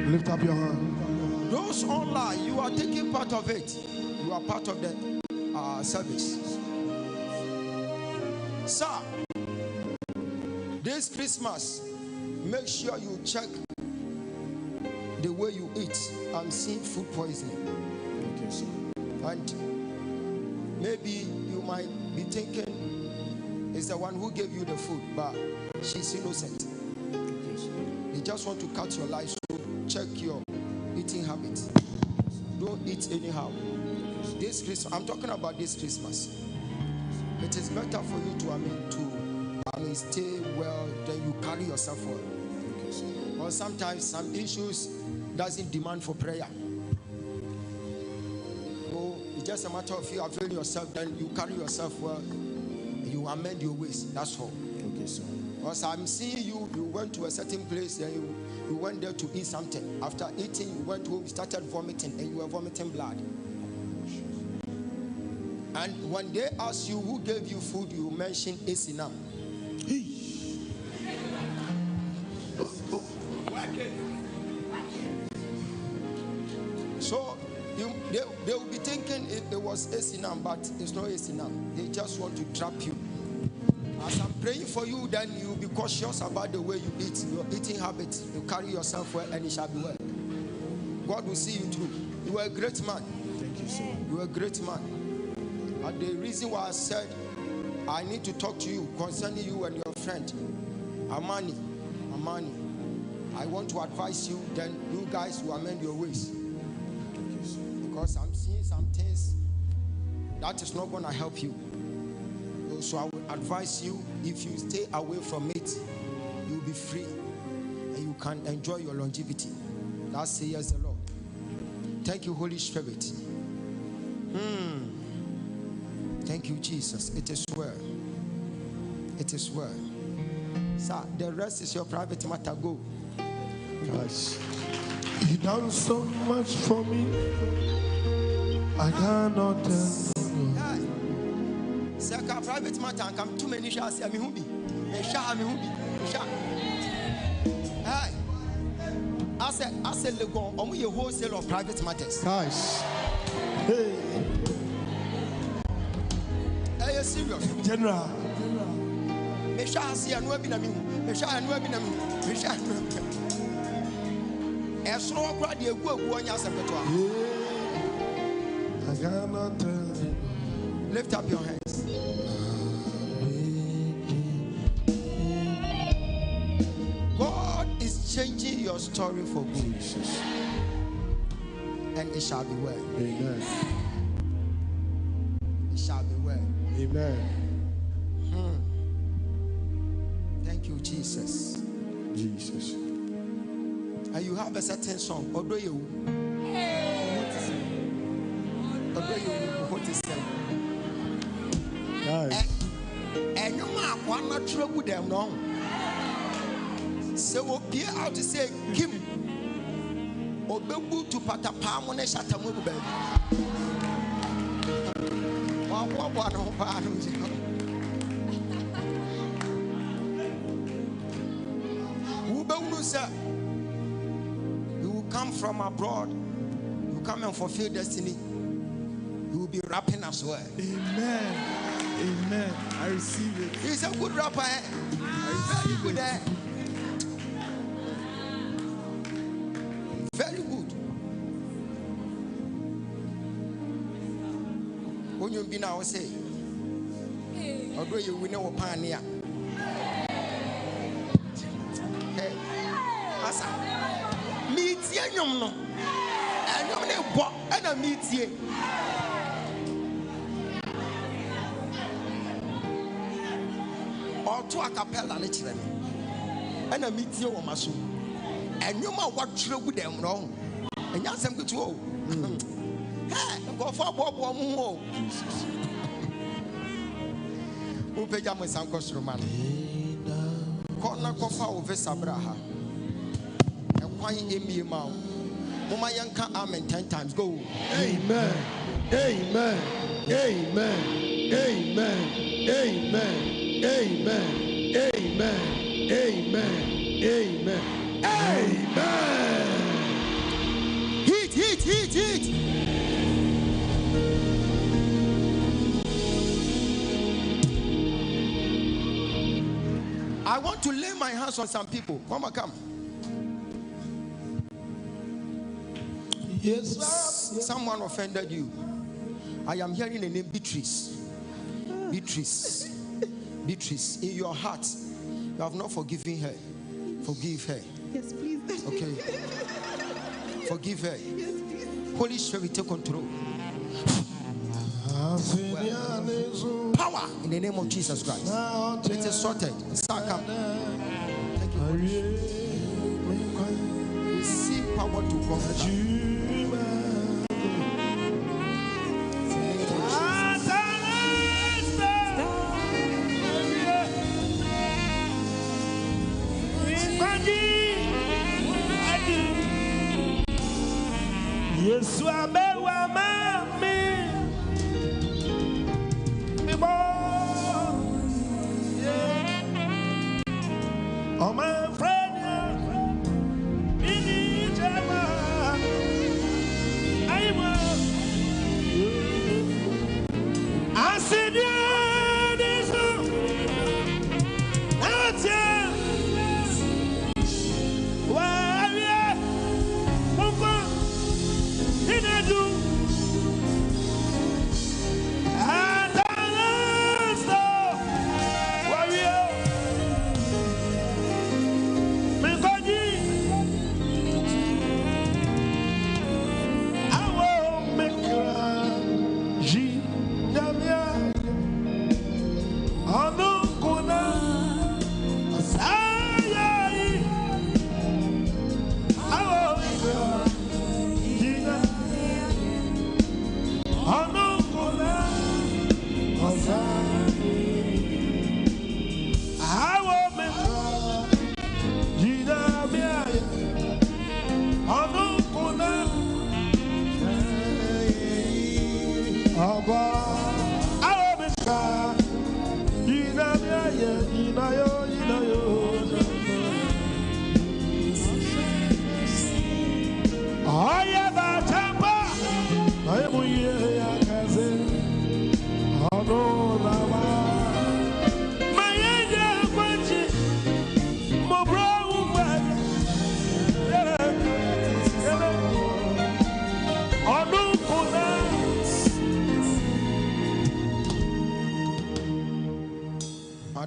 Lift up your hand. Those online, you are taking part of it. You are part of the service. Sir, this Christmas, make sure you check the way you eat. I'm seeing food poisoning. Okay, sir. And maybe you might be thinking it's the one who gave you the food, but she's innocent. They just want to cut your life. Check your eating habits. Don't eat anyhow. This Christmas, I'm talking about this Christmas. It is better for you to stay well than you carry yourself well. Or sometimes some issues doesn't demand for prayer. So it's just a matter of you availing yourself, then you carry yourself well, and you amend your ways. That's all. Okay, sir. Because I'm seeing you went to a certain place and you went there to eat something. After eating, you went home, you started vomiting, and you were vomiting blood. And when they ask you who gave you food, you mention Esinam. So they will be thinking it was Esinam, but it's not Esinam. They just want to trap you. As I'm praying for you, then you'll be cautious about the way you eat, your eating habits. You carry yourself well, and it shall be well. God will see you through. You are a great man. Thank you, sir. You are a great man. And the reason why I said I need to talk to you concerning you and your friend, Amani, I want to advise you, then you guys will amend your ways. Because I'm seeing some things that is not going to help you. So I would advise you, if you stay away from it, you'll be free and you can enjoy your longevity. That says the Lord. Thank you, Holy Spirit. Thank you, Jesus. It is well. It is well. Sir, the rest is your private matter. Go. Guys, you done so much for me. I cannot tell. Seka private matter and come too many shots. I mean, who be? Hey, I said, Lego, I'm your wholesale of private matters. Guys, hey, are you serious? General. Mesha see and webi na me. Mesha and webi na me. Mesha. Esro kwa de egu onya asepeto. I cannot tell. Lift up your hands. God is changing your story for good. Jesus. And it shall be well. Amen. It shall be well. Amen. Thank you, Jesus. Jesus. And you have a certain song. What is Guys. One not trouble them no. So we'll be out to say Kim Obebu to Patapam when they shut a move baby. You will come from abroad, you come and fulfill destiny, you will be rapping as well. Amen. Amen. I receive it. He's a good rapper. Very good. Very good. When you be now say, although you will know a pioneer. Meet ye, no, and you know what, and I meet ye. Or to a capella, literally, and I meet you, Masu, and you know what true with them wrong, and you some good to go for Bob more. Who pay jam with some costume man? Corner cofa over Sabraha. Why in me mouth? Mama Yanka amen 10 times. Go. Amen. Amen. Amen. Amen. Amen. Amen. Amen. Amen. Amen. Amen. Hit. I want to lay my hands on some people. Mama, come. Yes, someone offended you. I am hearing the name Beatrice. Beatrice. In your heart, you have not forgiven her. Forgive her. Yes, please. Okay. Forgive her. Yes, please. Holy Spirit, take control. Power in the name of Jesus Christ. It is sorted. Start come. Thank you, Holy Spirit. Receive power to come. Yes, I oh my friend, I said, yeah, this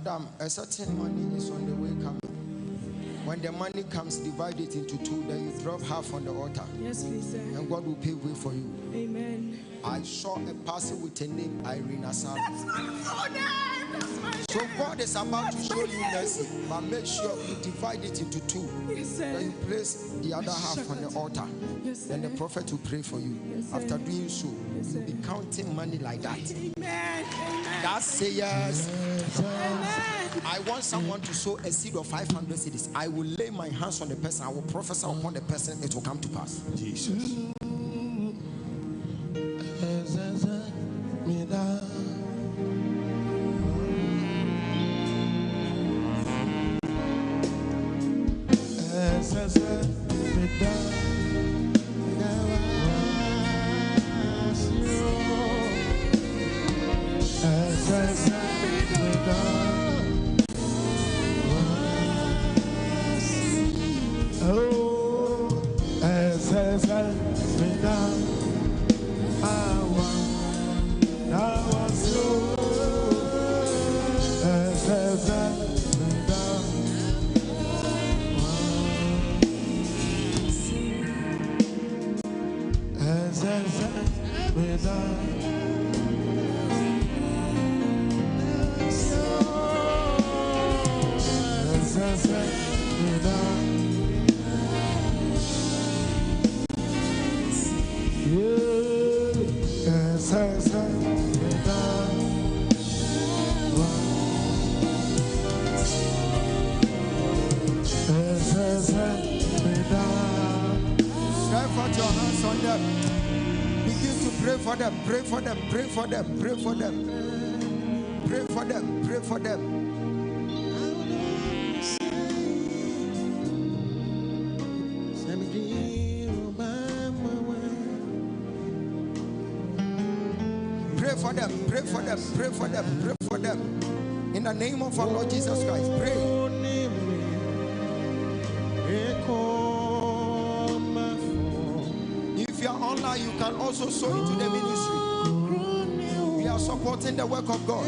Madam, a certain money is on the way coming. When the money comes, divide it into two, then you drop half on the altar. Yes, please, sir. And God will pave way for you. Amen. I saw a person with a name Irene Asal. That's my son. So God is about to show you mercy, but make sure you divide it into two. Then you place the other half on the altar. Then the prophet will pray for you. After doing so, you'll be counting money like that. That says, I want someone to sow a seed of 500 cedis. I will lay my hands on the person. I will prophesy upon the person. It will come to pass. Jesus. Pray for them, pray for them, pray for them, pray for them, pray for them. Pray for them, pray for them, pray for them, pray for them. In the name of our Lord Jesus Christ, pray. If you are online, you can also sow into the ministry. We are supporting the work of God.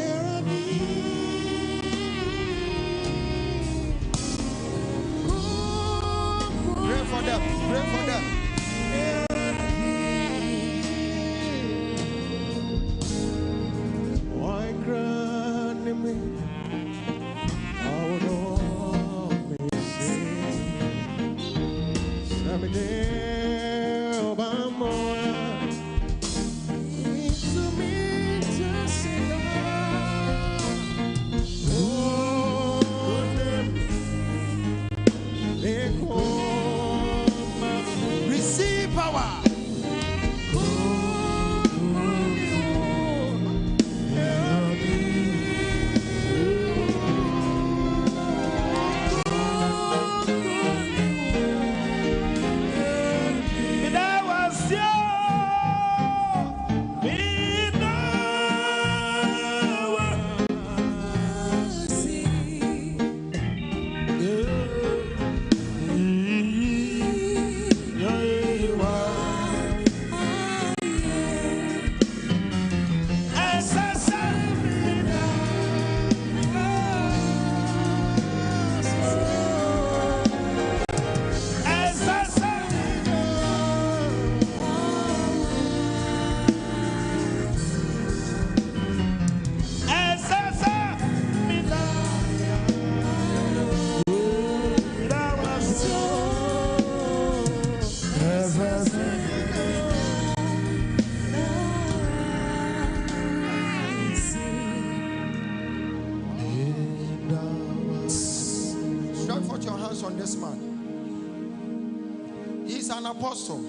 Pray for them, pray for them. On this man, he's an apostle,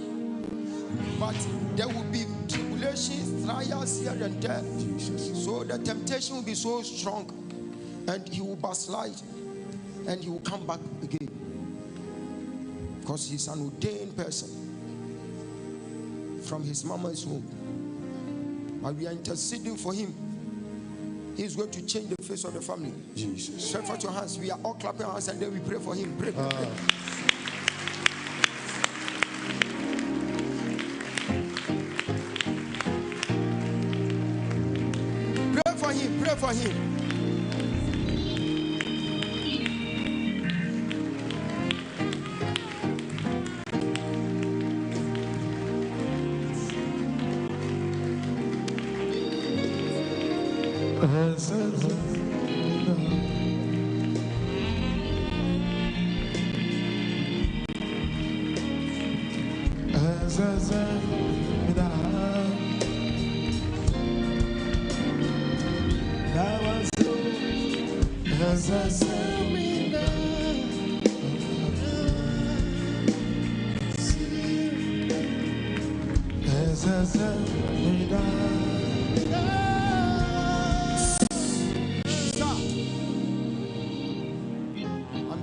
but there will be tribulations, trials here and there. So the temptation will be so strong, and he will backslide, and he will come back again, because he's an ordained person from his mama's womb. But we are interceding for him. He's going to change the face of the family. Jesus. Stretch out your hands. We are all clapping our hands and then we pray for him. Pray, pray, pray. Pray for him. Pray for him. I'm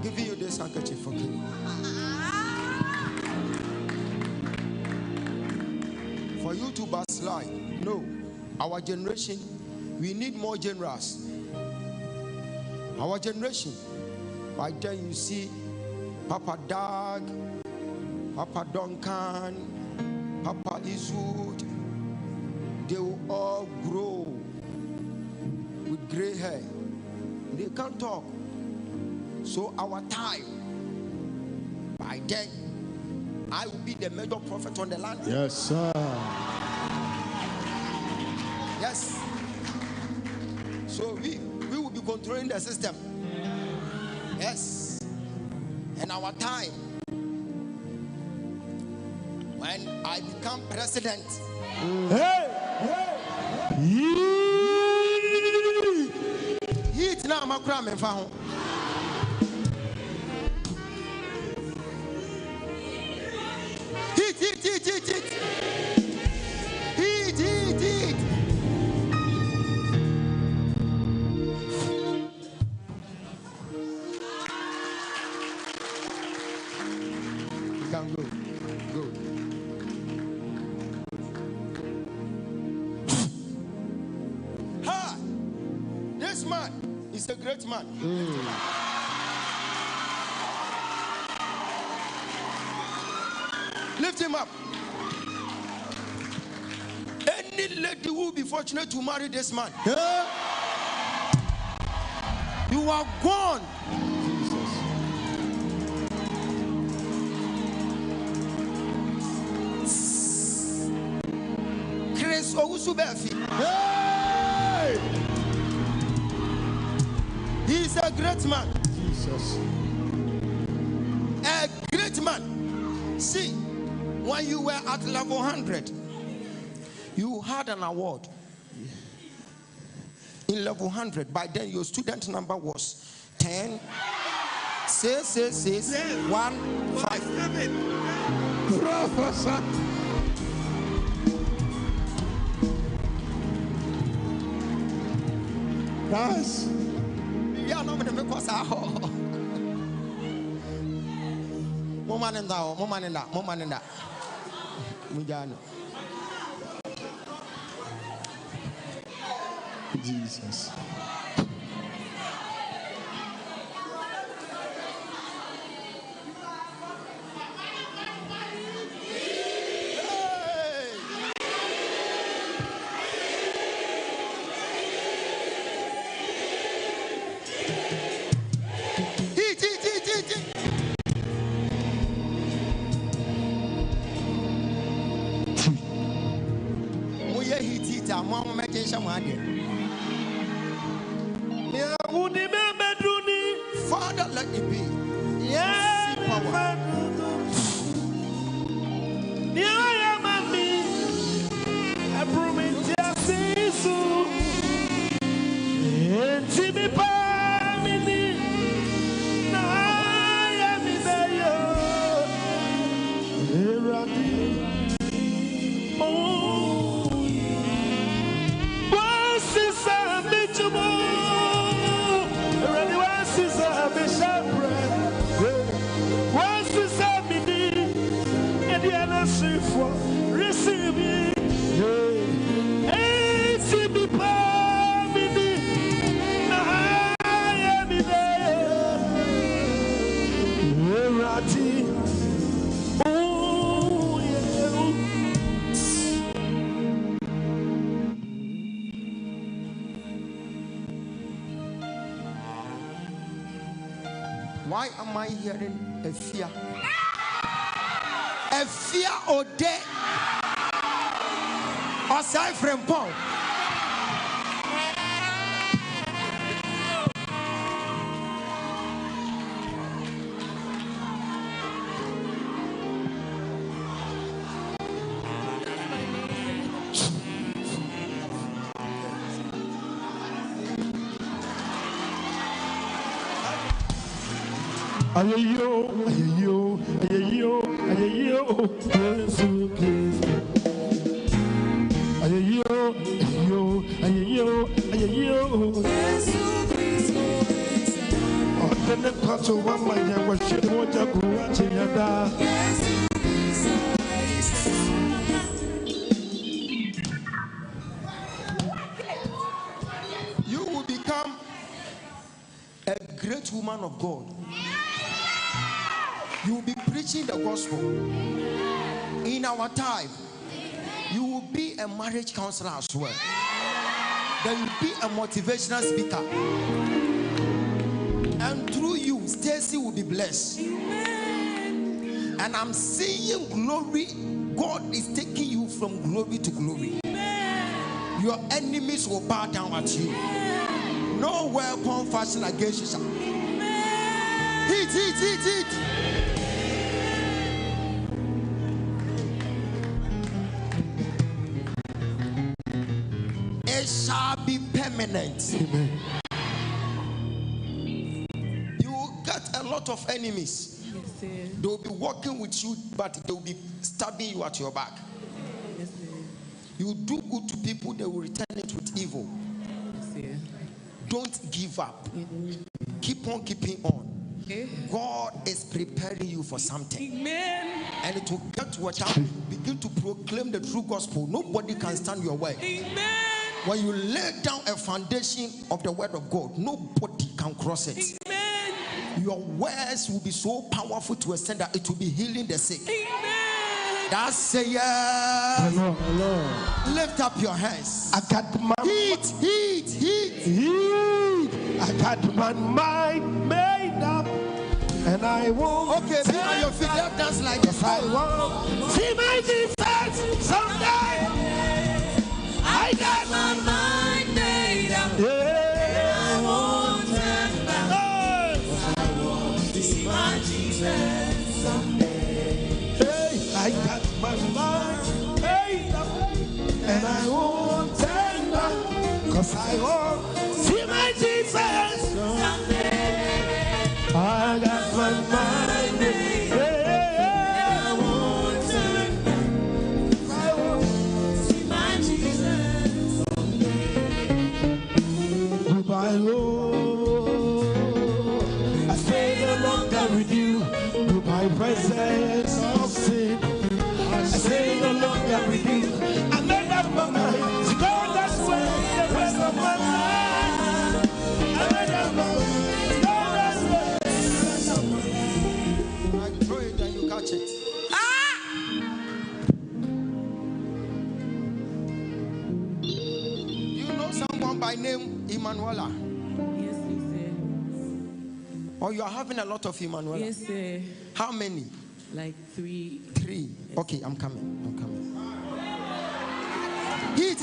giving you this handkerchief, okay? For you to backslide. No. Our generation, we need more generals. Our generation. By then you see Papa Doug, Papa Duncan, Papa Izwood. They will all grow with gray hair. They can't talk. So our time, by then, I will be the major prophet on the land. Yes, sir. Yes. So we will be controlling the system. Yes. And our time, when I become president. Hey! Heat now, my crime and found. Heat. You can go. Ha! This man is a great man. Lift him up. Any lady who will be fortunate to marry this man, you are gone. Chris Owusu-Befi. He is a great man. Jesus. A great man. See, when you were at level 100, you had an award. In level 100, by then your student number was 10, 6, 1, 5. Professor. Guys. Yeah, no, but because Moment in that. Jesus. Father, let it be. Yeah, power. Receive me. Why am I hearing a fear? A fear or death? Aside from Paul. Ayeyo, ayeyo, ayeyo, ayeyo, Yesu Kristo. Ayeyo, ayeyo, ayeyo, ayeyo, Yesu Kristo. Otene kwaso wamanya washiri moja kuwache yada. Yesu Kristo. You will become a great woman of God. You will be preaching the gospel. In our time, you will be a marriage counselor as well. Then you will be a motivational speaker. And through you, Stacy will be blessed. And I'm seeing glory. God is taking you from glory to glory. Your enemies will bow down at you. No weapon fashioned against you shall. Hit. It shall be permanent. Amen. You will get a lot of enemies. They will be working with you, but they will be stabbing you at your back. You do good to people, they will return it with evil. Don't give up. Keep on keeping on. God is preparing you for something. Amen. And it will get to a time you begin to proclaim the true gospel. Nobody can stand your way. Amen. When you lay down a foundation of the word of God, nobody can cross it. Amen. Your words will be so powerful to a extent that it will be healing the sick. Amen. That's say Hello. Lift up your hands. I got my heat. I got my mind made up, and I won't. Okay, be on your feet. Let's dance like this. I won't see my Jesus someday. I got my mind made up. Yeah. I won't turn back. I won't see my Jesus someday. Hey, I got my mind made up, and I won't turn back, 'cause I won't see my Jesus someday. I got my mind made up. I won't turn back. I won't see my Jesus someday. Goodbye, Lord. I stay no longer with you. Goodbye, presence of sin. I stay no longer with you. I made up my mind to go that way the rest of my life. I made up my mind to go that way the rest of my life. I throw it and you catch it. You know someone by name Emanuela? Yes, sir. Or you are having a lot of Emanuela? Yes, sir. How many? Like 3. 3. Okay, I'm coming. Eat.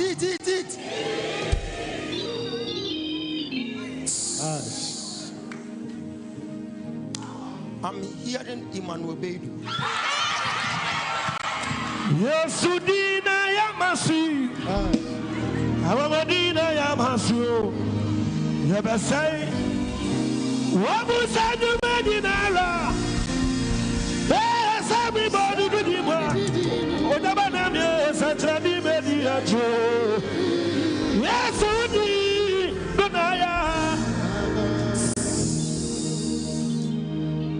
I'm hearing Emmanuel Bedu. Yesudina Yamasi. Awamadina Yamasu. Yabasai. Wabusadu Madina. Yes, everybody do the work. Ogyaba yes, I try to media Joe. Yes, Udi.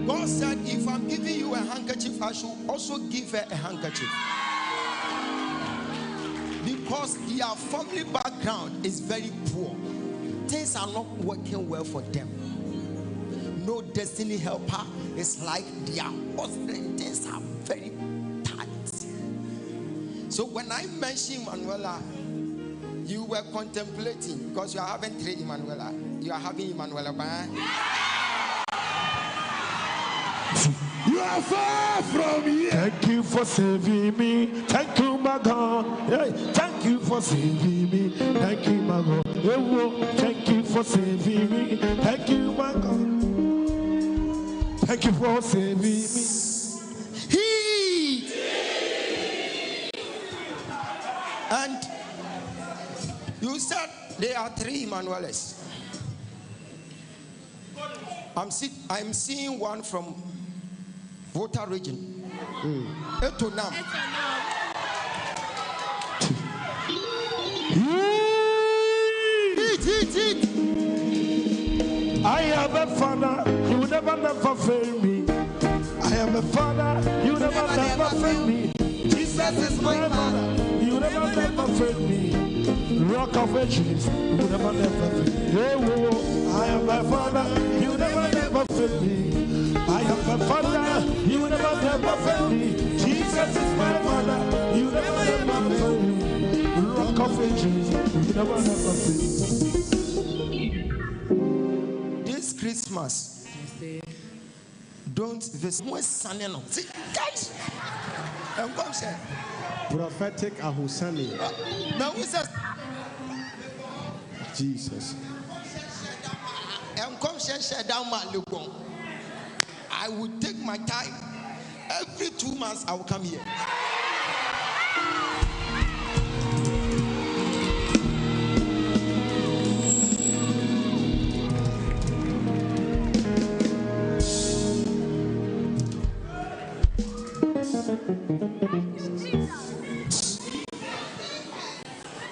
God said, if I'm giving you a handkerchief, I should also give her a handkerchief. Because their family background is very poor. Things are not working well for them. No destiny helper. It's like their husband. Things are very tight. So when I mentioned Manuela, you were contemplating, because you are having 3 Emanuela. You are having Emanuela. You are far from here. Thank you for saving me. Thank you, my God. Hey, thank you for saving me. Thank you, my God. Hey, thank you for saving me. Thank you, my God. Thank you for saving me. And you said there are 3 Emmanuelas. I'm seeing one from Volta region. Etonam. I am a father, you will never fail me. I am a father, you will never fail me. Jesus is my father, you will never fail me. Rock of ages, you will never fail me. I am a father, you will never fail me. I am a father, you will never fail me. Jesus is my father, you will never fail me. Rock of ages, you will never fail me. Christmas, don't visit. See, guys, Prophetic Ahusani. Now who says Jesus? I will take my time. Every 2 months I will come here.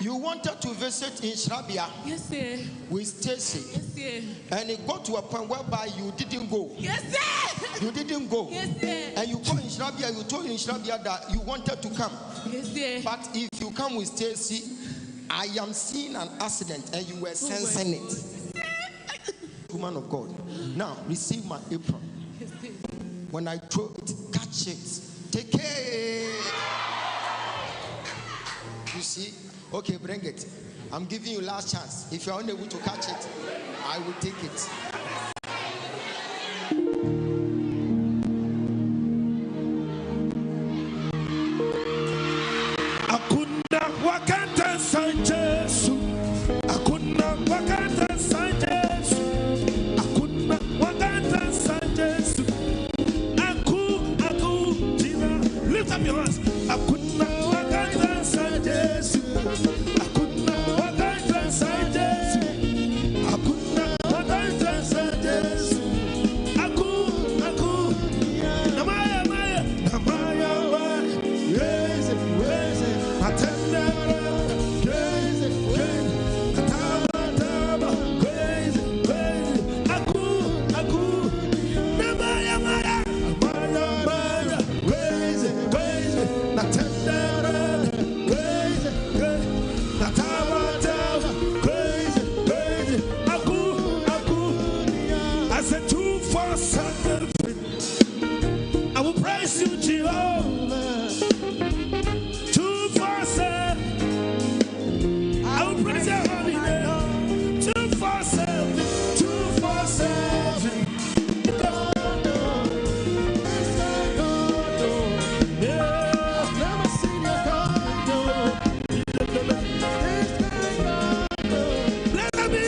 You wanted to visit in Shrabia? Yes, sir. With Stacy? Yes, sir. And it got to a point whereby you didn't go? Yes, sir. You didn't go? Yes, sir. And you called in Shrabia, you told in Shrabia that you wanted to come? Yes, sir. But if you come with Stacy, I am seeing an accident and you were sensing it. Woman of God, now receive my apron. Yes, sir. When I throw it, catch it. Take it. You see? Okay, bring it. I'm giving you last chance. If you're unable to catch it, I will take it. Akuna wakata sanjesu. Akuna wakata sanjesu. Akuna wakata sanjesu. Aku, Tina. Lift up your hands. Akuna wakata sanjesu. Akuna wakata sanjesu. Akuna wakata sanjesu. Aku. Namaya. Raise it. Atendere. Crazy. Ataba. Crazy. Aku. Namaya. Raise it. Atendere. Crazy. Ataba. Crazy. Aku. I said 247. I will praise you, Jehovah. 247. I will praise your holy name. 247. 247. Yeah. Never seen your God. Let me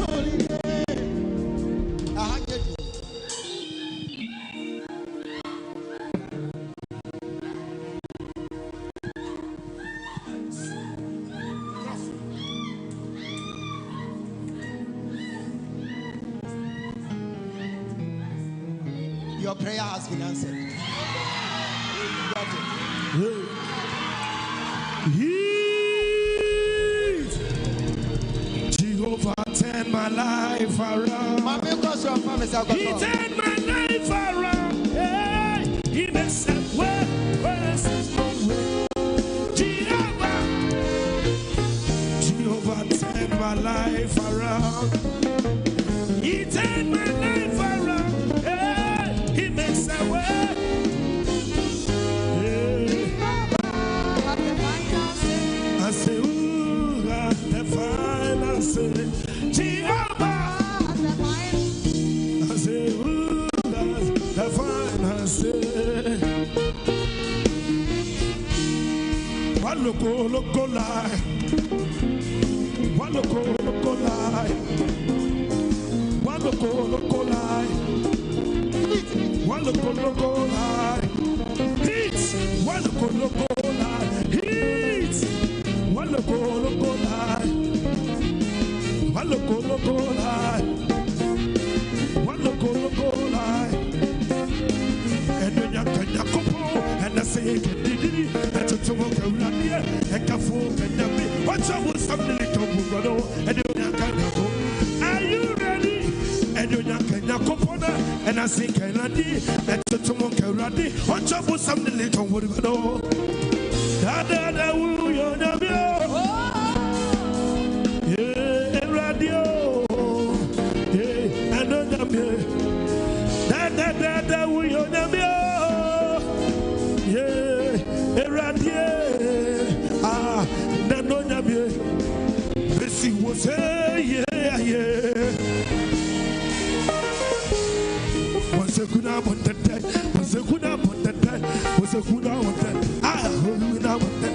holy Your prayer has been answered. Jehovah, turn my life around. He turned my life around. Hey, he makes a way where there's no way. Jehovah, turn my life around. He turned my life around. Hey, he makes a way. I say, ooh, the finance. Jehovah. I say, ooh, the finance. One loco lie. One loco lie. One loco lie. One loco lie. Hits. One loco lie. Hits. One loco lie. One loco lie. Kailadi, and Tomoka Radi, on top of some little wood. Dada, woo, yo, yeah, radio, yeah, and on the Dada, woo, yo, yeah, radio, ah, Nanonia, Bessie was, yeah. Was a good hour on that day, was a good hour on that day, was a good hour on that. I heard you now on that.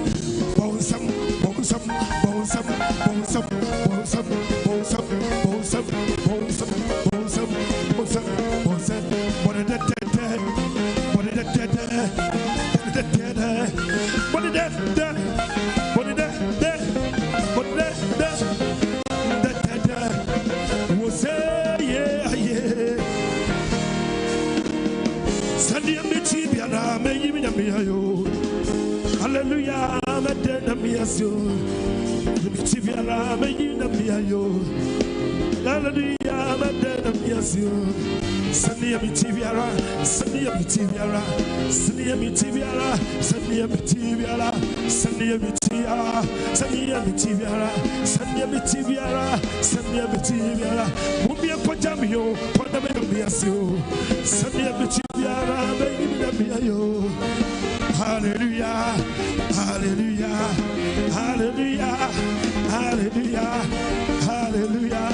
Bonsam, bonsam, bonsam, bonsam, bonsam, bonsam, bonsam, bonsam, bonsam, bonsam, bonsam. What did that day? What did that day? What did that day? What did that day? What did that day? What did that day? That day was a yeah. Sandia Michibiana, may you be a mio. Hallelujah, Madina Miaso. Michibiana, may you be a yo. Hallelujah, Madina Miaso. Sandia Michibiara, Sandia Michibiara, Sandia Michibiara, Sandia Michibiara, Sandia Michibiara, Sandia Michibiara, Sandia Michibiara, Sandia Michibiara. Mubia Pajamio, Pandamio Miaso. Sandia Michibiara, baby, hallelujah, hallelujah, hallelujah, hallelujah, hallelujah,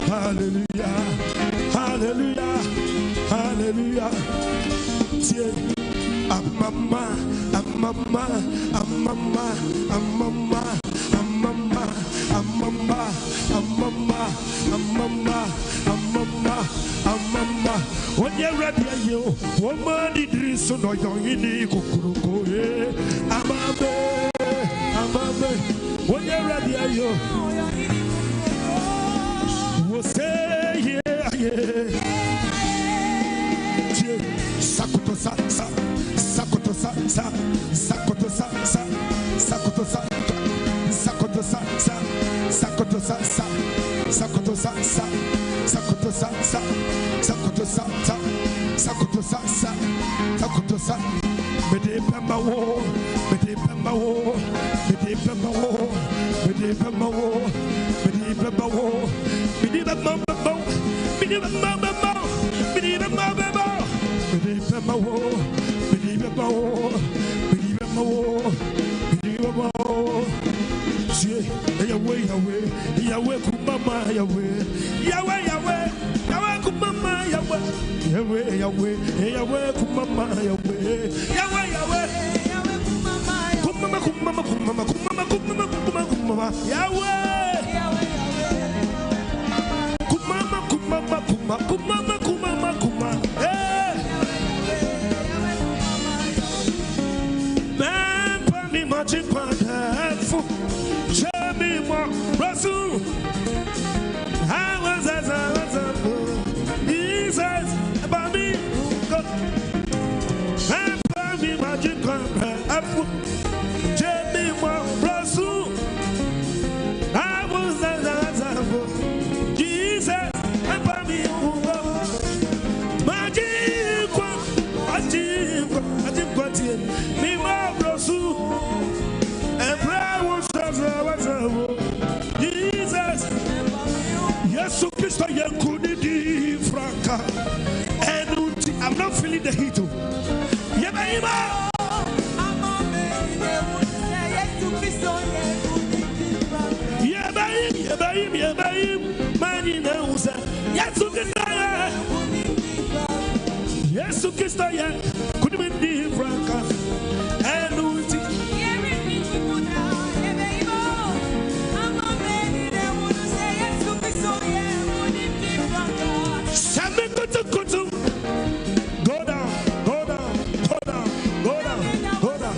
hallelujah, hallelujah, hallelujah. Amama, amama, amama, amama, amama, amama, amama, amama, amama, amama. When you're ready, you woman Idris no young kukuruko amabe, amabe. When you're ready, you will say yeah. Sakoto sa sa, sakoto sa sa, sakoto sa sa, sakoto sa, sakoto sa sa, sakoto sa sa, sakoto sa sa, sakoto sa sa, sakoto sa sa, sakoto sa sa, sakoto sa. Bede pemba wo, bede pemba wo, bede pemba wo, bede pemba wo, bede pemba wo, bede pemba wo, bede pemba wo, bede pemba wo. Believe in my war, believe in my war, believe in my war, believe in my war. Yahweh, Yahweh, Yahweh, Kumama, Yahweh, Yahweh, Yahweh, Yahweh, Kumama, Yahweh, Yahweh, Yahweh, Yahweh, Kumama, Yahweh, Yahweh, Yahweh, Kumama, Kumama, Kumama, Kumama, Kumama, Kumama, Kumama, Yahweh, Kumama, Kumama, Kumama, Kumama, Kumama, Kumama. Magic wonderful, show me more Rasul. I was as I was a fool. He says about me, God. And for me, magic wonderful, show me more Rasul. I was as I was a fool. Jesus, and for me, magic wonderful, me more Rasul. Jesus, yes, Christ, Franca, and I'm not feeling the heat. Yes, Christ, could be Franca, and go down, go down, go down, go down, go down.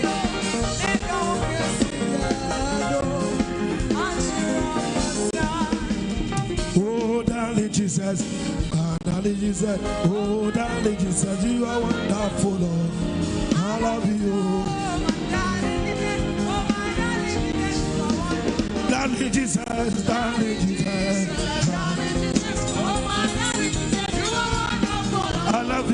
Oh, darling Jesus, oh, darling Jesus, oh, darling Jesus, you are wonderful, Lord. I love you. Darling Jesus, darling Jesus. I love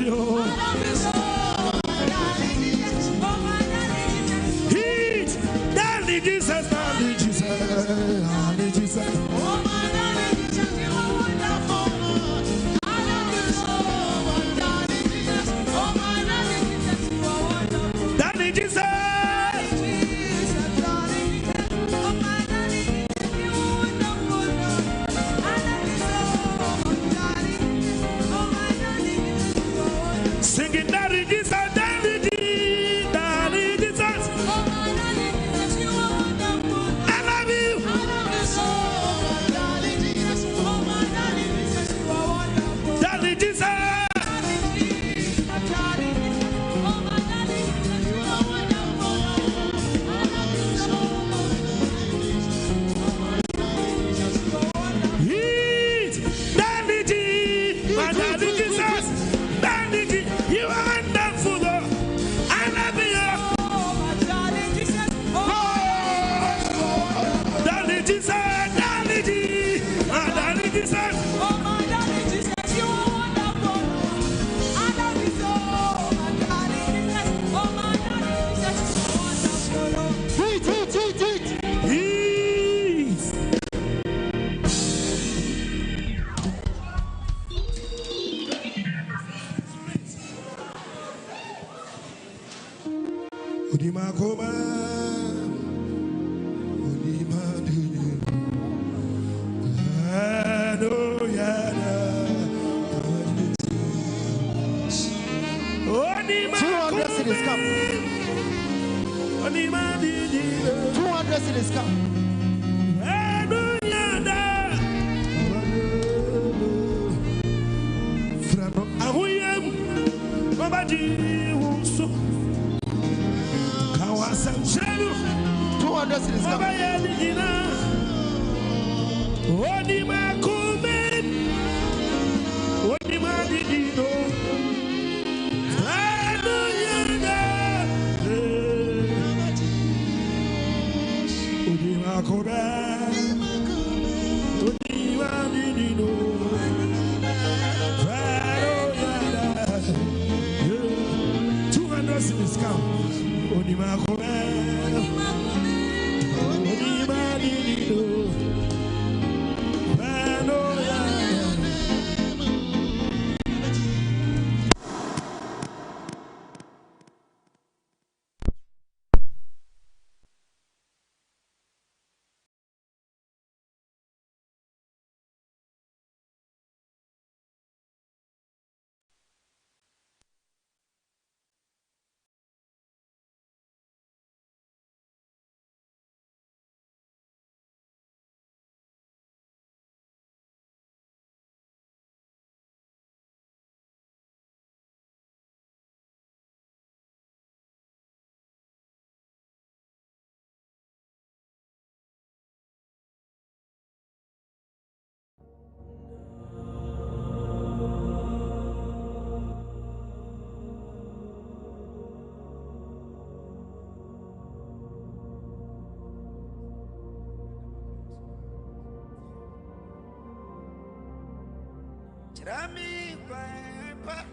Rami Papa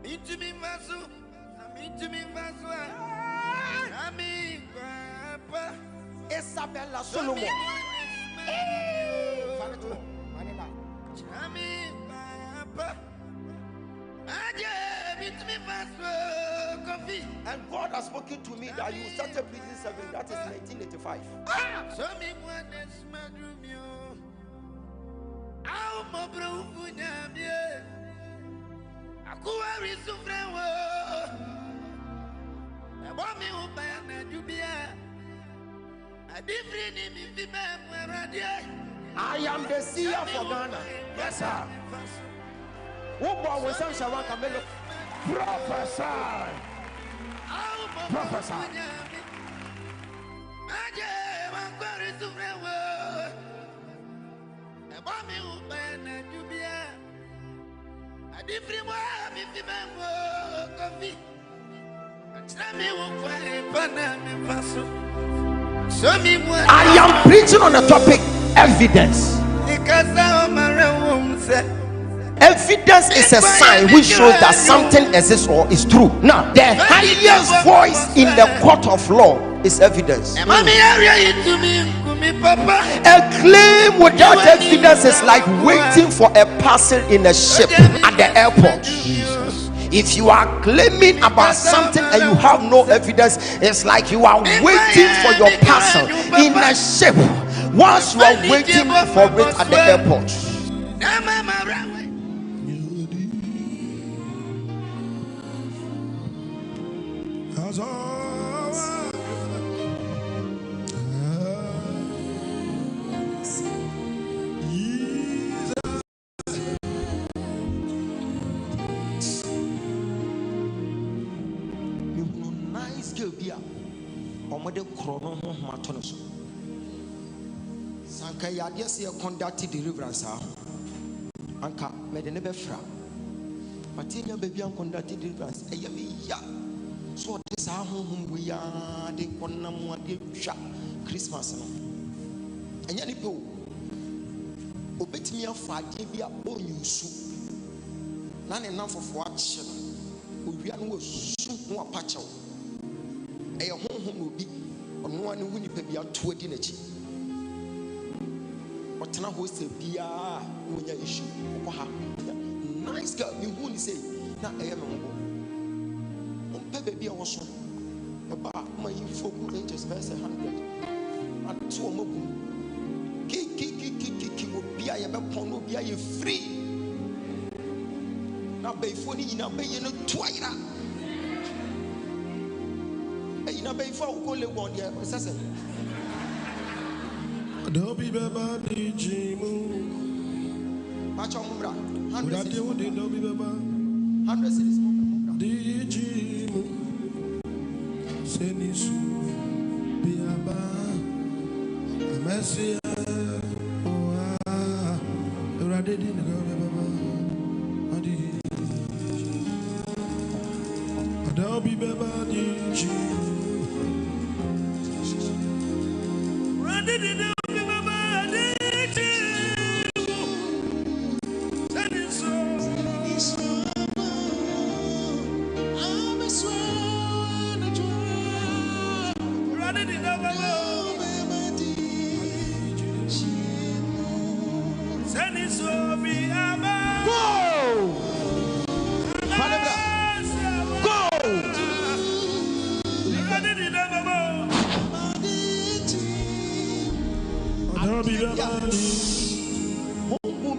Intimi Vasu Intimi Vasu Rami Papa Isabella Solomon. Rami Papa Intimi Vasu Coffee. And God has spoken to me that you started prison 7, that is 1985. So me one is madrumio. Au mobro funyamie akuari sufrewo ebomi ubaya na jubia adifri ni mifime mweradie. I am the seer for Ghana. Yes, sir. Who born with some shawan camelo? Prophesy. Prophesy. Aje akuari sufrewo. Mommy who ban a jubia. I did free more, if you coffee. Tell me what show me what I am preaching on the topic evidence. Because I'm a room set. Evidence is a sign which shows that something exists or is true. Now, the highest voice in the court of law is evidence. A claim without evidence is like waiting for a parcel in a ship at the airport. If you are claiming about something and you have no evidence, it's like you are waiting for your parcel in a ship whilst you are waiting for it at the airport. Nice girl, be a omode krono ho matono so. Sanka ya de se conduct deliverance ha. Anka me de ne be fra. Matinya baby an conduct deliverance. Eya me ya. So this ha honhom we ya de konam ade twa Christmas no. Enya ni pe o. Obetimi afa ade bi a onyusu. Na ne namfofo a kye no. Owia no wo su no apache wo. Eya honhom obi ono ane wuni pe bi ato adi na chi. Otena ho se bia wonya issue ko ha. Nice girl me who ni say na eya me ngo. Ompe be bia wo so. Eba ma yi foku angels verse 100. Atu o mabu. Ki wo bia ye be pon no bia ye free. Na be fo ni ina be ye no tuaira. Ina be fo ko le won dia sese. Adobe Baba Dijimu. Pacho mumra. 100 100 cities mumra. Dijimu. Senisu Biaba. Messia. Radedi Baba. Adobe Baba Dijimu. Radedi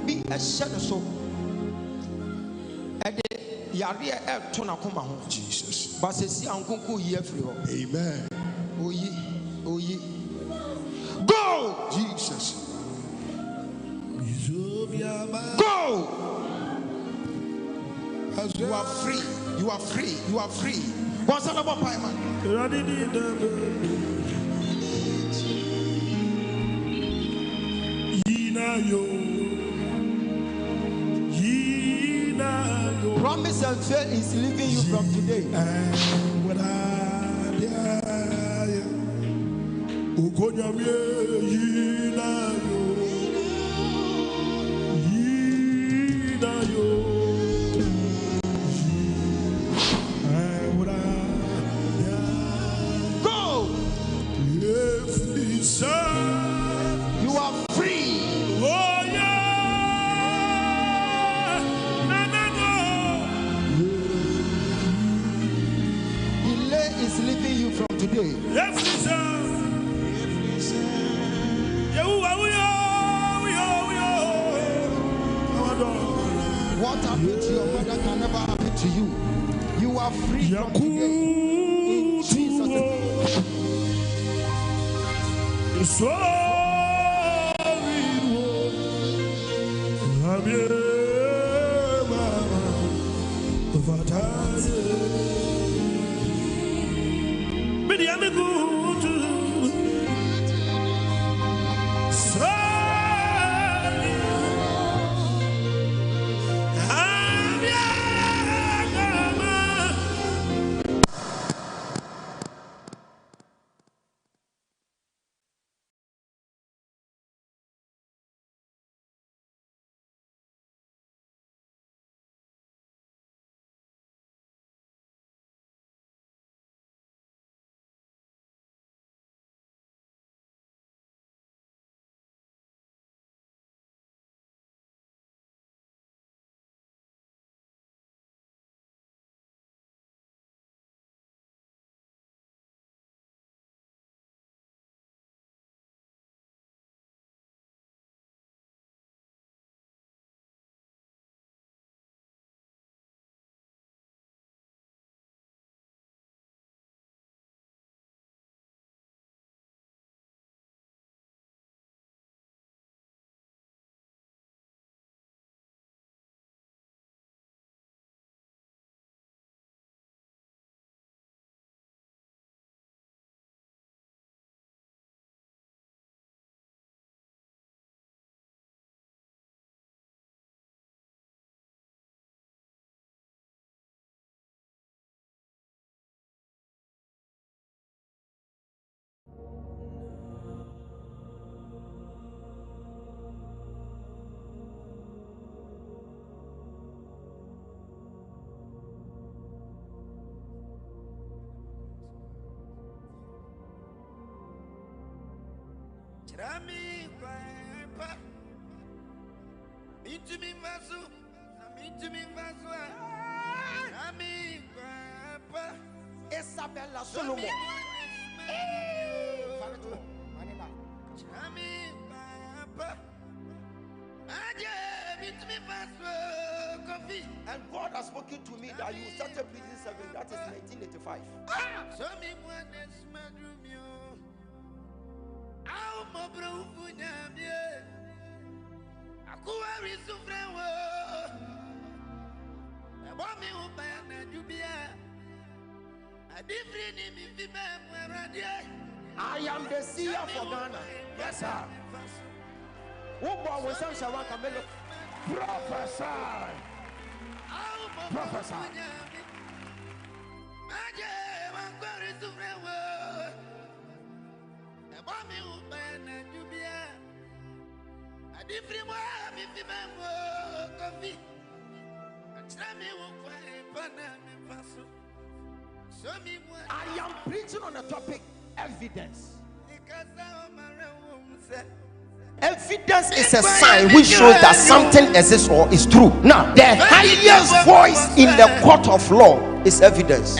Be a shadow so. Ede yare e to na koma ho Jesus. But see ankonko yi afri ho. Amen. Oyi. Go Jesus. Go. You are free. What's all about man? Promise and faith is leaving you from today. Go. You are free. Oh yeah. Delay is leaving you from today. What happened to your mother can never happen to you. You are free from today. In Jesus' name. Isabella Solomon. And God has spoken to me that you started prison 7. That is 1985. I am the seer for Ghana. Yes, sir. Prophesy. Prophesy. I am preaching on the topic evidence. Evidence is a sign which shows that something exists or is true. Now, the highest voice in the court of law is evidence.